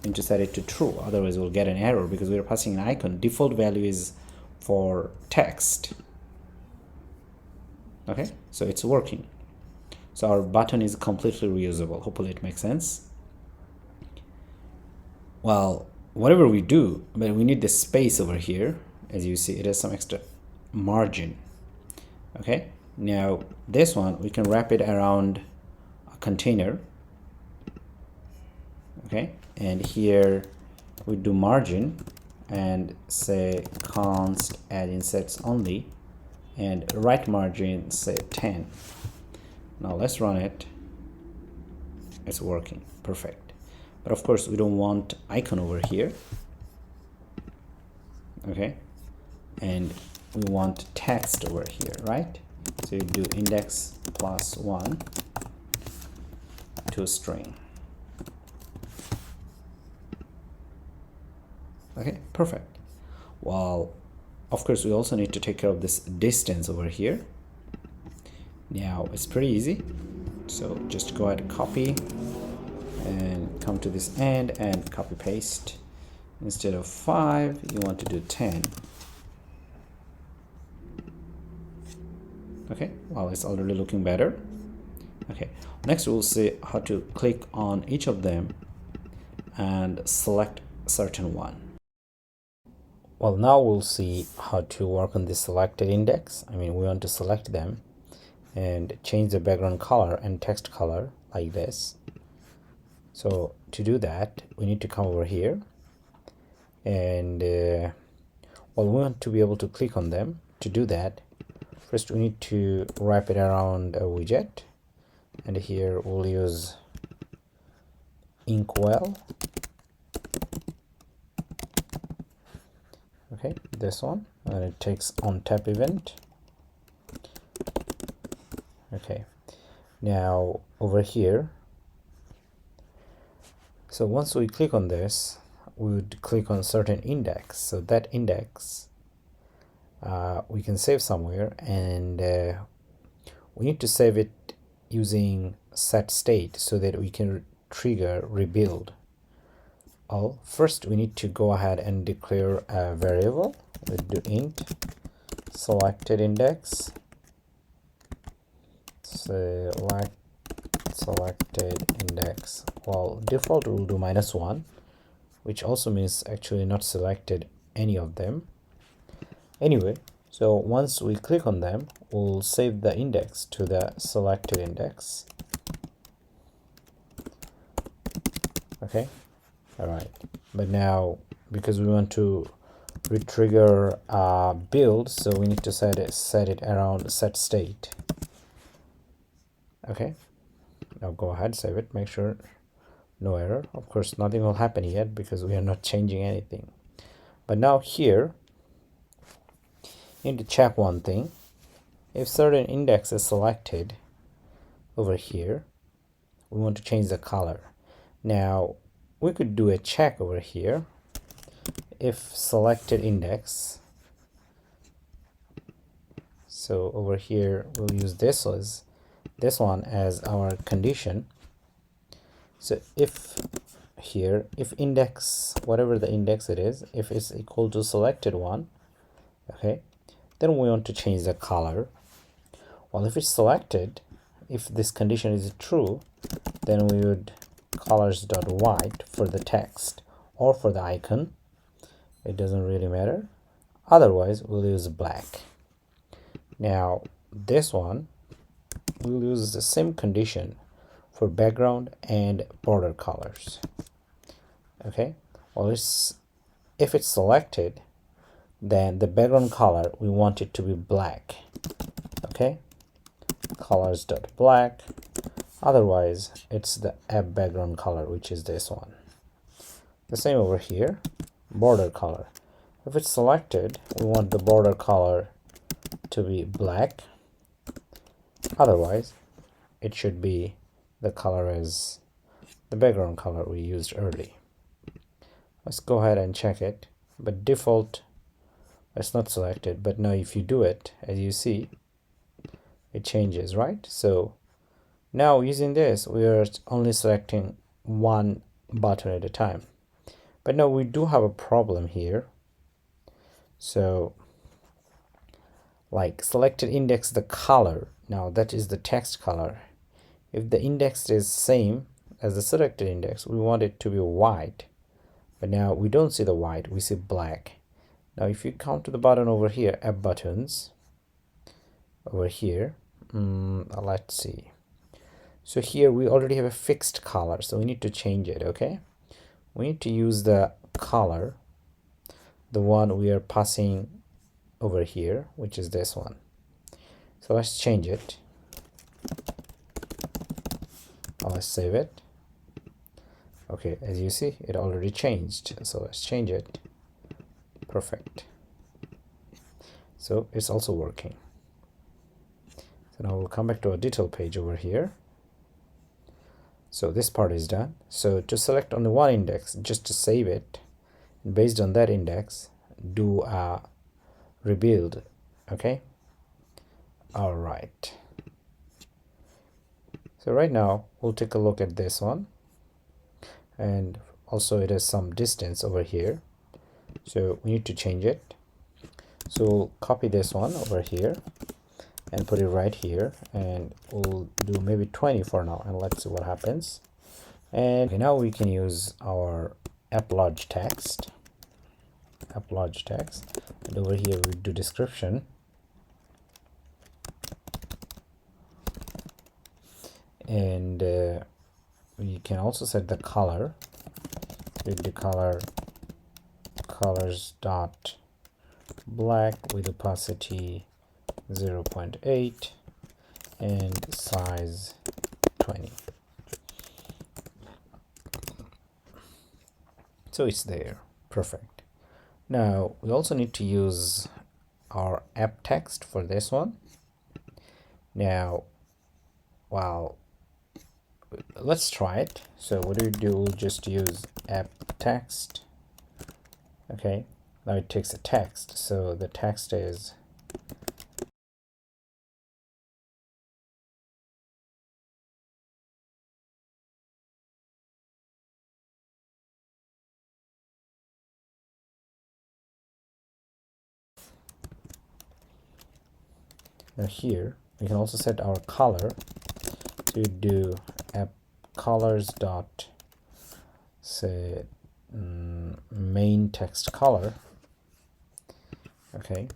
We need to set it to true, otherwise we'll get an error because we're passing an icon. Default value is for text. Okay, so it's working. So our button is completely reusable. Hopefully it makes sense. Well, whatever we do, but we need the space over here. As you see, it has some extra margin. Okay, now this one we can wrap it around a container. Okay, and here we do margin and say const add insets only, and right margin say 10. Now let's run it. It's working perfect. But of course we don't want icon over here. Okay, and we want text over here, right? So you do index +1 to string. Okay, perfect. Well, of course we also need to take care of this distance over here. Now it's pretty easy, so just go ahead and copy and come to this end and copy paste. Instead of 5 you want to do 10. Okay, well, it's already looking better. Okay, next we'll see how to click on each of them and select certain one. Well, now we'll see how to work on the selected index. I mean, we want to select them and change the background color and text color like this. So to do that, we need to come over here and well, we want to be able to click on them. To do that, first we need to wrap it around a widget, and here we'll use inkwell. Okay, this one, and it takes onTap event. Okay, now over here, so once we click on this, we would click on certain index. So that index we can save somewhere, and we need to save it using set state so that we can trigger rebuild. Well, first we need to go ahead and declare a variable. We'll do int selected index selected index. Well, default will do -1, which also means actually not selected any of them. Anyway, so once we click on them, we'll save the index to the selected index. Okay, all right. But now, because we want to retrigger build, so we need to set it around set state. Okay, now go ahead, save it, make sure no error. Of course, nothing will happen yet because we are not changing anything. But now here, you need to check one thing. If certain index is selected over here, we want to change the color. Now, we could do a check over here. If selected index, so over here we'll use this one as our condition. So if here, if index, whatever the index it is, if it's equal to selected one, okay, then we want to change the color. Well, if it's selected, if this condition is true, then we would colors.white for the text or for the icon. It doesn't really matter. Otherwise, we'll use black. Now, this one, we'll use the same condition for background and border colors. Okay, well, if it's selected, then the background color, we want it to be black. Okay, colors.black. Otherwise, it's the app background color, which is this one. The same over here, border color. If it's selected, we want the border color to be black. Otherwise, it should be the color as the background color we used early. Let's go ahead and check it, but default it's not selected. But now if you do it, as you see, it changes, right? So now using this, we are only selecting one button at a time. But now we do have a problem here. So like selected index the color, now that is the text color. If the index is same as the selected index, we want it to be white. But now we don't see the white, we see black. Now if you come to the button over here, app buttons over here, let's see. So here we already have a fixed color, so we need to change it. Okay, we need to use the color, the one we are passing over here, which is this one. So let's change it. Let's save it. Okay, as you see, it already changed, so let's change it. Perfect. So it's also working. So now we'll come back to our detail page over here. So this part is done. So to select only one index, just to save it, and based on that index, do a rebuild. Okay. All right. So right now we'll take a look at this one, and also it has some distance over here, so we need to change it. So we'll copy this one over here and put it right here, and we'll do maybe 20 for now, and let's see what happens. And okay, now we can use our app.log text, and over here we do description, and we can also set the color with the colors dot black with opacity 0.8 and size 20. So it's there. Perfect. Now we also need to use our app text for this one. Now, well, let's try it. So what do? We'll just use app text. Okay, now it takes a text, so the text is now here we can also set our color to do app colors dot say main text color. Okay,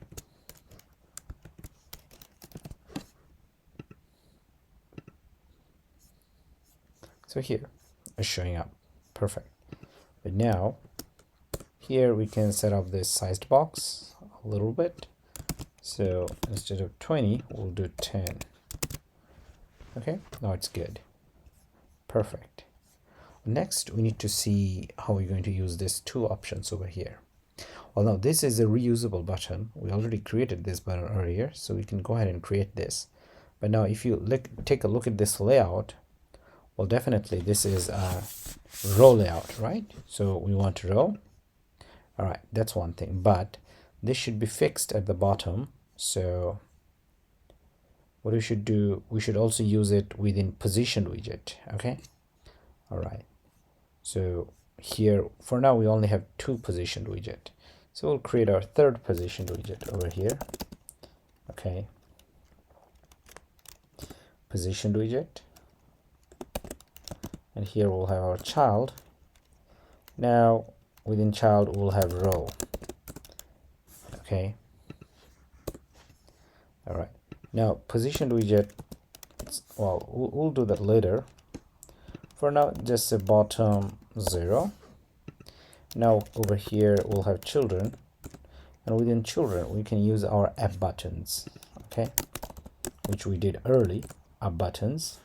so here it's showing up. Perfect. But now here we can set up this sized box a little bit. So instead of 20, we'll do 10. Okay, now it's good. Perfect. Next, we need to see how we're going to use these two options over here. Well, now this is a reusable button. We already created this button earlier, so we can go ahead and create this. But now if you take a look at this layout, well, definitely this is a row layout, right? So we want a row. All right, that's one thing, but this should be fixed at the bottom. So what we should do, we should also use it within positioned widget. Okay, all right. So here for now we only have two positioned widget, so we'll create our third positioned widget over here. Okay, positioned widget, and here we'll have our child. Now within child we'll have row. Okay, all right. Now positioned widget, well, we'll do that later. For now, just a bottom 0. Now over here we'll have children, and within children we can use our app buttons. Okay, which we did early, app buttons.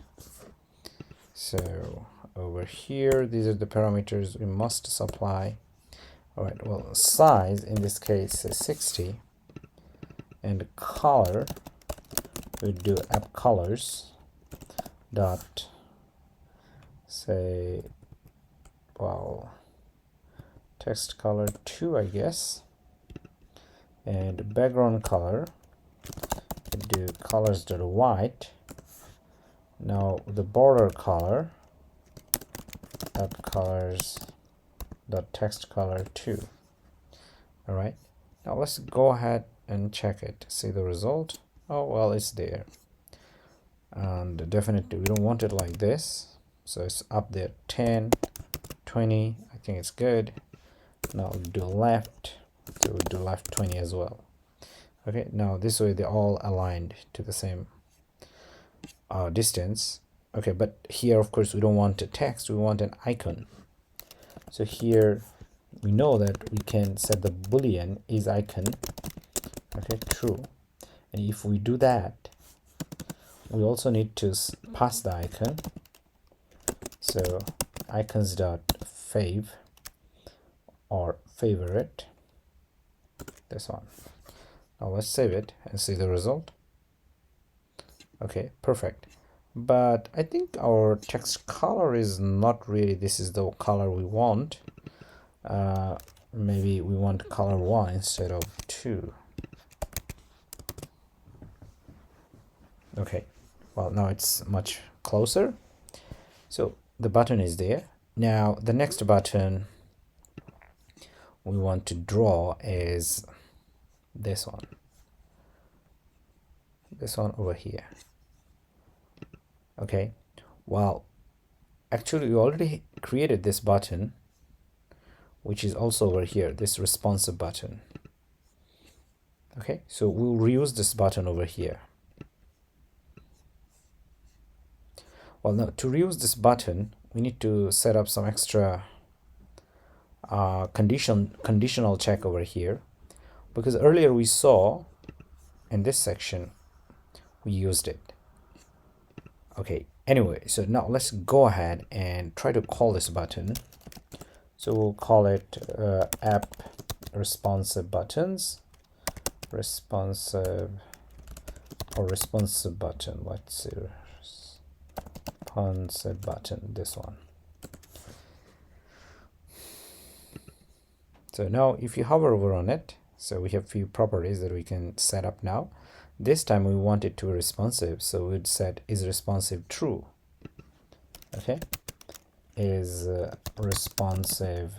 So over here, these are the parameters we must supply. All right, well, size in this case is 60, and color we do app colors dot say, well, text color 2, I guess, and background color, do colors.white. Now the border color, colors text color 2. All right, now let's go ahead and check it, see the result. Oh well, it's there, and definitely we don't want it like this, so it's up there 10, 20. I think it's good. Now we'll do left, so we'll do left 20 as well. Okay, now this way they're all aligned to the same distance. Okay, but here of course we don't want a text, we want an icon. So here we know that we can set the boolean is icon, okay, true. And if we do that, we also need to pass the icon. So icons dot fav or favorite, this one. Now let's save it and see the result. Okay, perfect. But I think our text color is not really, this is the color we want. Maybe we want color 1 instead of 2. Okay, well, now it's much closer. So the button is there. Now the next button we want to draw is this one over here. Okay, well, actually we already created this button, which is also over here, this responsive button. Okay, so we'll reuse this button over here. Well, now to reuse this button, we need to set up some extra conditional check over here, because earlier we saw in this section we used it. Okay, anyway, so now let's go ahead and try to call this button. So we'll call it app responsive buttons, responsive button. Let's see, responsive button, this one. So now if you hover over on it, so we have few properties that we can set up now. This time we want it to be responsive, so we'd set is responsive true. Okay, is responsive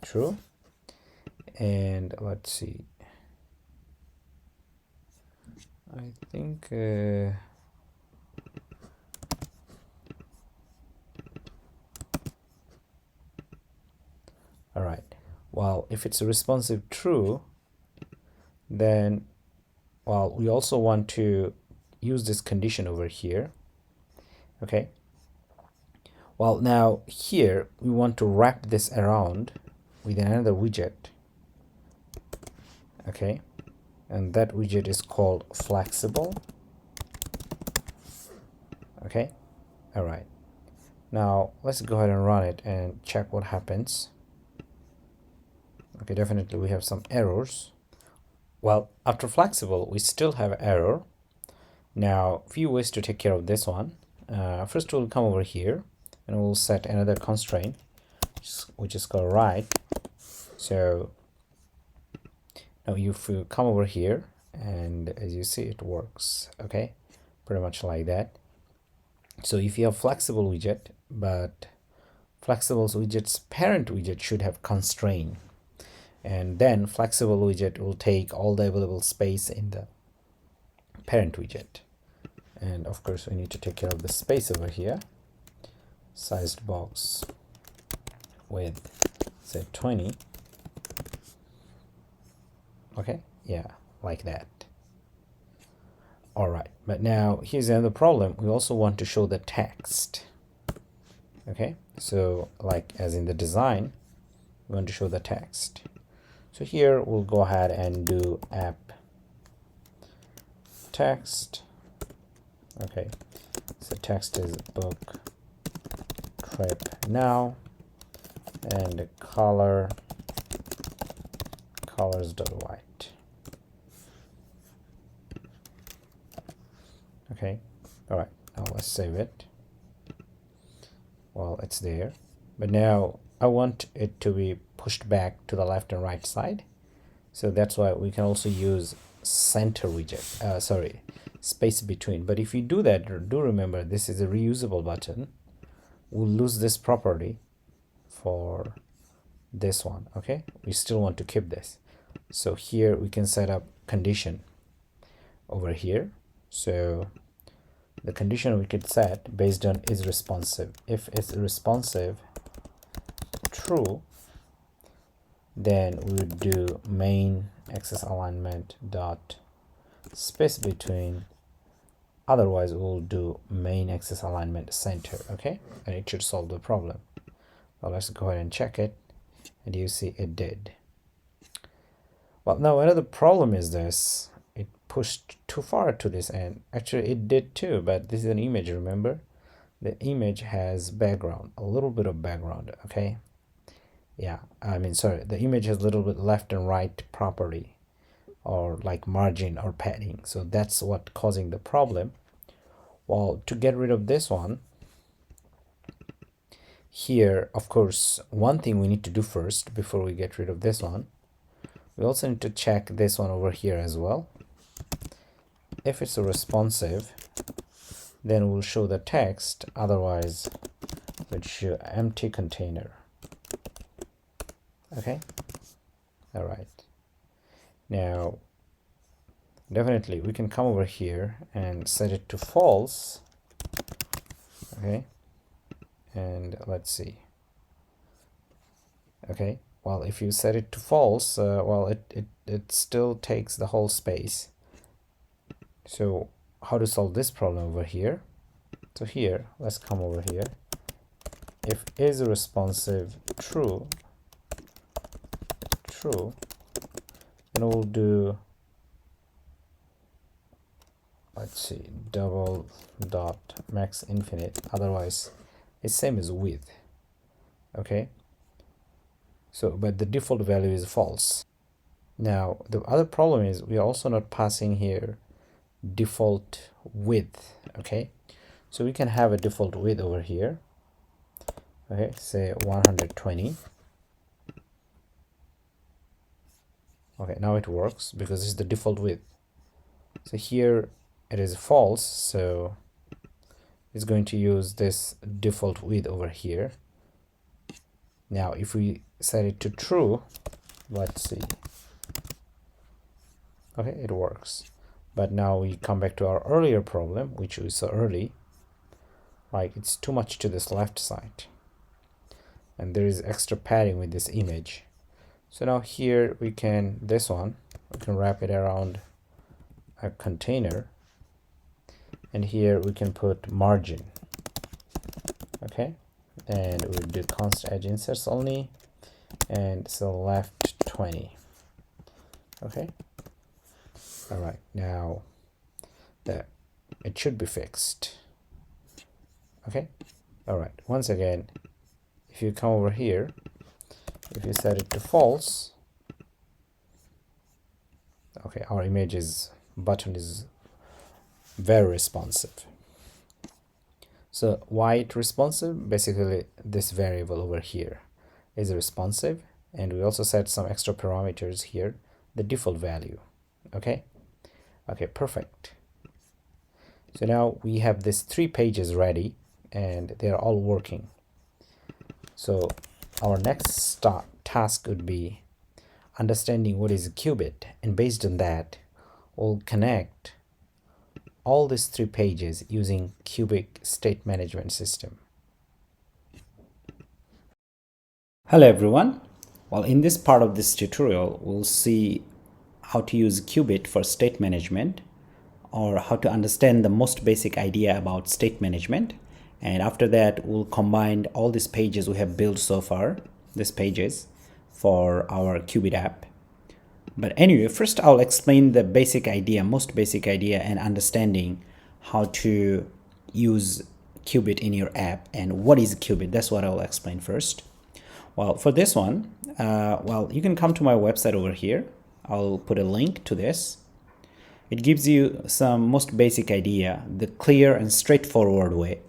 true. And let's see, I think all right, well, if it's responsive true, then, well, we also want to use this condition over here. Okay, well, now here we want to wrap this around with another widget. Okay, and that widget is called flexible. Okay, all right, now let's go ahead and run it and check what happens. Okay, definitely we have some errors. Well, after flexible we still have error. Now few ways to take care of this one. First we'll come over here and we'll set another constraint which is called right. So now if you come over here, and as you see it works, okay, pretty much like that. So if you have flexible widget, but flexible widget's parent widget should have constraint, and then flexible widget will take all the available space in the parent widget. And of course we need to take care of the space over here. Sized box with say 20. Okay, yeah, like that. All right, but now here's another problem. We also want to show the text. Okay, so like as in the design, we want to show the text. So here we'll go ahead and do app text. Okay, so text is book trip now, and the colors.white. Okay, all right, Now let's save it. Well, it's there, but now I want it to be pushed back to the left and right side. So that's why we can also use center widget, sorry, space between. But if you do that, do remember this is a reusable button. We'll lose this property for this one. Okay, we still want to keep this. So here we can set up condition over here. So the condition we could set based on is responsive. If it's responsive, true, then we would do main axis alignment dot space between. Otherwise we'll do main axis alignment center. Okay, and it should solve the problem. Well, let's go ahead and check it, and you see it did. Well, now another problem is this: it pushed too far to this end. Actually it did too, but this is an image, remember? The image has background, a little bit of background. Okay, yeah, I mean, sorry, the image has a little bit left and right property, or like margin or padding. So that's what causing the problem. Well, to get rid of this one, here, of course, one thing we need to do first before we get rid of this one, we also need to check this one over here as well. If it's a responsive, then we'll show the text. Otherwise, let's show empty container. Okay, all right. Now definitely we can come over here and set it to false. Okay, and let's see. Okay, well, if you set it to false, well, it still takes the whole space. So how to solve this problem over here? So here, let's come over here. If is responsive true, then we'll do, let's see, double dot max infinite. Otherwise it's same as width. Okay, so but the default value is false. Now the other problem is we are also not passing here default width. Okay, so we can have a default width over here. Okay, say 120. Okay, now it works because this is the default width. So here it is false, so it's going to use this default width over here. Now if we set it to true, let's see. Okay, it works. But now we come back to our earlier problem, which we saw early. Like, it's too much to this left side, and there is extra padding with this image. So now here we can, this one, we can wrap it around a container, and here we can put margin. Okay, and we'll do const edge inserts only, and so left 20. Okay, all right, now that it should be fixed. Okay, all right, once again, if you come over here, if you set it to false, okay, our button is very responsive. So why it responsive? Basically this variable over here is responsive, and we also set some extra parameters here, the default value. Okay, perfect. So now we have these 3 pages ready, and they're all working. So our next task would be understanding what is Cubit, and based on that we'll connect all these 3 pages using Cubit state management system. Hello everyone. Well, in this part of this tutorial we'll see how to use Cubit for state management, or how to understand the most basic idea about state management. And after that we'll combine all these pages we have built so far, these pages, for our Cubit app. But anyway, first I'll explain the basic idea, most basic idea, and understanding how to use Cubit in your app and what is Cubit. That's what I'll explain first. Well, for this one, well, you can come to my website over here. I'll put a link to this, It gives you some most basic idea, the clear and straightforward way.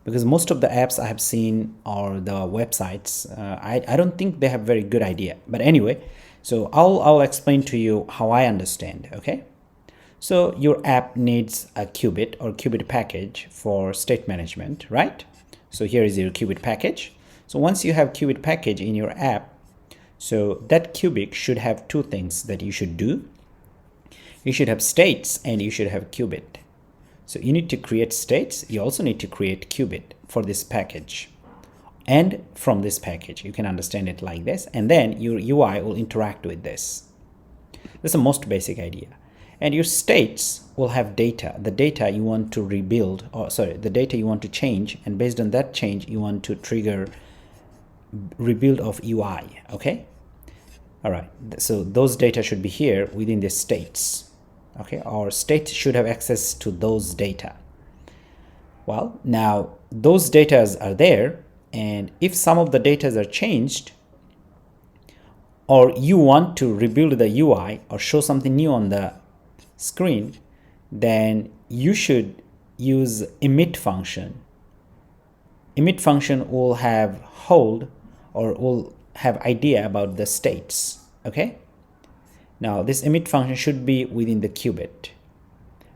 Because most of the apps I have seen or the websites, I don't think they have very good idea. But anyway, so I'll explain to you how I understand, okay? So your app needs a Cubit or Cubit package for state management, right? So here is your Cubit package. So once you have Cubit package in your app, so that Cubit should have two things that you should do. You should have states and you should have Cubit. So you need to create states. You also need to create Cubit for this package. And from this package, you can understand it like this. And then your UI will interact with this. That's the most basic idea. And your states will have data, the data you want to rebuild, or sorry, the data you want to change. And based on that change, you want to trigger rebuild of UI, okay? All right, so those data should be here within the states, okay? Our state should have access to those data. Well, now those data are there, and if some of the data are changed, or you want to rebuild the UI or show something new on the screen, then you should use emit function. Emit function will have hold or will have idea about the states, okay? Now this emit function should be within the Cubit.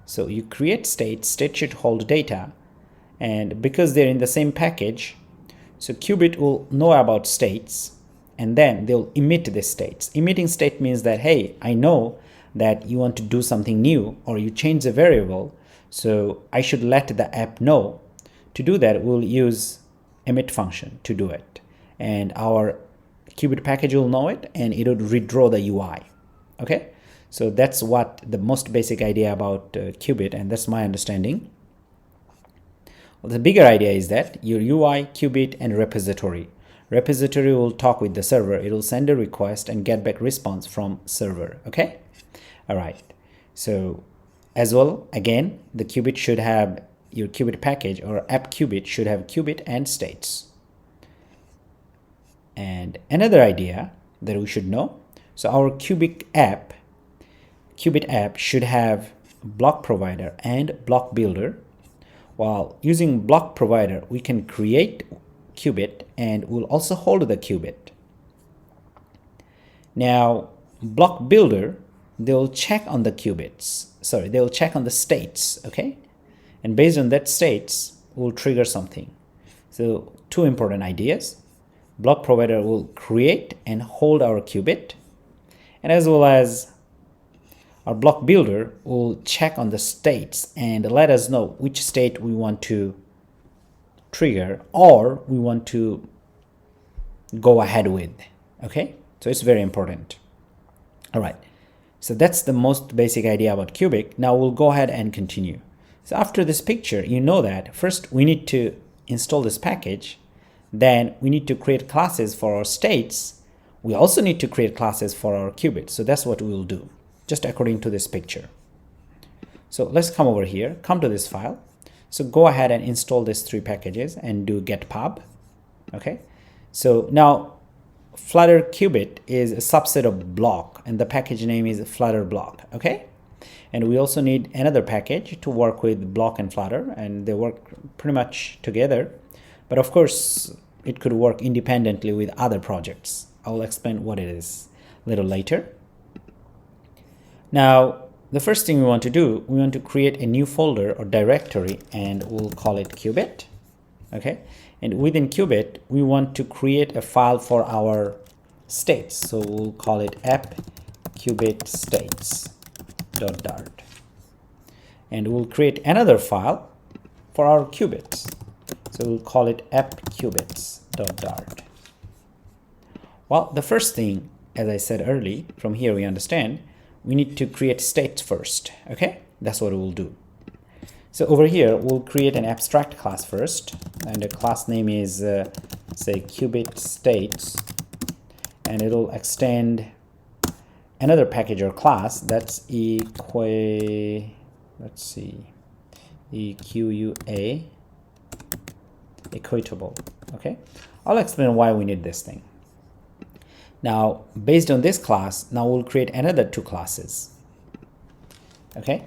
So you create state, state should hold data, and because they're in the same package, so Cubit will know about states and then they'll emit the states. Emitting state means that, hey, I know that you want to do something new or you change a variable, so I should let the app know. To do that, we'll use emit function to do it, and our Cubit package will know it and it will redraw the UI, okay? So that's what the most basic idea about Cubit, and that's my understanding. Well, the bigger idea is that your UI, Cubit, and repository. Repository will talk with the server. It will send a request and get back response from server, okay? All right, so as well, again, the Cubit should have your Cubit package, or app Cubit should have Cubit and states. And another idea that we should know, so our Cubit app should have BlocProvider and BlocBuilder. While using BlocProvider, we can create Cubit and we'll also hold the Cubit. Now, BlocBuilder, they'll check on the Cubits. Sorry, they'll check on the states, okay? And based on that states, we'll trigger something. So two important ideas. BlocProvider will create and hold our Cubit, and as well as our BlocBuilder will check on the states and let us know which state we want to trigger or we want to go ahead with, okay? So it's very important. All right, so that's the most basic idea about Cubit. Now we'll go ahead and continue. So after this picture, you know that first we need to install this package, then we need to create classes for our states. We also need to create classes for our Cubit. So that's what we will do, just according to this picture. So let's come over here, come to this file. So go ahead and install these three packages and do get pub, okay? So now Flutter Cubit is a subset of BlocBuilder, and the package name is Flutter BlocBuilder, okay? And we also need another package to work with BlocBuilder and Flutter, and they work pretty much together. But of course, it could work independently with other projects. I'll explain what it is a little later. Now, the first thing we want to do, we want to create a new folder or directory, and we'll call it Cubit, okay? And within Cubit, we want to create a file for our states. So we'll call it app Cubit states.dart. And we'll create another file for our Cubits. So we'll call it appcubits.dart. Well, the first thing, as I said earlier, from here we understand, we need to create states first, okay? That's what we'll do. So over here, we'll create an abstract class first, and the class name is, say, Cubit states, and it'll extend another package or class that's EQUA, equatable, okay? I'll explain why we need this thing. Now, based on this class, now we'll create another two classes. Okay,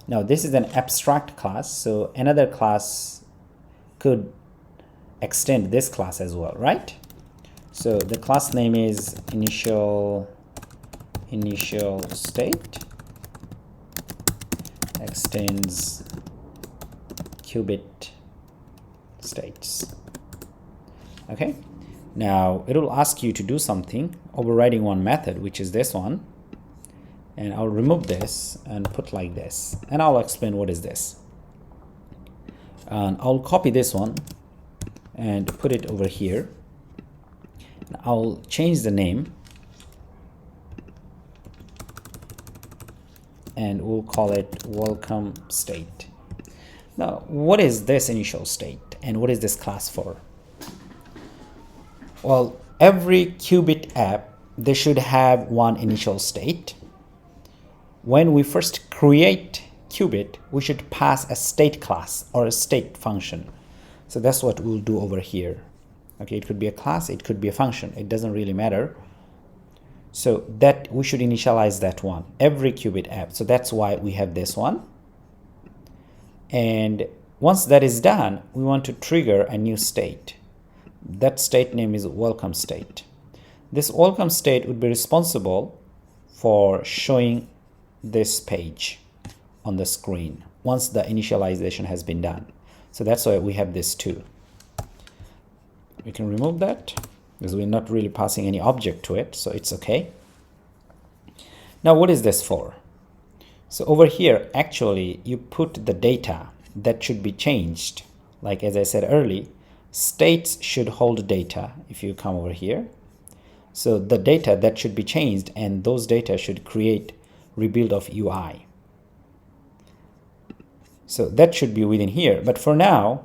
now this is an abstract class, so another class could extend this class as well, right? So the class name is initial state extends Cubit states. Okay, now it will ask you to do something, overriding one method, which is this one, and I'll remove this and put like this, and I'll explain what is this. And I'll copy this one and put it over here. I'll change the name and we'll call it welcome state. Now, what is this initial state and what is this class for? Well, every Cubit app, they should have one initial state. When we first create Cubit, we should pass a state class or a state function. So that's what we'll do over here. Okay, it could be a class, it could be a function, it doesn't really matter. So that we should initialize that one, every Cubit app. So that's why we have this one. And once that is done, we want to trigger a new state. That state name is welcome state. This welcome state would be responsible for showing this page on the screen once the initialization has been done. So that's why we have this too. We can remove that because we're not really passing any object to it, so it's okay. Now what is this for? So over here, actually, you put the data that should be changed. Like as I said earlier, states should hold data if you come over here. So the data that should be changed, and those data should create rebuild of UI. So that should be within here. But for now,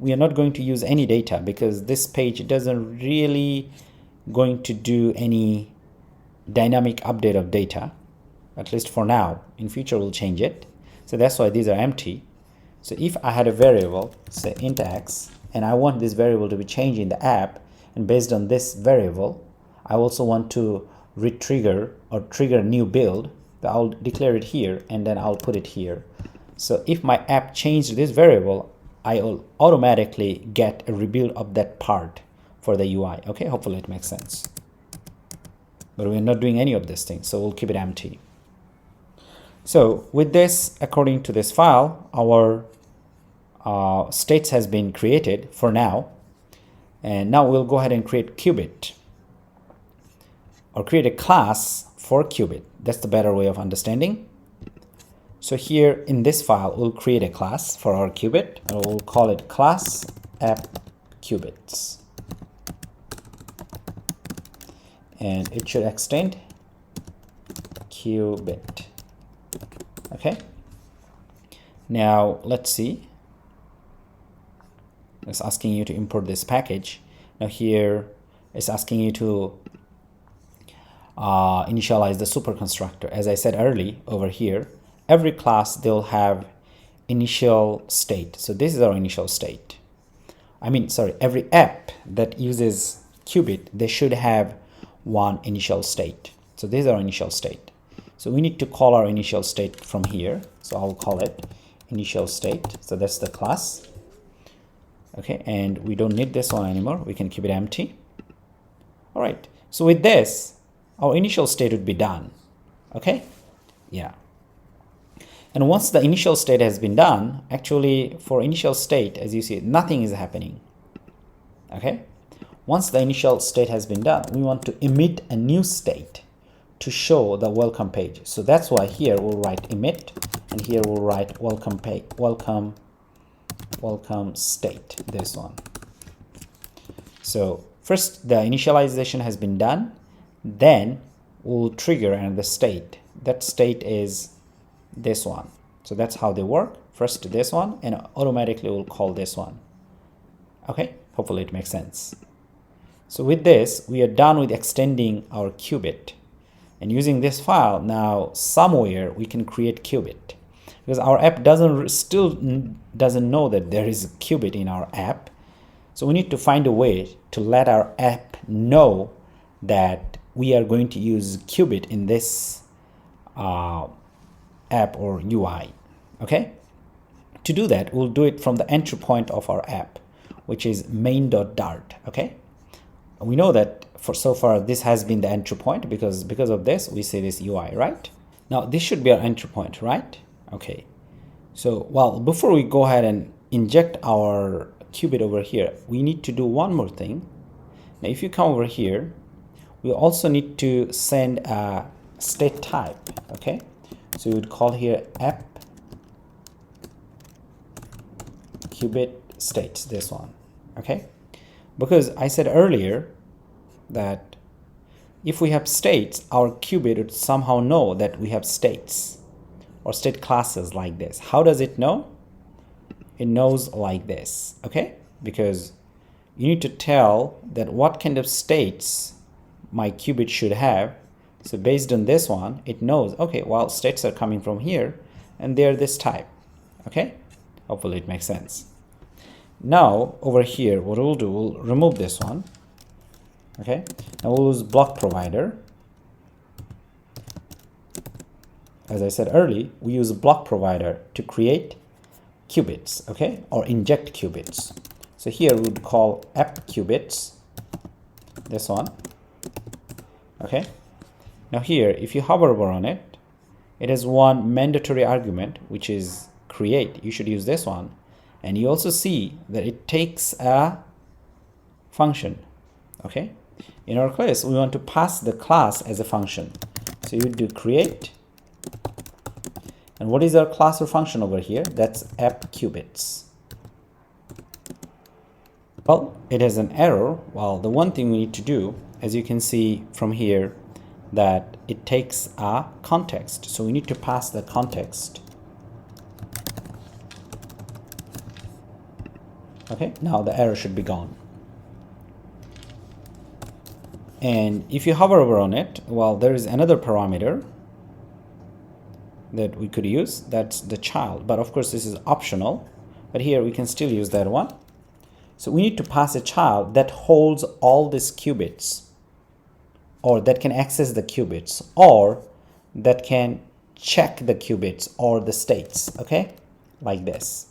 we are not going to use any data because this page doesn't really going to do any dynamic update of data, at least for now. In future, we'll change it. So that's why these are empty. So if I had a variable, say int x, and I want this variable to be changed in the app, and based on this variable, I also want to retrigger or trigger a new build, I'll declare it here and then I'll put it here. So if my app changed this variable, I will automatically get a rebuild of that part for the UI. Okay, hopefully it makes sense. But we're not doing any of these things, so we'll keep it empty. So with this, according to this file, our states has been created for now. And now we'll go ahead and create Cubit, or create a class for Cubit. That's the better way of understanding. So here in this file, we'll create a class for our Cubit, and we'll call it class app Cubits. And it should extend Cubit. Okay. Now let's see. It's asking you to import this package. Now here it's asking you to initialize the super constructor. As I said earlier, over here, every class they'll have initial state. So this is our initial state. Every app that uses Cubit, they should have one initial state. So this is our initial state. So we need to call our initial state from here. So I'll call it initial state. So that's the class. Okay, and we don't need this one anymore. We can keep it empty. All right. So with this, our initial state would be done. Okay. Yeah. And once the initial state has been done, actually for initial state, as you see, nothing is happening. Okay. Once the initial state has been done, we want to emit a new state to show the welcome page. So that's why here we'll write emit, and here we'll write welcome page, welcome state, this one. So first the initialization has been done, then we'll trigger another state. That state is this one. So that's how they work. First this one, and automatically we'll call this one. Okay, hopefully it makes sense. So with this, we are done with extending our Cubit. And using this file, now somewhere we can create Cubit. Because our app still doesn't know that there is a Cubit in our app. So we need to find a way to let our app know that we are going to use Cubit in this app or UI. Okay, to do that, we'll do it from the entry point of our app, which is main.dart. Okay, we know that for so far this has been the entry point because of this we see this UI, right? Now this should be our entry point, right? Okay, so well, before we go ahead and inject our Cubit over here, we need to do one more thing. Now if you come over here, we also need to send a state type. Okay, so we would call here app Cubit states, this one. Okay, because I said earlier that if we have states, our Cubit would somehow know that we have states or state classes like this. How does it know? It knows like this. Okay, because you need to tell that what kind of states my Cubit should have. So based on this one, it knows, okay, well, states are coming from here and they're this type. Okay, hopefully it makes sense. Now over here, what we'll do, we'll remove this one. Okay, now we'll use BlocProvider. As I said earlier, we use BlocProvider to create qubits, okay, or inject qubits. So here we would call app qubits, this one. Okay, now here if you hover over on it, it has one mandatory argument, which is create. You should use this one, and you also see that it takes a function. Okay, in our case we want to pass the class as a function, so you would do create. And what is our class or function over here? That's app qubits. Well, it has an error. Well, the one thing we need to do, as you can see from here, that it takes a context. So we need to pass the context. Okay, now the error should be gone. And if you hover over on it, well, there is another parameter that we could use, that's the child, but of course this is optional, but here we can still use that one. So we need to pass a child that holds all these qubits, or that can access the qubits, or that can check the qubits or the states. Okay, like this.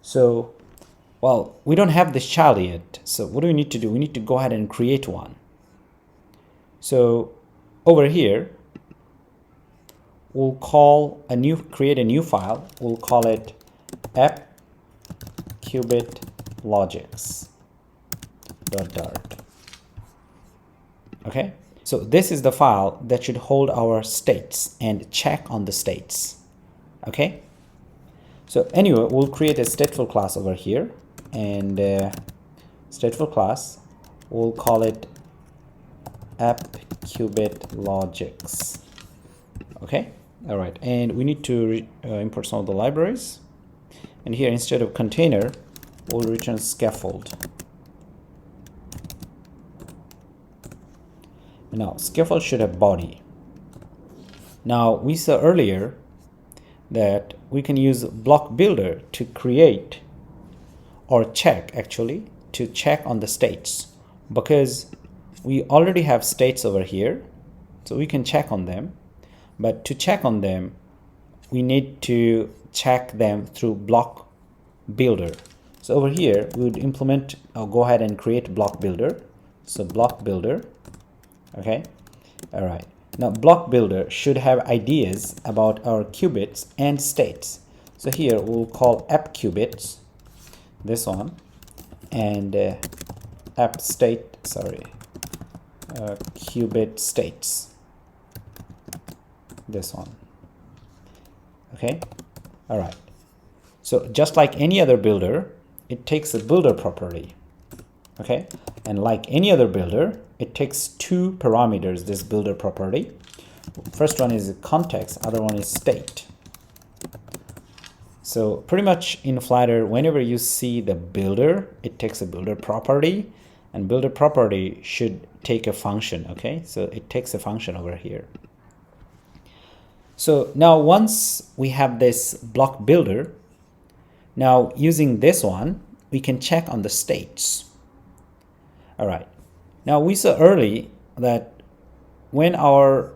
So well, we don't have this child yet, so what do we need to do? We need to go ahead and create one. So over here we'll create a new file. We'll call it app Cubit logics.dart. Okay, so this is the file that should hold our states and check on the states. Okay, so anyway, we'll create a stateful class over here, and stateful class, we'll call it app Cubit logics. Okay, all right, and we need to import some of the libraries, and here instead of container we'll return scaffold. Now scaffold should have body. Now we saw earlier that we can use BlocBuilder to create or check, actually to check on the states, because we already have states over here, so we can check on them. But to check on them, we need to check them through BlocBuilder. So over here, we would implement, I'll go ahead and create BlocBuilder. So BlocBuilder, okay, all right. Now BlocBuilder should have ideas about our qubits and states. So here we'll call app qubits, this one, and app state, qubit states, this one. Okay, all right. So just like any other builder, it takes a builder property. Okay, and like any other builder, it takes two parameters, this builder property. First one is context, other one is state. So pretty much in Flutter, whenever you see the builder, it takes a builder property, and builder property should take a function. Okay, so it takes a function over here. So now once we have this BlocBuilder, now using this one, we can check on the states. All right. Now we saw early that when our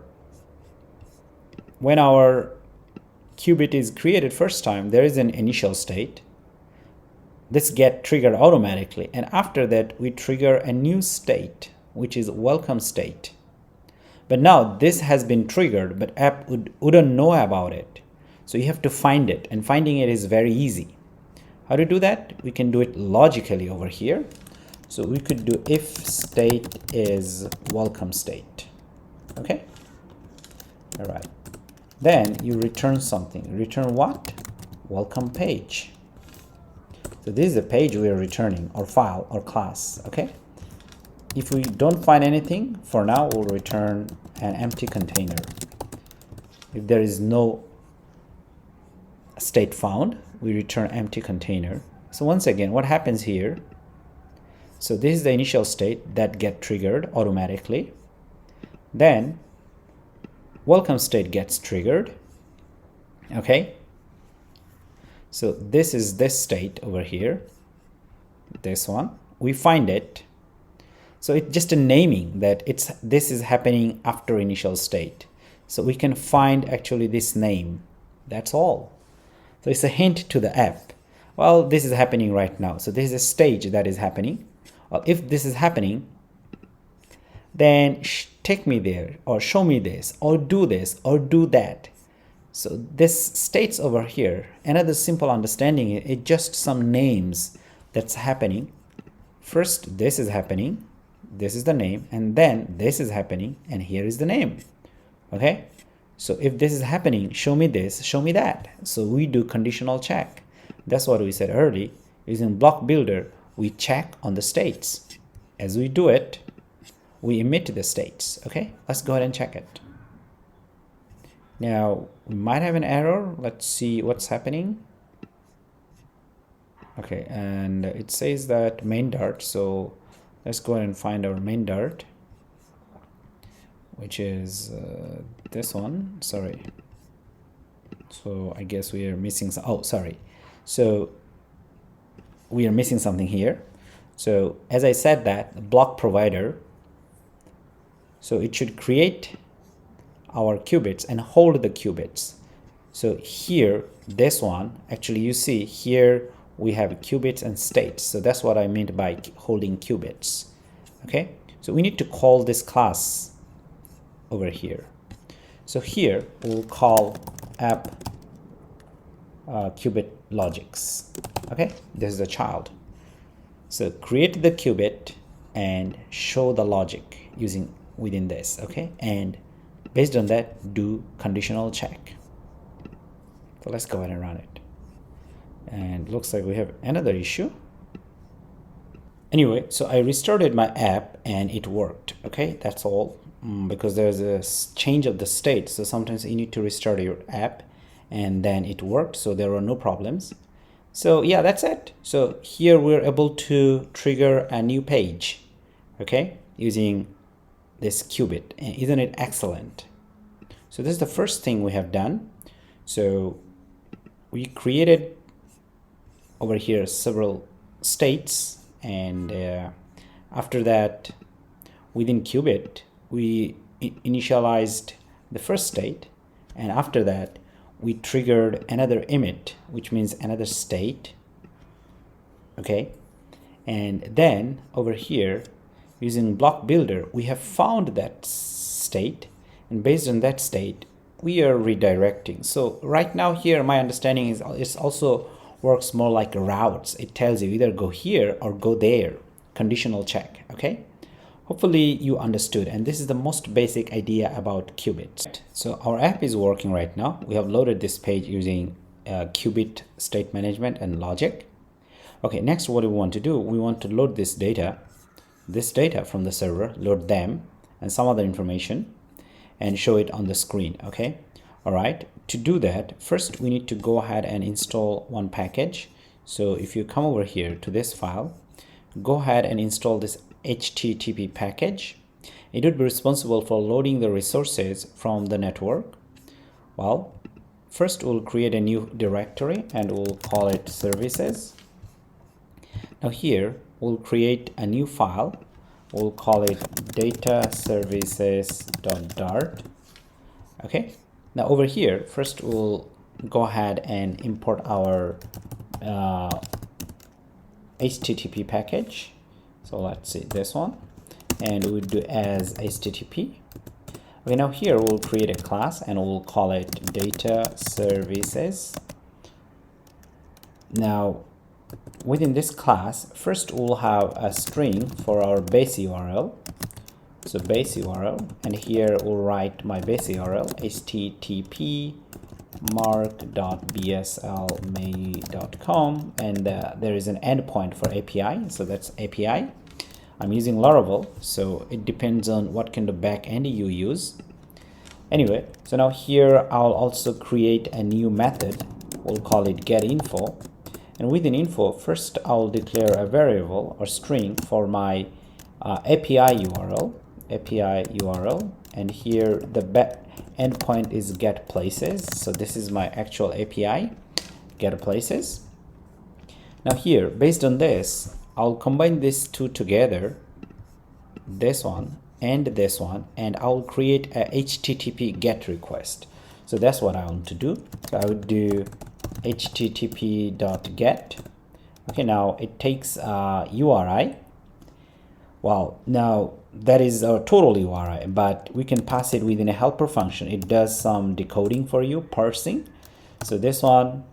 Cubit is created first time, there is an initial state. This get triggered automatically, and after that we trigger a new state, which is welcome state. But now this has been triggered, but app wouldn't know about it. So you have to find it, and finding it is very easy. How to do that? We can do it logically over here. So we could do if state is welcome state. Okay? All right. Then you return something. Return what? Welcome page. So this is the page we are returning, or file, or class. Okay? If we don't find anything, for now we'll return an empty container. If there is no state found, we return empty container. So once again, what happens here? So this is the initial state that get triggered automatically. Then welcome state gets triggered. Okay? So this is this state over here. This one. We find it. So it's just a naming that this is happening after initial state. So we can find actually this name. That's all. So it's a hint to the app. Well, this is happening right now. So this is a stage that is happening. Well, if this is happening, then take me there, or show me this, or do this, or do that. So this states over here, another simple understanding is just some names that's happening. First, this is happening. This is the name, and then this is happening, and here is the name. Okay? So if this is happening, show me this, show me that. So we do conditional check. That's what we said earlier. Using BlocBuilder, we check on the states. As we do it, we emit the states. Okay? Let's go ahead and check it. Now, we might have an error. Let's see what's happening. Okay, and it says that main dart, so let's go ahead and find our main dart, which is this one. Sorry. So I guess we are missing some. Oh, sorry. So we are missing something here. So as I said that BlocProvider, so it should create our qubits and hold the qubits. So here, this one, actually you see here we have qubits and states. So that's what I meant by holding qubits. Okay, so we need to call this class over here. So here we'll call app qubit logics. Okay, this is the child. So create the qubit and show the logic using within this. Okay, and based on that, do conditional check. So let's go ahead and run it. And looks like we have another issue. Anyway, so I restarted my app and it worked. Okay, that's all. Because there's a change of the state, so sometimes you need to restart your app, and then it worked, so there were no problems. So yeah, that's it. So here we're able to trigger a new page, okay, using this qubit. And isn't it excellent? So this is the first thing we have done. So we created over here several states, and after that, within qubit we initialized the first state, and after that we triggered another emit, which means another state. Okay, and then over here using BlocBuilder we have found that state, and based on that state we are redirecting. So right now here my understanding is it's also works more like routes. It tells you either go here or go there. Conditional check. Okay, hopefully you understood, and this is the most basic idea about qubit. So our app is working right now. We have loaded this page using qubit state management and logic. Okay, next what we want to do, we want to load this data from the server, load them and some other information, and show it on the screen. Okay, all right, to do that, first we need to go ahead and install one package. So if you come over here to this file, go ahead and install this HTTP package. It would be responsible for loading the resources from the network. Well, first we'll create a new directory and we'll call it services. Now here we'll create a new file. We'll call it dataservices.dart. Okay, now over here first we'll go ahead and import our HTTP package. So let's see this one, and we'll do as HTTP. Okay, now here we'll create a class and we'll call it data services. Now within this class, first we'll have a string for our base URL. So base URL, and here we'll write my base URL http mark.bslmail.com, and there is an endpoint for API, so that's API. I'm using Laravel, so it depends on what kind of backend you use. Anyway, so now here I'll also create a new method. We'll call it getInfo, and within info, first I'll declare a variable or string for my API URL, and here the endpoint is getPlaces. So this is my actual API, getPlaces. Now here, based on this, I'll combine these two together, this one, and I'll create a HTTP GET request. So that's what I want to do. So I would do http.get. Okay, now it takes URI. Well, now that is our total URI, but we can pass it within a helper function. It does some decoding for you, parsing. So this one,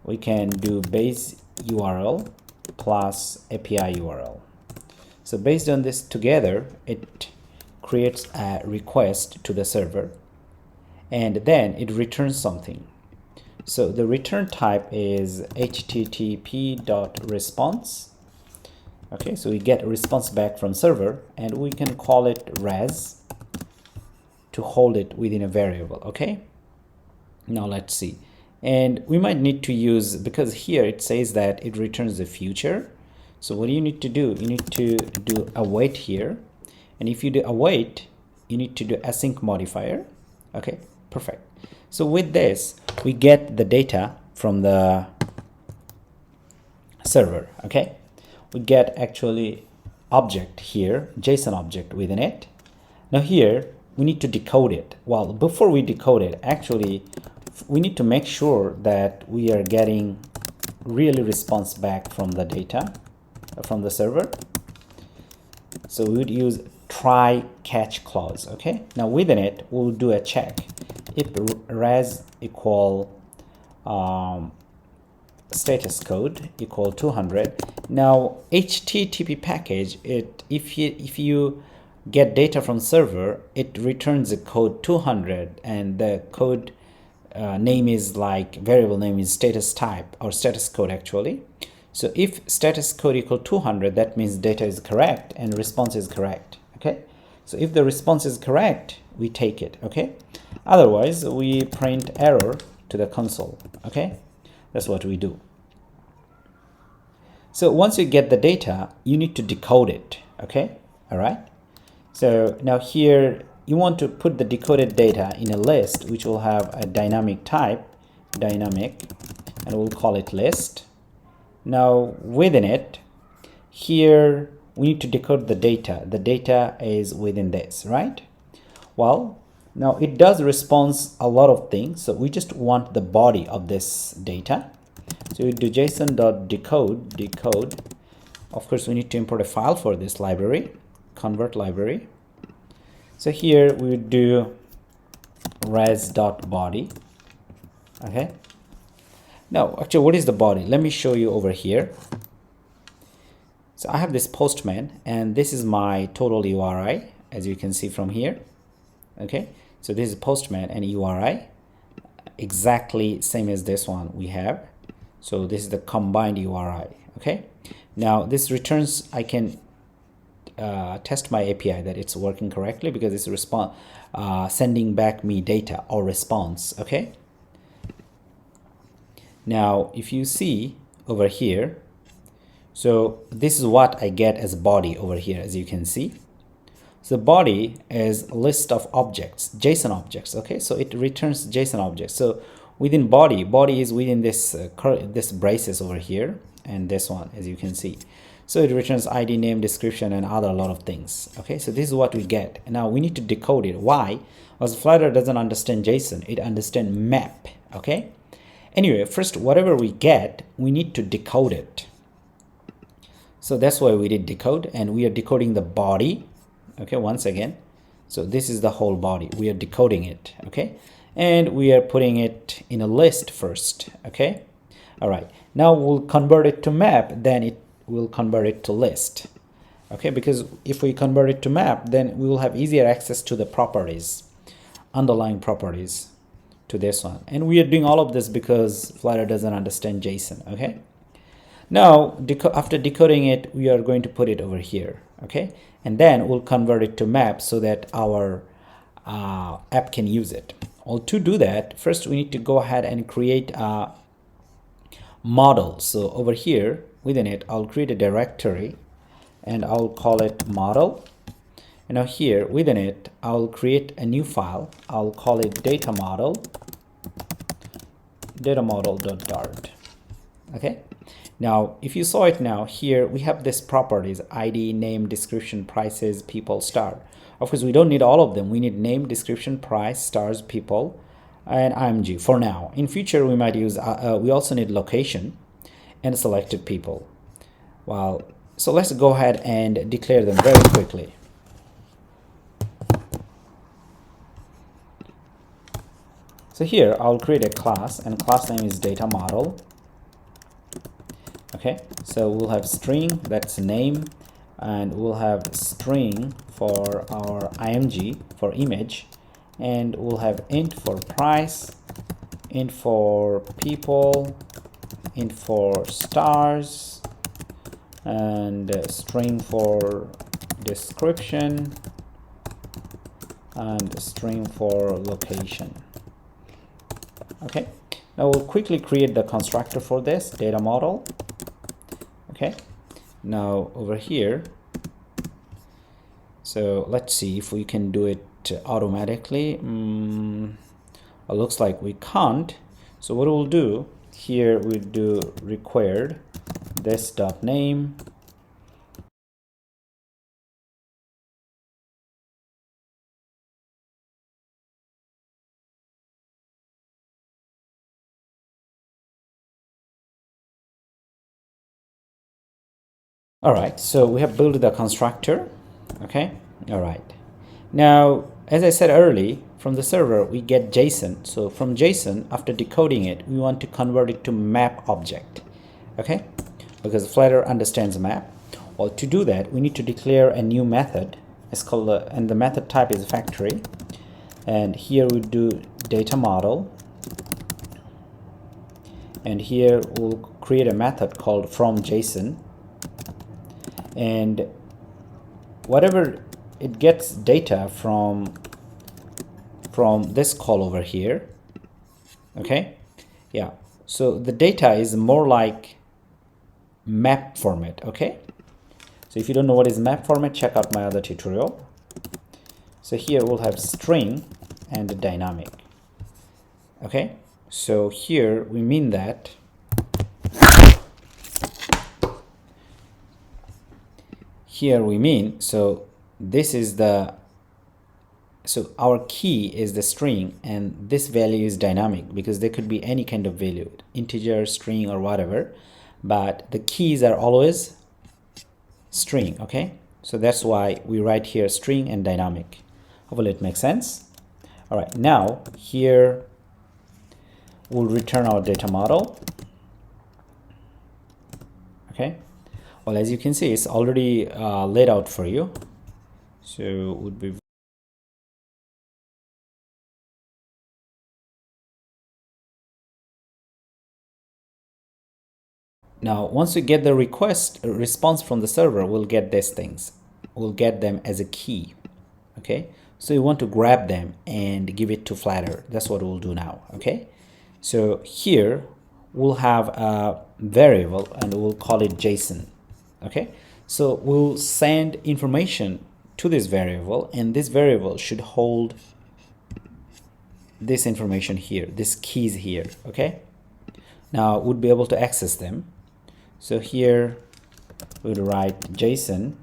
we can do base URL plus API URL. So based on this together, it creates a request to the server, and then it returns something. So the return type is http.response. Okay, so we get a response back from server, and we can call it res to hold it within a variable. Okay, now let's see. And we might need to use, because here it says that it returns the future. So what you need to do, you need to do await here. And if you do await, you need to do async modifier. Okay, perfect. So with this, we get the data from the server. Okay, we get actually object here, JSON object within it. Now here, we need to decode it. Well, before we decode it, actually, we need to make sure that we are getting really response back from the data from the server. So we would use try catch clause. Okay, now within it we'll do a check if res equal status code equal 200. Now HTTP package, if you get data from server, it returns the code 200, and the code name is like variable name is status type or status code actually. So if status code equal 200, that means data is correct and response is correct. Okay, so if the response is correct, we take it. Okay, otherwise we print error to the console. Okay, that's what we do. So once you get the data, you need to decode it. Okay, all right. So now here you want to put the decoded data in a list which will have a dynamic type, dynamic, and we'll call it list. Now within it, here we need to decode the data. The data is within this, right? Well, now it does response a lot of things, so we just want the body of this data. So we do json.decode. Of course, we need to import a file for this library, convert library. So here we would do res.body. Okay. Now, actually, what is the body? Let me show you over here. So I have this postman, and this is my total URI, as you can see from here. Okay. So this is postman and URI, exactly same as this one we have. So this is the combined URI. Okay. Now this returns, I can test my API that it's working correctly because it's sending back me data or response. Okay. Now if you see over here, so this is what I get as body over here, as you can see. So body is a list of objects, JSON objects. Okay, so it returns JSON objects. So within body is within this this braces over here and this one, as you can see. So it returns ID, name, description, and other lot of things. Okay, so this is what we get. Now we need to decode it. Why? Because Flutter doesn't understand JSON; it understands map. Okay, Anyway, first, whatever we get, we need to decode it. So that's why we did decode, and we are decoding the body. Okay, once again. So this is the whole body. We are decoding it. Okay, and we are putting it in a list first. Okay, all right. Now we'll convert it to map, then it will convert it to list. Okay, because if we convert it to map, then we will have easier access to the properties, underlying properties to this one. And we are doing all of this because Flutter doesn't understand JSON. Okay, now after decoding it, we are going to put it over here. Okay, and then we'll convert it to map so that our app can use it. Well, to do that, first we need to go ahead and create a model. So over here within it, I'll create a directory and I'll call it model. And now here within it, I'll create a new file. I'll call it data model.dart. Okay, now if you saw it, now here we have this properties: ID, name, description, prices, people, star. Of course, we don't need all of them. We need name, description, price, stars, people, and IMG for now. In future, we might use we also need location and selected people. Well, so let's go ahead and declare them very quickly. So here I'll create a class, and class name is data model. Okay, so we'll have string, that's name, and we'll have string for our img for image, and we'll have int for price, int for people, int for stars, and string for description, and string for location. Okay, now we'll quickly create the constructor for this data model. Okay, now over here, so let's see if we can do it automatically. It looks like we can't. So what we'll do here, we do required this dot name. All right, so we have built the constructor. Okay, all right. Now, as I said earlier, from the server we get JSON. So from JSON, after decoding it, we want to convert it to map object. Okay, because Flutter understands map. Well, to do that, we need to declare a new method. It's called and the method type is factory. And here we do data model. And here we'll create a method called from JSON. And whatever it gets data from this call over here. Okay, yeah, so the data is more like map format. Okay, so if you don't know what is map format, check out my other tutorial. So here we'll have string and dynamic. Okay, so here we mean that so this is the, so our key is the string, and this value is dynamic because there could be any kind of value, integer, string, or whatever, but the keys are always string. Okay, so that's why we write here string and dynamic. Hopefully it makes sense. All right, now here we'll return our data model. Okay, well, as you can see, it's already laid out for you, so it would be now once we get the response from the server, we'll get these things, we'll get them as a key. Okay, so you want to grab them and give it to Flutter. That's what we'll do now. Okay, so here we'll have a variable and we'll call it JSON. Okay, so we'll send information to this variable, and this variable should hold this information here, this keys here. Okay, now we'll be able to access them. So here we'll write JSON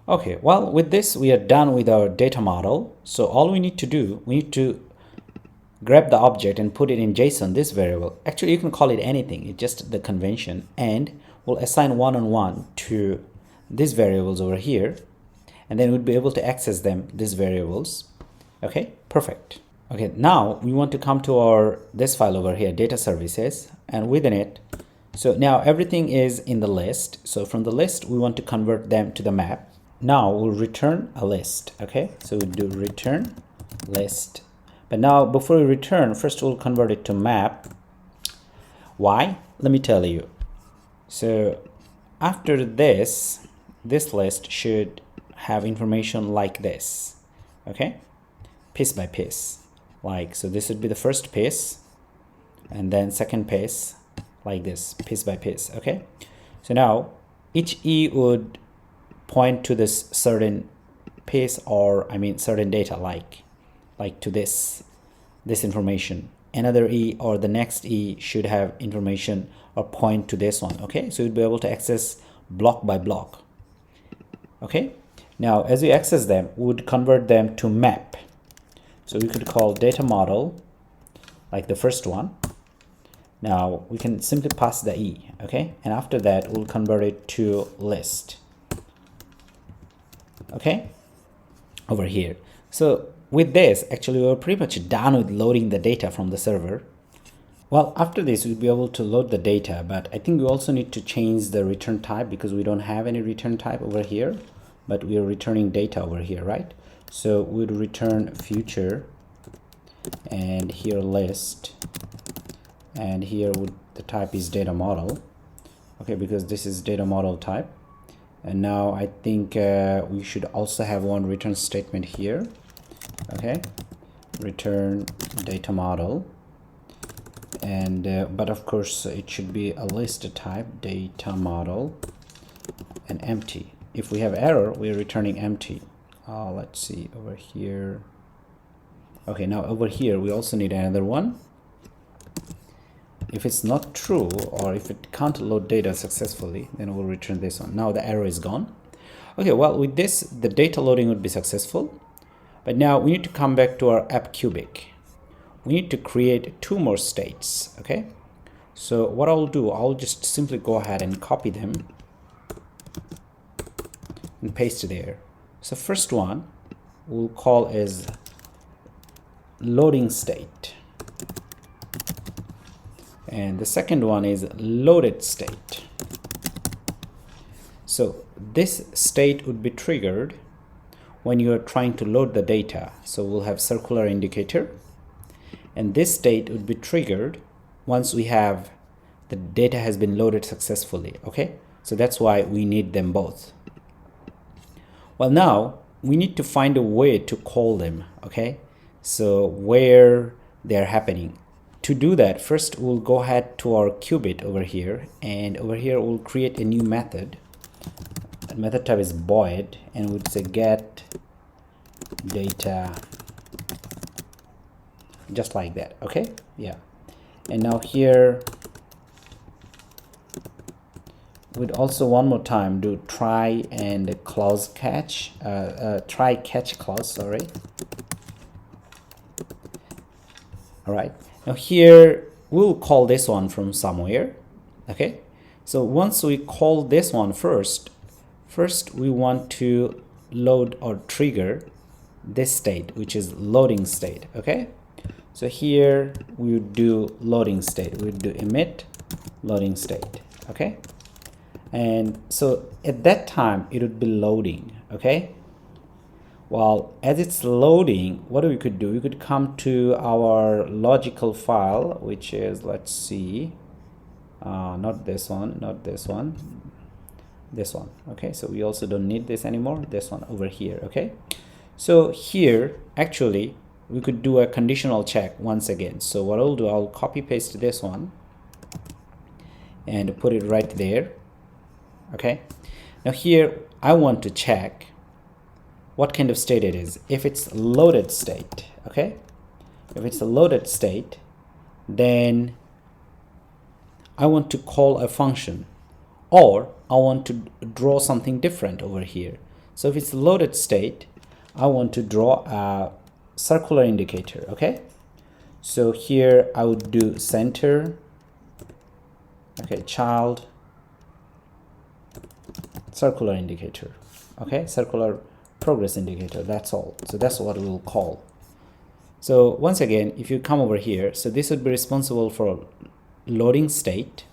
Okay, well, with this we are done with our data model. So all we need to do, we need to grab the object and put it in JSON, this variable. Actually, you can call it anything, it's just the convention, and we'll assign one-on-one to these variables over here, and then we'll be able to access them, these variables. Okay, perfect. Okay, now we want to come to our this file over here, data services, and within it, so now everything is in the list. So from the list we want to convert them to the map. Now we'll return a list. Okay, so we'll do return list. But now before we return, first we'll convert it to map. Why? Let me tell you. So after this list should have information like this. Okay, piece by piece, like so. This would be the first piece, and then second piece, like this, piece by piece. Okay, so now each E would point to this certain piece, or I mean certain data, like to this information. Another E or the next E should have information or point to this one. Okay, so you'd be able to access block by block. Okay, now as we access them, we would convert them to map. So we could call data model, like the first one. Now we can simply pass the E. Okay, and after that we'll convert it to list. Okay, over here. So with this, actually we're pretty much done with loading the data from the server. Well, after this we'll be able to load the data, but I think we also need to change the return type, because we don't have any return type over here, but we are returning data over here, right? So we'd return future, and here list, and here the type is data model. Okay, because this is data model type. And now I think we should also have one return statement here. Okay, return data model, and but of course it should be a list type, data model, and empty. If we have error, we're returning empty. Let's see over here. Okay, now over here we also need another one. If it's not true, or if it can't load data successfully, then we'll return this one. Now the error is gone. Okay, well, with this the data loading would be successful. But now we need to come back to our app Cubic. We need to create two more states. Okay, so what I'll do, I'll just simply go ahead and copy them and paste it there. So first one we'll call as loading state, and the second one is loaded state. So this state would be triggered when you are trying to load the data. So we'll have circular indicator, and this state would be triggered once we have the data has been loaded successfully. Okay, so that's why we need them both. Well, now we need to find a way to call them. Okay, so where they're happening. To do that, first we'll go ahead to our Cubit over here, and over here we'll create a new method. The method type is void, and we'd say get data, just like that. Okay, yeah. And now here we'd also one more time do try and clause catch, try catch clause, sorry. All right, now here we'll call this one from somewhere. Okay, so once we call this one first we want to load or trigger this state, which is loading state. Okay, so here we would do loading state, we would do emit loading state. Okay, and so at that time it would be loading. Okay, well, as it's loading, what we could do, we could come to our logical file, which is, let's see, not this one, not this one, this one. Okay, so we also don't need this anymore, this one over here. Okay, so here actually we could do a conditional check once again. So what I'll do, I'll copy paste this one and put it right there. Okay, now here I want to check what kind of state it is. If it's loaded state, okay, if it's a loaded state, then I want to call a function, or I want to draw something different over here. So if it's loaded state, I want to draw a circular indicator. Okay, so here I would do center, okay, child, circular indicator, okay, circular progress indicator. That's all. So that's what we'll call. So once again, if you come over here, so this would be responsible for loading state.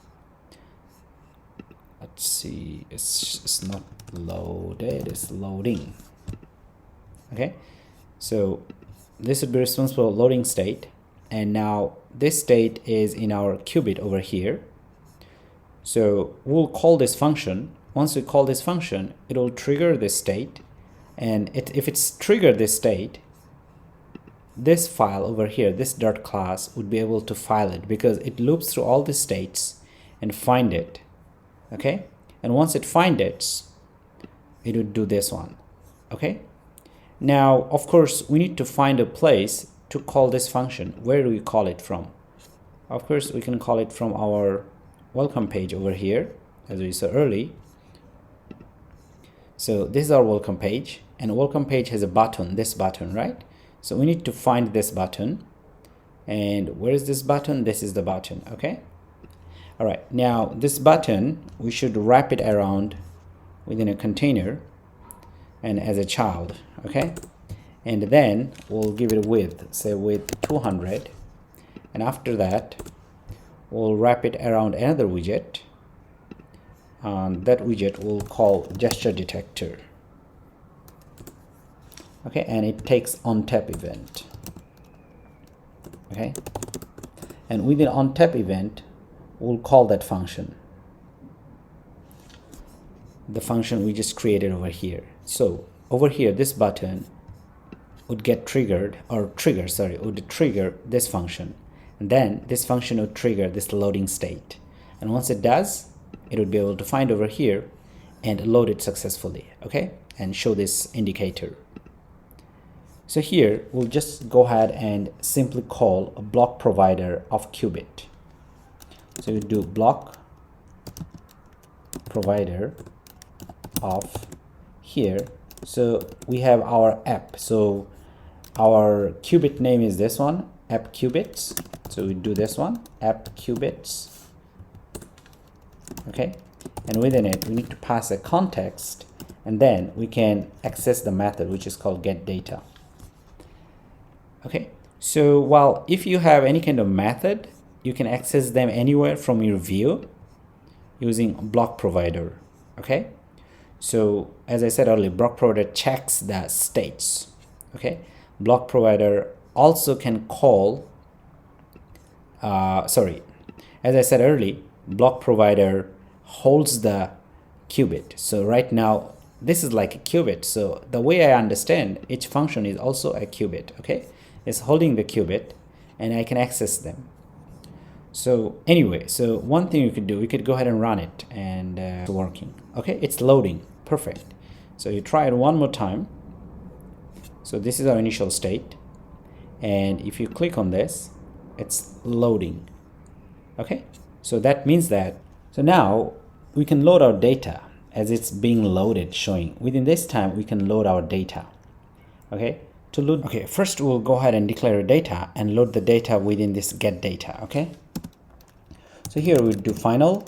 Let's see, it's not loaded, it's loading. Okay, so this would be responsible for loading state, and now this state is in our Cubit over here. So we'll call this function. Once we call this function, it will trigger this state, and if it's triggered this state, this file over here, this dot class, would be able to file it because it loops through all the states and find it. Okay, and once it finds it, it would do this one. Okay, now of course we need to find a place to call this function. Where do we call it from? Of course we can call it from our welcome page over here, as we saw early. So this is our welcome page, and welcome page has a button, this button, right? So we need to find this button, and where is this button? This is the button. Okay, all right, now this button we should wrap it around within a container and as a child. Okay, and then we'll give it a width, say width 200, and after that we'll wrap it around another widget, and that widget we'll call gesture detector. Okay, and it takes onTap event. Okay, and within onTap event we'll call that function, the function we just created over here. So over here this button would get triggered, or would trigger this function, and then this function would trigger this loading state, and once it does, it would be able to find over here and load it successfully. Okay, and show this indicator. So here we'll just go ahead and simply call a BlocProvider.of Cubit. So you do BlocProvider.of here. So we have our app. So our Cubit name is this one, app Cubits. So we do this one, app Cubits. Okay, and within it we need to pass a context, and then we can access the method which is called getData. Okay, so while if you have any kind of method, you can access them anywhere from your view using BlocProvider. Okay, so as I said earlier, BlocProvider checks the states. Okay, BlocProvider also can call as I said earlier, BlocProvider holds the Cubit. So right now this is like a Cubit, so the way I understand, each function is also a Cubit. Okay, it's holding the Cubit and I can access them. So anyway, so one thing you could do, we could go ahead and run it, and it's working. Okay, it's loading, perfect. So you try it one more time. So this is our initial state, and if you click on this, it's loading. Okay, so that means that, so now we can load our data as it's being loaded, showing within this time we can load our data. Okay, to load, okay, first we'll go ahead and declare data and load the data within this getData. Okay, so here we'll do final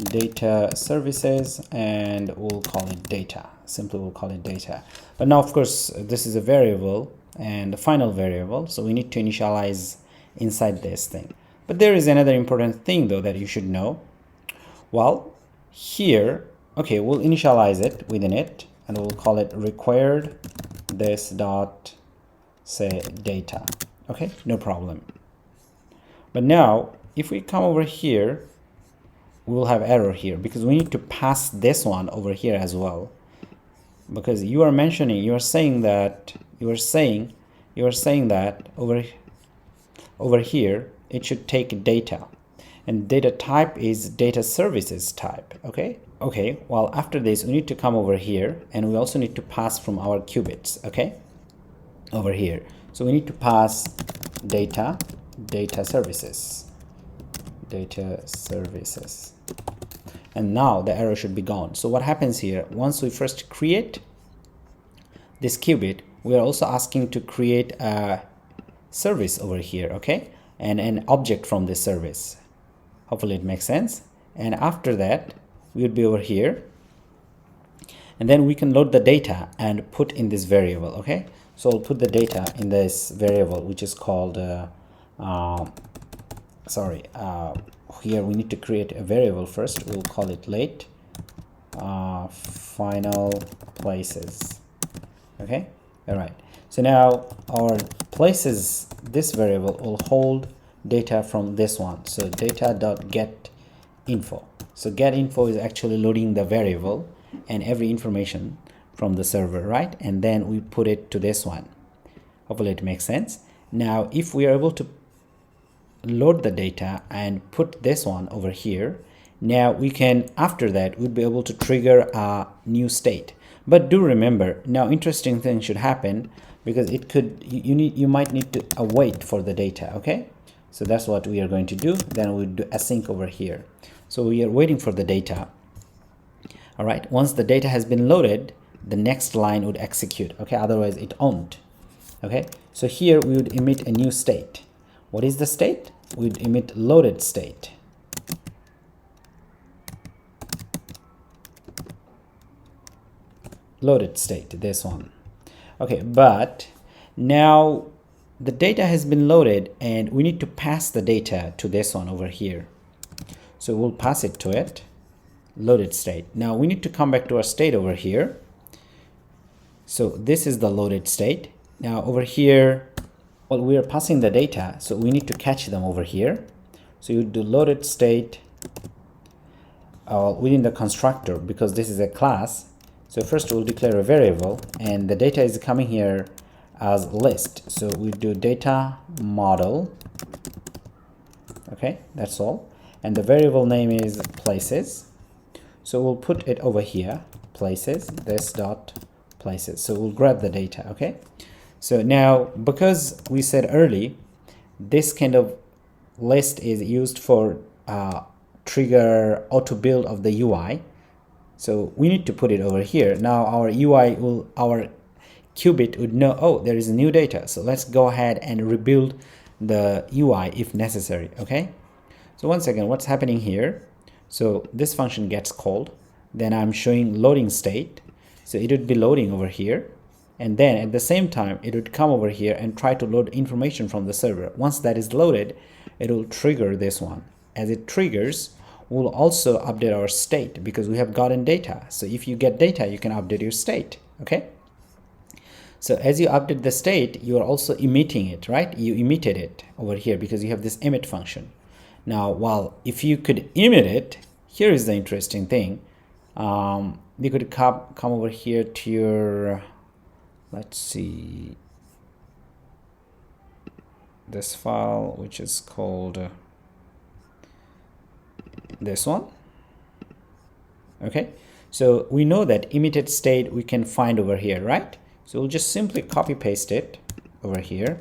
data services, and we'll call it data. Simply we'll call it data. But now of course this is a variable and a final variable, so we need to initialize inside this thing. But there is another important thing though that you should know. Well, here, okay, we'll initialize it within it, and we'll call it required this dot say data. Okay, no problem. But now if we come over here, we'll have error here because we need to pass this one over here as well, because you are mentioning, you are saying that over here it should take data, and data type is data services type. Okay, well after this we need to come over here, and we also need to pass from our Cubits. Okay, over here, so we need to pass data services, and now the error should be gone. So what happens here, once we first create this Cubit, we are also asking to create a service over here, okay, and an object from this service. Hopefully it makes sense. And after that we would be over here, and then we can load the data and put in this variable. Okay, so I'll put the data in this variable, which is called here we need to create a variable first. We'll call it late final places. Okay, all right, so now our places, this variable will hold data from this one, so data.getInfo. So getInfo is actually loading the variable and every information from the server, right? And then we put it to this one. Hopefully it makes sense. Now if we are able to load the data and put this one over here, now we can, after that we'd be able to trigger a new state. But do remember, now interesting thing should happen, because it could, you might need to await for the data. Okay, so that's what we are going to do. Then we'll do async over here. So we are waiting for the data. All right, once the data has been loaded, the next line would execute. Okay, otherwise it won't. Okay, so here we would emit a new state. What is the state? We'd emit loaded state. Loaded state, this one. Okay, but now the data has been loaded and we need to pass the data to this one over here. So we'll pass it to it, loaded state. Now we need to come back to our state over here. So this is the loaded state. Now over here, well, we are passing the data, so we need to catch them over here. So you do loaded state within the constructor, because this is a class. So first we'll declare a variable, and the data is coming here as list. So we do data model. Okay, that's all. And the variable name is places. So we'll put it over here, places, this dot places. So we'll grab the data. Okay. So now, because we said early, this kind of list is used for trigger auto build of the UI. So we need to put it over here. Now our UI will, our Cubit would know, oh, there is new data. So let's go ahead and rebuild the UI if necessary. Okay. So once again, what's happening here? So this function gets called. Then I'm showing loading state. So it would be loading over here. And then at the same time, it would come over here and try to load information from the server. Once that is loaded, it will trigger this one. As it triggers, we'll also update our state, because we have gotten data. So if you get data, you can update your state. Okay. So as you update the state, you are also emitting it, right? You emitted it over here because you have this emit function. Now, while if you could emit it, here is the interesting thing. You could come over here to your, let's see, this file, which is called this one. Okay, so we know that emitted state we can find over here, right? So we'll just simply copy paste it over here.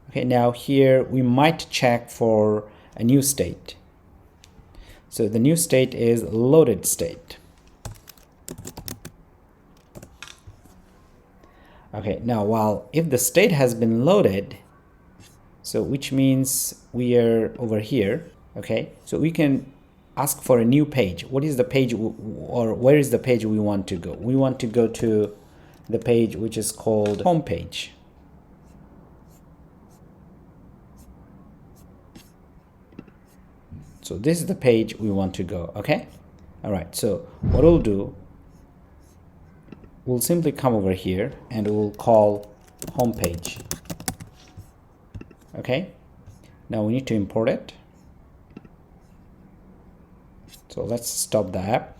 Okay, now here we might check for a new state. So the new state is loaded state. Okay, now while if the state has been loaded, so which means we are over here. Okay, so we can ask for a new page. What is the page, or where is the page we want to go? We want to go to the page which is called home page. So this is the page we want to go. Okay, all right, so what we'll do, we'll simply come over here and we'll call home page. Okay, now we need to import it. So let's stop the app.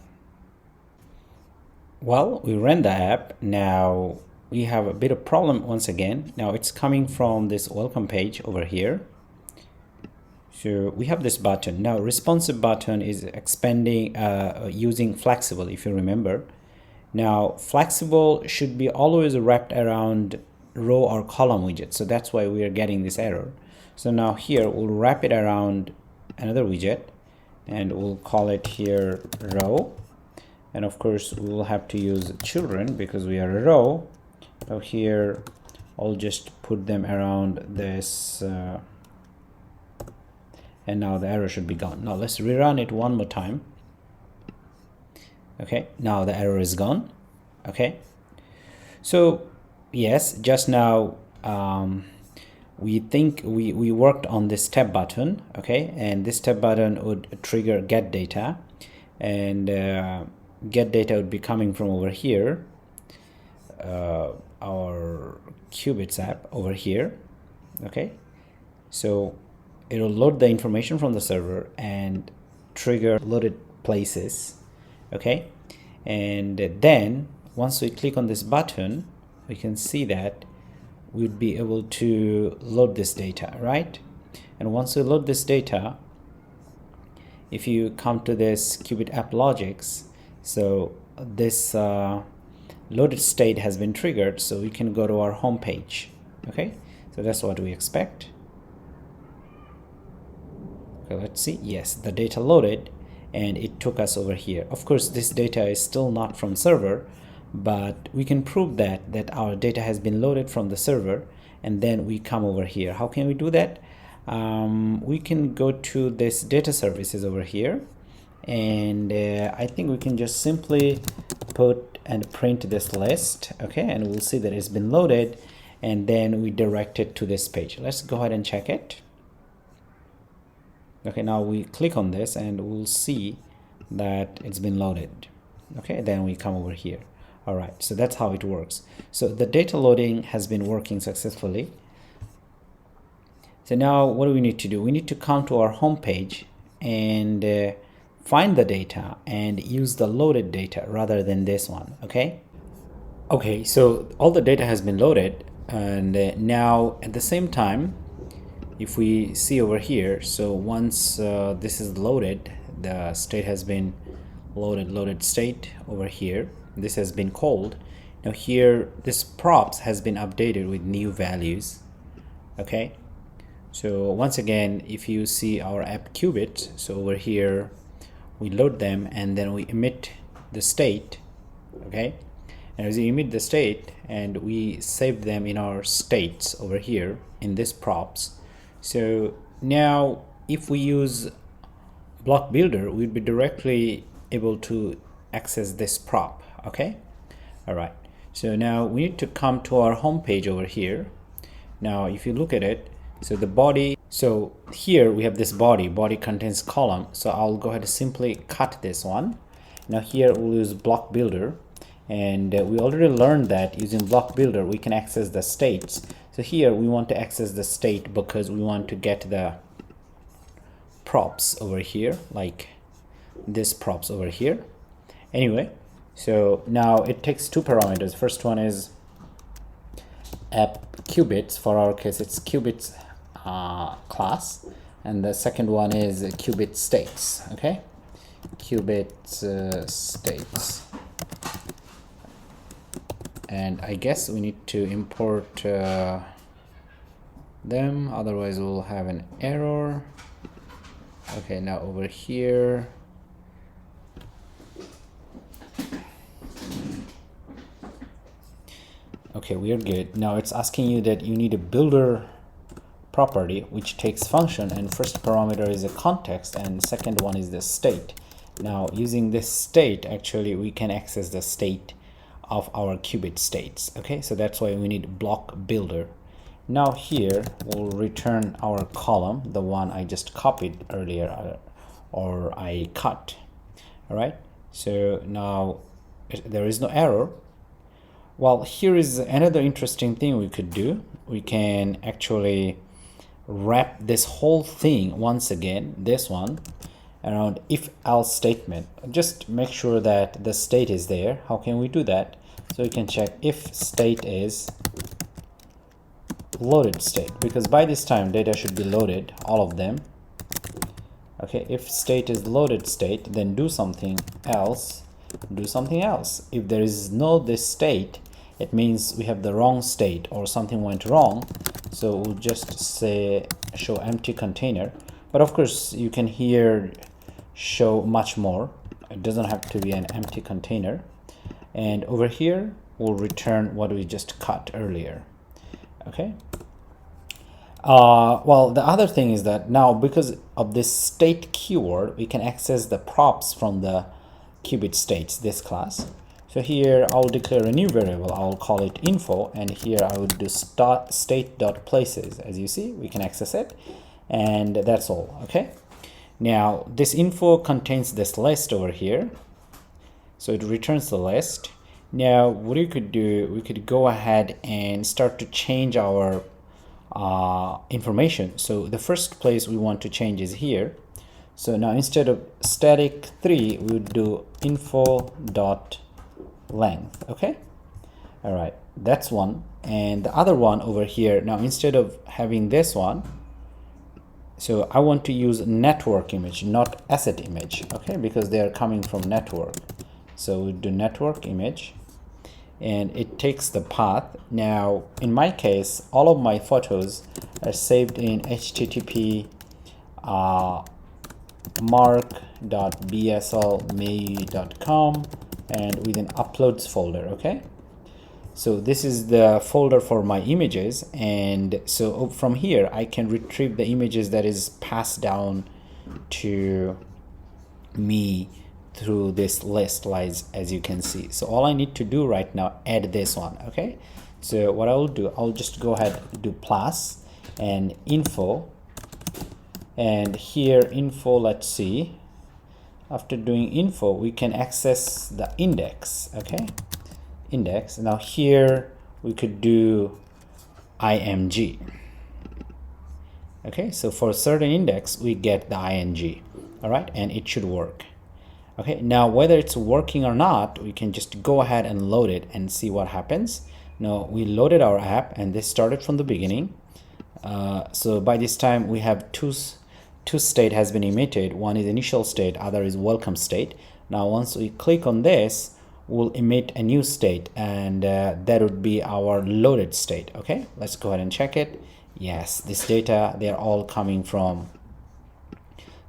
Well, we ran the app. Now we have a bit of problem once again. Now it's coming from this welcome page over here. So we have this button. Now responsive button is expanding using flexible, if you remember. Now flexible should be always wrapped around row or column widget. So that's why we are getting this error. So now here we'll wrap it around another widget. and we'll call it here row, and of course we will have to use children because we are a row. So here I'll just put them around this, and now the error should be gone. Now let's rerun it one more time. Okay, now the error is gone. Okay, so yes, just now we think we worked on this tab button. Okay, and this tab button would trigger get data, and get data would be coming from over here, our Cubit app over here. Okay, so it will load the information from the server and trigger loaded places. Okay, and then once we click on this button, we can see that we'd be able to load this data, right? And once we load this data, if you come to this Cubit app logics, so this loaded state has been triggered, so we can go to our home page. Okay, so that's what we expect. Okay, let's see. Yes, the data loaded and it took us over here. Of course, this data is still not from server, but we can prove that our data has been loaded from the server, and then we come over here. How can we do that? We can go to this data services over here, and I think we can just simply put and print this list. Okay, and we'll see that it's been loaded, and then we direct it to this page. Let's go ahead and check it. Okay, now we click on this and we'll see that it's been loaded. Okay, then we come over here. All right, so that's how it works. So the data loading has been working successfully. So now what do we need to do? We need to come to our home page and find the data and use the loaded data rather than this one. Okay, so all the data has been loaded, and now at the same time, if we see over here, so once this is loaded, the state has been loaded state over here, this has been called. Now here this props has been updated with new values. Okay, so once again, if you see our app Cubit, so over here we load them and then we emit the state. Okay, and as we emit the state and we save them in our states over here in this props. So now if we use BlocBuilder, we'd be directly able to access this prop. Okay, all right, so now we need to come to our home page over here. Now if you look at it, so the body, so here we have this body contains column, so I'll go ahead and simply cut this one. Now here we'll use BlocBuilder, and we already learned that using BlocBuilder we can access the states. So here we want to access the state because we want to get the props over here, like this props over here. Anyway, so now it takes two parameters. First one is app Cubits, for our case it's Cubit class, and the second one is Cubit states. Okay, Cubit states, and I guess we need to import them, otherwise we'll have an error. Okay, now over here, okay, we are good. Now it's asking you that you need a builder property which takes function, and first parameter is a context and second one is the state. Now using this state, actually we can access the state of our Cubit states. Okay, so that's why we need BlocBuilder. Now here we'll return our column, the one I just copied earlier or I cut. All right, so now there is no error. Well, here is another interesting thing we could do. We can actually wrap this whole thing once again, this one, around if else statement. Just make sure that the state is there. How can we do that? So we can check if state is loaded state, because by this time data should be loaded, all of them. Okay, if state is loaded state, then do something else. If there is no this state, it means we have the wrong state or something went wrong. So we'll just say show empty container, but of course you can here show much more. It doesn't have to be an empty container. And over here we'll return what we just cut earlier. Okay. Well, the other thing is that now, because of this state keyword, we can access the props from the Cubit states, this class. So here I'll declare a new variable. I'll call it info, and here I would do state.places. As you see, we can access it, and that's all. Okay. Now this info contains this list over here, so it returns the list. Now what you could do, we could go ahead and start to change our information. So the first place we want to change is here. So now instead of static 3, we would do info dot length. Okay. All right, that's one. And the other one over here, now instead of having this one, so I want to use network image, not asset image. Okay, because they are coming from network. So we do network image, and it takes the path. Now in my case, all of my photos are saved in http mark.bslmail.com and within uploads folder. Okay, so this is the folder for my images, and so from here I can retrieve the images that is passed down to me through this list, as you can see. So all I need to do right now, add this one. Okay, so what I will do, I'll just go ahead, do plus and info, and here info, let's see, after doing info we can access the index. Okay, index. Now here we could do img. Okay, so for a certain index we get the ing. All right, and it should work. Okay, now whether it's working or not, we can just go ahead and load it and see what happens. Now we loaded our app, and this started from the beginning. So by this time we have two state has been emitted. One is initial state, other is welcome state. Now once we click on this, we'll emit a new state, and that would be our loaded state. Okay, let's go ahead and check it. Yes, this data, they're all coming from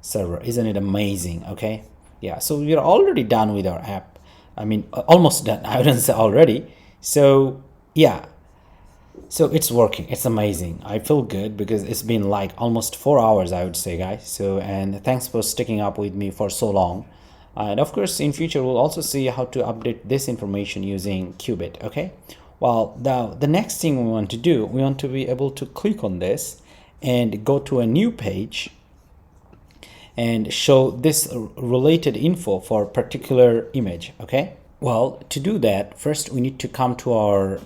server. Isn't it amazing? Okay, yeah, so we're already done with our app. I mean, almost done. I wouldn't say already. So yeah, so it's working. It's amazing. I feel good because it's been like almost 4 hours, I would say, guys. So, and thanks for sticking up with me for so long. And of course, in future, we'll also see how to update this information using Cubit. Okay, well, now the next thing we want to do, we want to be able to click on this and go to a new page and show this related info for a particular image. Okay, well, to do that, first we need to come to our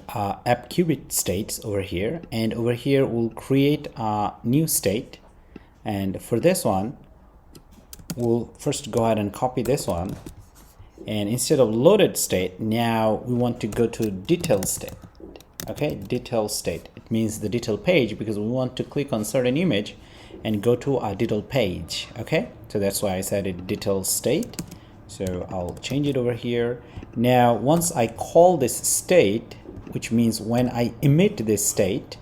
app Cubit states over here, and over here we'll create a new state. And for this one, we'll first go ahead and copy this one, and instead of loaded state, now we want to go to detail state. Okay, detail state, it means the detail page, because we want to click on certain image and go to our detail page. Okay, so that's why I said it detail state. So I'll change it over here. Now once I call this state, which means when I emit this state,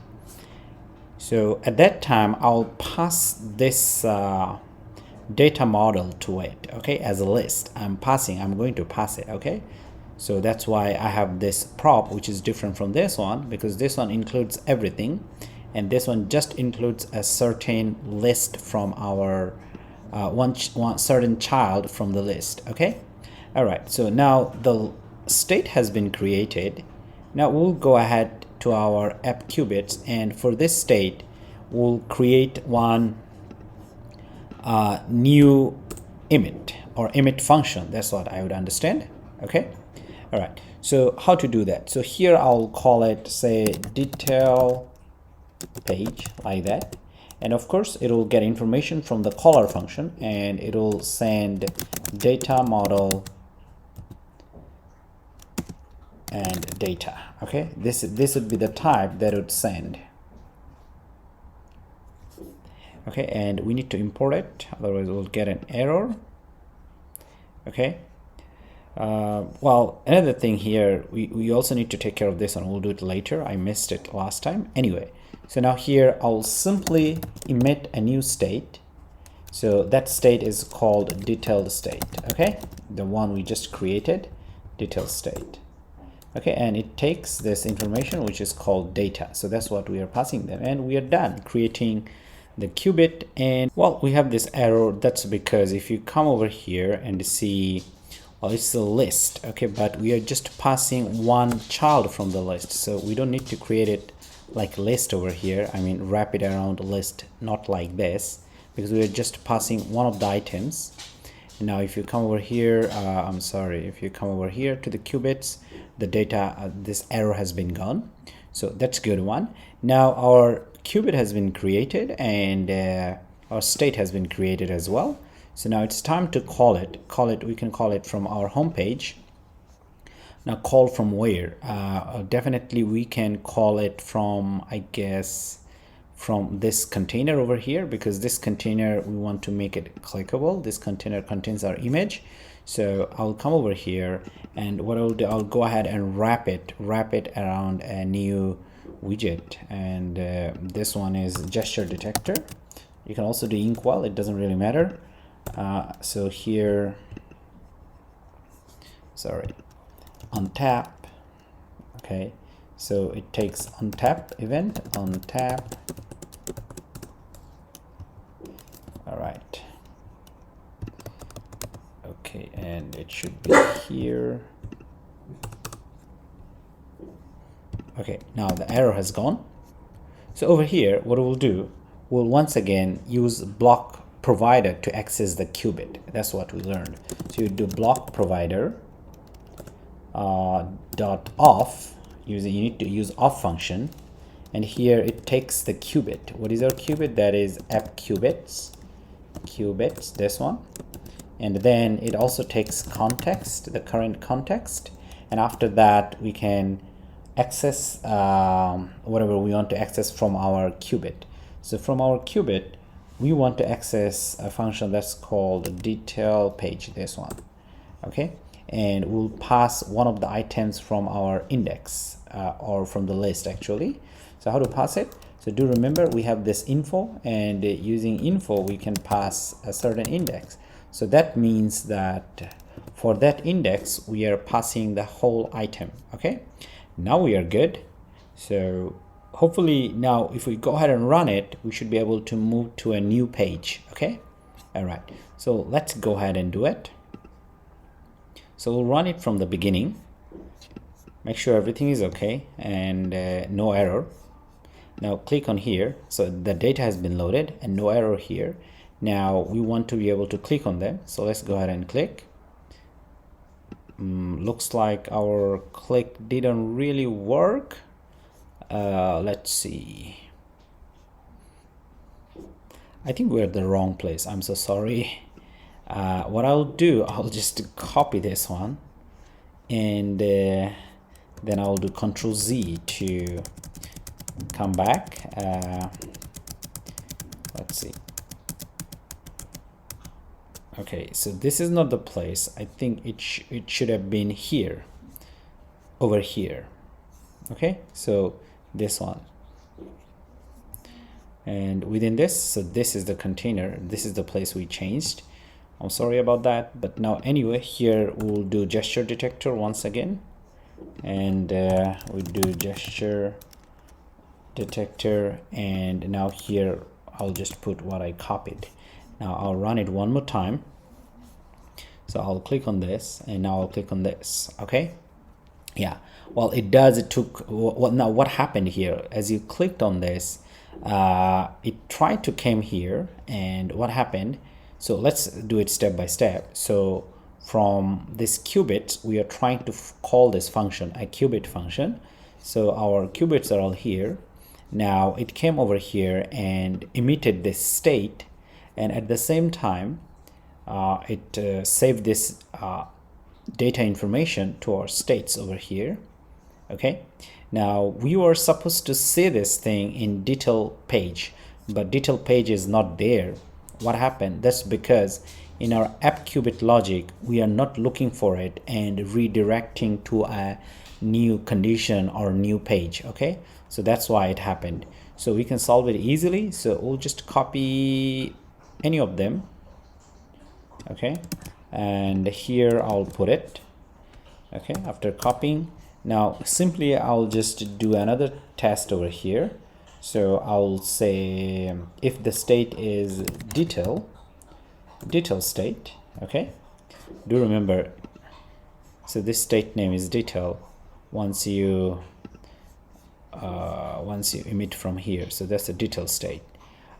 so at that time I'll pass this data model to it. Okay, as a list, I'm going to pass it. Okay, so that's why I have this prop, which is different from this one, because this one includes everything, and this one just includes a certain list from our one certain child from the list. Okay, all right, so now the state has been created. Now we'll go ahead to our app Cubits, and for this state we'll create one new emit or emit function. That's what I would understand. Okay, all right, so how to do that? So here I'll call it, say, detail page, like that, and of course it will get information from the caller function, and it will send data model and data. Okay, this would be the type that would send. Okay, and we need to import it, otherwise we'll get an error. Okay, well, another thing here, we also need to take care of this, and we'll do it later. I missed it last time. Anyway, so now here I'll simply emit a new state. So that state is called detailed state. Okay, the one we just created, detailed state. Okay, and it takes this information which is called data. So that's what we are passing them, and we are done creating the Cubit. And well, we have this error. That's because if you come over here and see, well, it's a list. Okay, but we are just passing one child from the list, so we don't need to create it like list over here. I mean, wrap it around a list, not like this, because we are just passing one of the items. Now if you come over here, I'm sorry, if you come over here to the qubits, the data, this error has been gone. So that's good one. Now our qubit has been created, and our state has been created as well. So now it's time to call it. We can call it from our home page. Now call from where? Definitely we can call it from, I guess, from this container over here, because this container, we want to make it clickable. This container contains our image. So I'll come over here, and what I'll do, I'll go ahead and wrap it around a new widget, and this one is gesture detector. You can also do inkwell, it doesn't really matter. So here, sorry, onTap. Okay, so it takes onTap event, onTap. All right. Okay, and it should be here. Okay, now the error has gone. So over here, what we'll do, we'll once again use BlocProvider to access the qubit. That's what we learned. So you do BlocProvider.of. You need to use off function, and here it takes the qubit. What is our qubit? That is app qubits, this one. And then it also takes context, the current context, and after that we can access whatever we want to access from our qubit. So from our qubit, we want to access a function that's called DetailPage, this one. Okay, and we'll pass one of the items from our index, or from the list actually. So how to pass it? So do remember we have this info, and using info we can pass a certain index. So that means that for that index we are passing the whole item. Okay, now we are good. So hopefully now if we go ahead and run it, we should be able to move to a new page. Okay, all right, so let's go ahead and do it. So we'll run it from the beginning, make sure everything is okay and no error. Now click on here, so the data has been loaded and no error here. Now we want to be able to click on them, so let's go ahead and click. Looks like our click didn't really work. Let's see, I think we're at the wrong place. I'm so sorry. What I'll do, I'll just copy this one, and then I'll do Ctrl+Z to come back. Let's see. Okay, so this is not the place. I think it should have been here, over here. Okay, so this one, and within this, so this is the container, this is the place we changed. I'm sorry about that, but now anyway, here we'll do gesture detector once again, and we do gesture detector, and now here I'll just put what I copied. Now I'll run it one more time. So I'll click on this, and now I'll click on this. Okay, yeah, well, it does, it took, well, now what happened here, as you clicked on this, it tried to come here, and what happened, so let's do it step by step. So from this qubit, we are trying to call this function a qubit function. So our qubits are all here. Now it came over here and emitted this state, and at the same time it saved this data information to our states over here. Okay, now we were supposed to see this thing in DetailPage, but DetailPage is not there. What happened? That's because in our app qubit logic we are not looking for it and redirecting to a new condition or new page. Okay, so that's why it happened. So we can solve it easily. So we'll just copy any of them. Okay, and here I'll put it. Okay, after copying, now simply I'll just do another test over here. So I'll say if the state is detail state. Okay, do remember, so this state name is detail once you emit from here. So that's the detail state.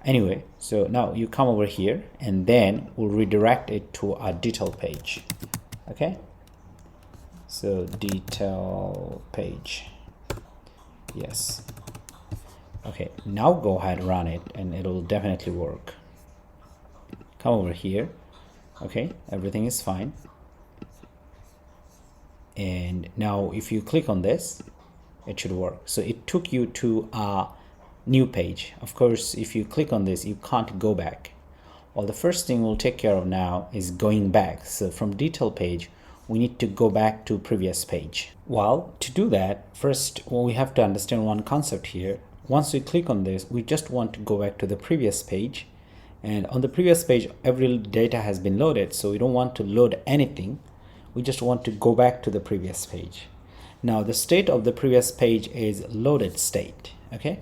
Anyway, so now you come over here and then we'll redirect it to a detail page. Okay, so detail page, yes. Okay, now go ahead and run it and it'll definitely work. Come over here. Okay, everything is fine. And now if you click on this, it should work. So it took you to a new page. Of course, if you click on this, you can't go back. Well, the first thing we'll take care of now is going back. So from detail page, we need to go back to previous page. Well, to do that, first we have to understand one concept here. Once we click on this, we just want to go back to the previous page, and on the previous page every data has been loaded, so we don't want to load anything. We just want to go back to the previous page. Now the state of the previous page is loaded state. Okay,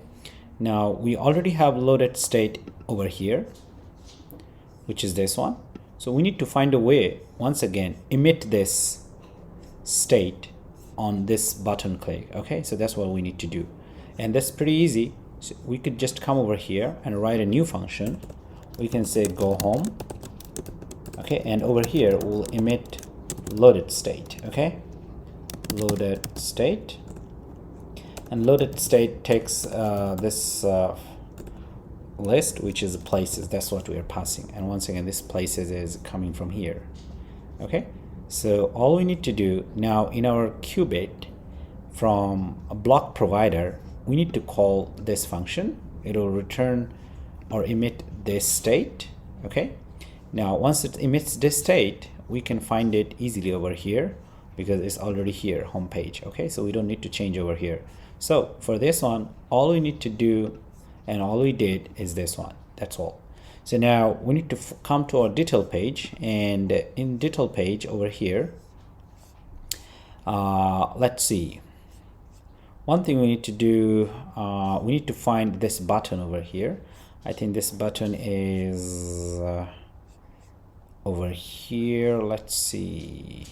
now we already have loaded state over here, which is this one. So we need to find a way, once again, emit this state on this button click. Okay, so that's what we need to do, and that's pretty easy. So we could just come over here and write a new function. We can say go home. Okay, and over here we'll emit loaded state. Okay, loaded state, and loaded state takes this list, which is places. That's what we are passing, and once again this places is coming from here. Okay, so all we need to do now in our Cubit from a block provider, we need to call this function. It will return or emit this state. Okay, now once it emits this state, we can find it easily over here because it's already here, home page. Okay, so we don't need to change over here. So for this one, all we need to do and all we did is this one. That's all. So now we need to come to our detail page, and in detail page over here, let's see. One thing we need to do, we need to find this button over here. I think this button is over here. Let's see.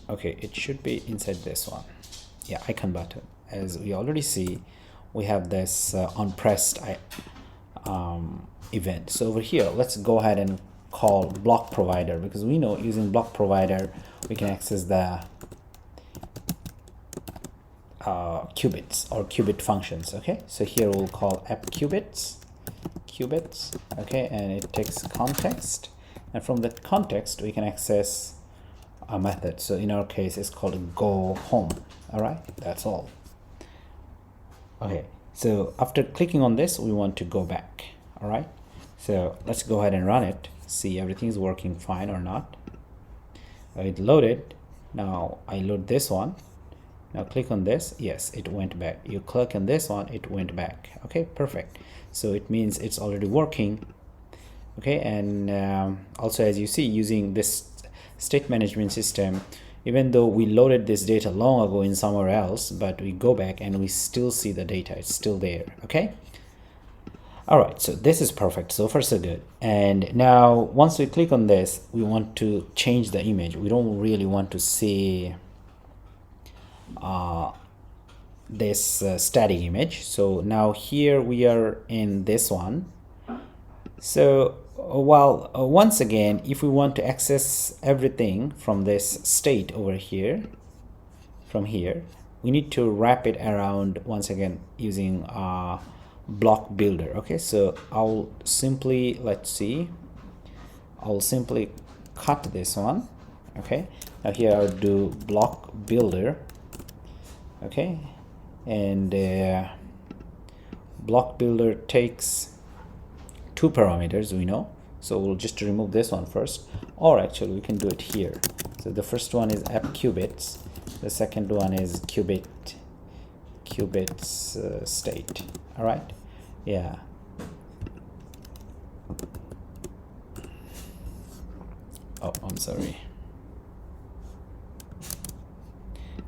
Okay, it should be inside this one. Yeah, icon button. As we already see, we have this onPressed event. So over here, let's go ahead and call BlocProvider, because we know using BlocProvider we can access the qubits or qubit functions. Okay, so here we'll call app qubits. Okay, and it takes context, and from that context we can access a method. So in our case it's called go home. All right, that's all. Okay, so after clicking on this, we want to go back. All right, so let's go ahead and run it, see everything is working fine or not. It loaded. Now I load this one. Now click on this. Yes, it went back. You click on this one, it went back. Okay, perfect. So it means it's already working. Okay, and also as you see, using this state management system, even though we loaded this data long ago in somewhere else, but we go back and we still see the data, it's still there. Okay, all right, so this is perfect. So far so good. And now once we click on this, we want to change the image. We don't really want to see this static image. So now here we are in this one. So once again, if we want to access everything from this state over here, from here, we need to wrap it around once again using BlocBuilder. Okay, so I'll simply, let's see, I'll simply cut this one. Okay, now here I'll do BlocBuilder. Okay, and BlocBuilder takes 2 parameters, we know, so we'll just remove this one first, or actually we can do it here. So the first one is app qubits, the second one is qubits state. All right, yeah, Oh, I'm sorry.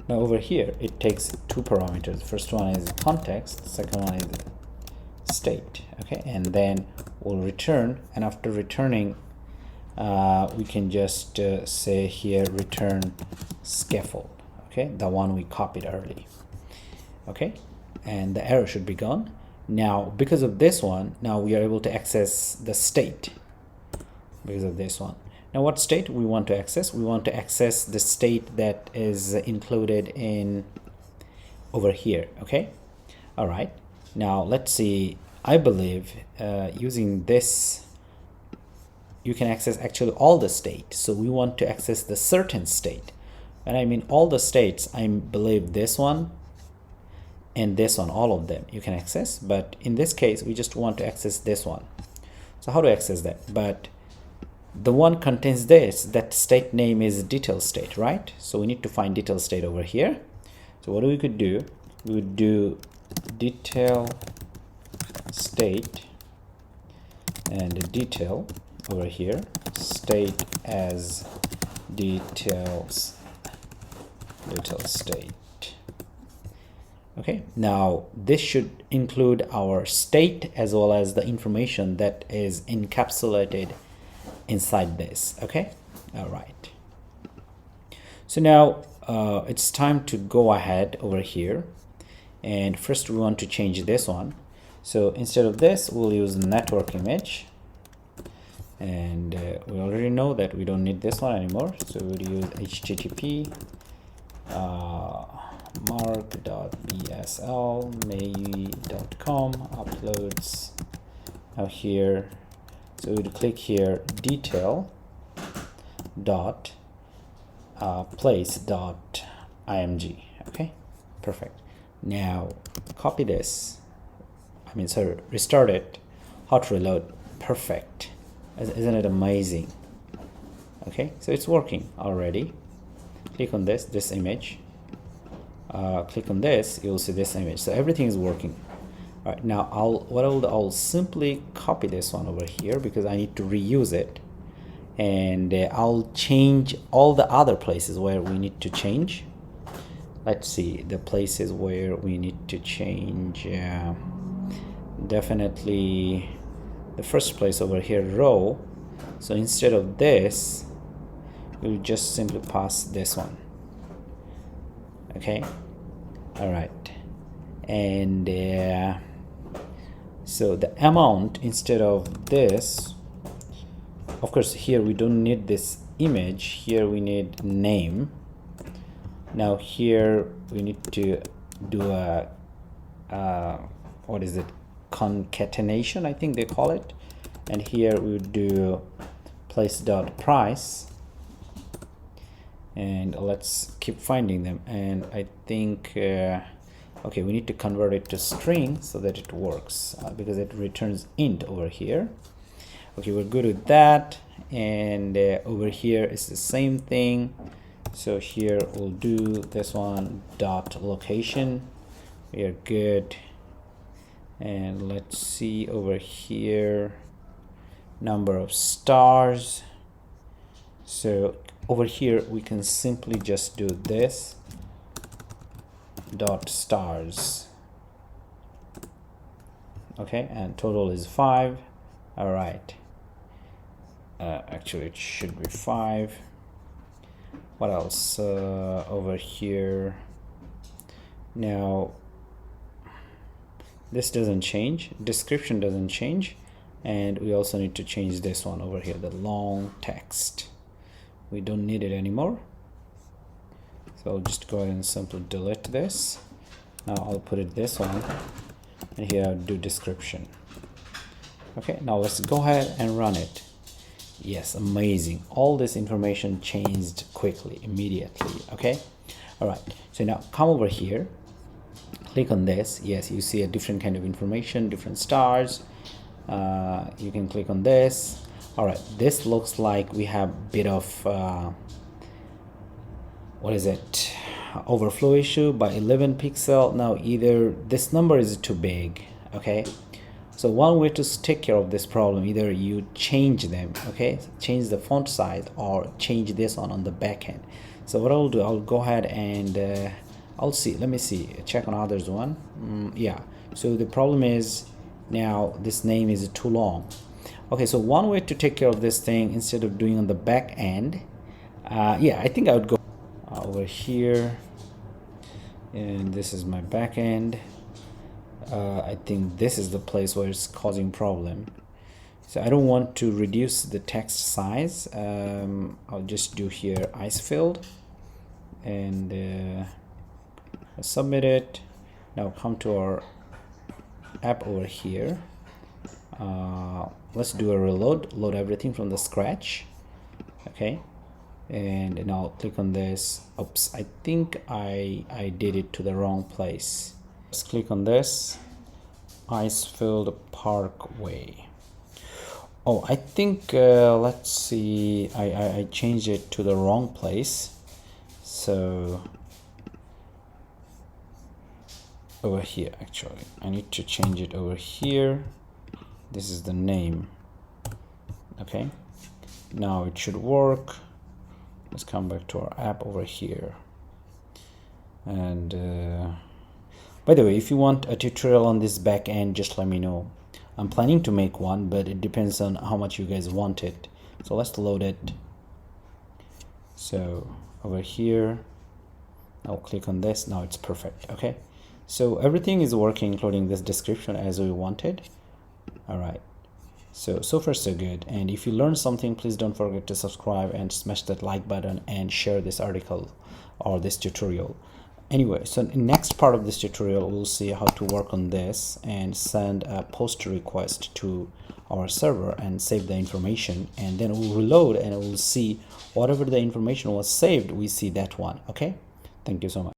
Now over here it takes two parameters. First one is context, second one is state. Okay, and then we'll return, and after returning we can just say here return scaffold. Okay, the one we copied early. Okay, and the error should be gone. Now because of this one, now we are able to access the state because of this one. Now what state we want to access? We want to access the state that is included in over here. Okay, all right, now let's see. I believe using this you can access actually all the state. So we want to access the certain state, and I mean all the states. I believe this one and this one, all of them you can access, but in this case we just want to access this one. So how to access that? But the one contains this, that state name is detail state, right? So we need to find detail state over here. So what we could do, we would do detail state and detail over here, state as detail state. Okay, now this should include our state as well as the information that is encapsulated inside this. Okay, all right, so now it's time to go ahead over here, and first we want to change this one. So instead of this we'll use network image, and we already know that we don't need this one anymore, so we'll use http mark.bsl uploads. Now here, so we'll click here detail dot place dot img. Okay, perfect. Now copy this, restart it, hot reload. Perfect. Isn't it amazing? Okay, so it's working already. Click on this image, click on this, you'll see this image. So everything is working. All right, now I'll simply copy this one over here because I need to reuse it, and I'll change all the other places where we need to change. Let's see the places where we need to change. Definitely the first place over here, row. So instead of this we'll just simply pass this one. Okay, all right, and so the amount, instead of this, of course here we don't need this image, here we need name. Now here we need to do a what is it, concatenation, I think they call it, and here we would do place.price, and let's keep finding them, and I think okay, we need to convert it to string so that it works, because it returns int over here. Okay, we're good with that, and over here is the same thing. So here we'll do this one dot location. We are good, and let's see over here, number of stars. So over here we can simply just do this dot stars. Okay, and total is 5. All right, actually it should be 5. What else over here? Now this doesn't change, description doesn't change, and we also need to change this one over here, the long text. We don't need it anymore, so I'll just go ahead and simply delete this. Now I'll put it this one, and here I'll do description. Okay, now let's go ahead and run it. Yes, amazing, all this information changed quickly, immediately. Okay, all right, so now come over here, click on this. Yes, you see a different kind of information, different stars. You can click on this. All right, this looks like we have a bit of what is it, overflow issue by 11 pixel. Now either this number is too big, okay, So one way to take care of this problem, either you change them, okay, change the font size, or change this on the back end. So what I'll do, I'll go ahead and I'll see, let me see, check on others one. Yeah, so the problem is now this name is too long. Okay, so one way to take care of this thing, instead of doing on the back end, yeah, I think I would go over here, and this is my back end. I think this is the place where it's causing problem. So I don't want to reduce the text size. I'll just do here ice filled, and submit it. Now come to our app over here. Let's do a reload, load everything from the scratch. Okay, and now click on this. Oops, I think I did it to the wrong place. Let's click on this, Icefield Parkway. Oh, I think let's see, I changed it to the wrong place. So over here, actually I need to change it over here. This is the name. Okay, now it should work. Let's come back to our app over here. And by the way, if you want a tutorial on this back end, just let me know. I'm planning to make one, but it depends on how much you guys want it. So let's load it. So over here, I'll click on this. Now it's perfect. Okay, so everything is working, including this description as we wanted. All right, so far so good. And if you learned something, please don't forget to subscribe and smash that like button and share this article or this tutorial. Anyway, so in next part of this tutorial, we'll see how to work on this and send a post request to our server and save the information, and then we'll reload and we'll see whatever the information was saved, we see that one. Okay, thank you so much.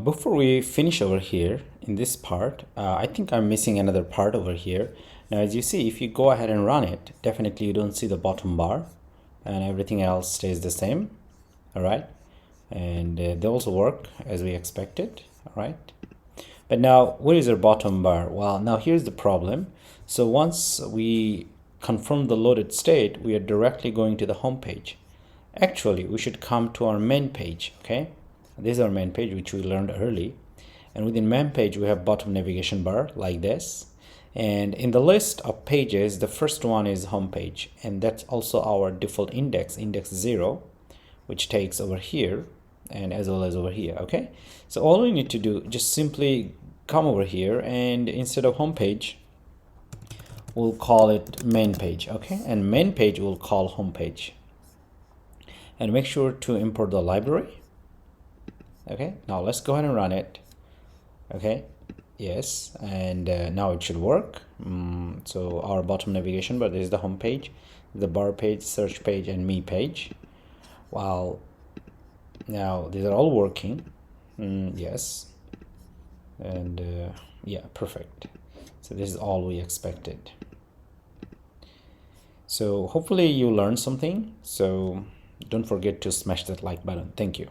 Before we finish over here in this part, I think I'm missing another part over here. Now, as you see, if you go ahead and run it, definitely you don't see the bottom bar, and everything else stays the same. All right, and they also work as we expected. All right, but now where is our bottom bar? Well, now here's the problem. So once we confirm the loaded state, we are directly going to the home page. Actually, we should come to our main page. Okay, this is our main page, which we learned early, and within main page we have bottom navigation bar like this, and in the list of pages, the first one is home page, and that's also our default index 0, which takes over here and as well as over here. Okay, so all we need to do, just simply come over here, and instead of home page, we'll call it main page. Okay, and main page we'll call home page, and make sure to import the library. Okay, now let's go ahead and run it. Okay, yes, and now it should work. So our bottom navigation bar, this is the home page, the bar page, search page, and me page. Well, now these are all working. Yes, and yeah, perfect. So this is all we expected. So hopefully you learned something. So don't forget to smash that like button. Thank you.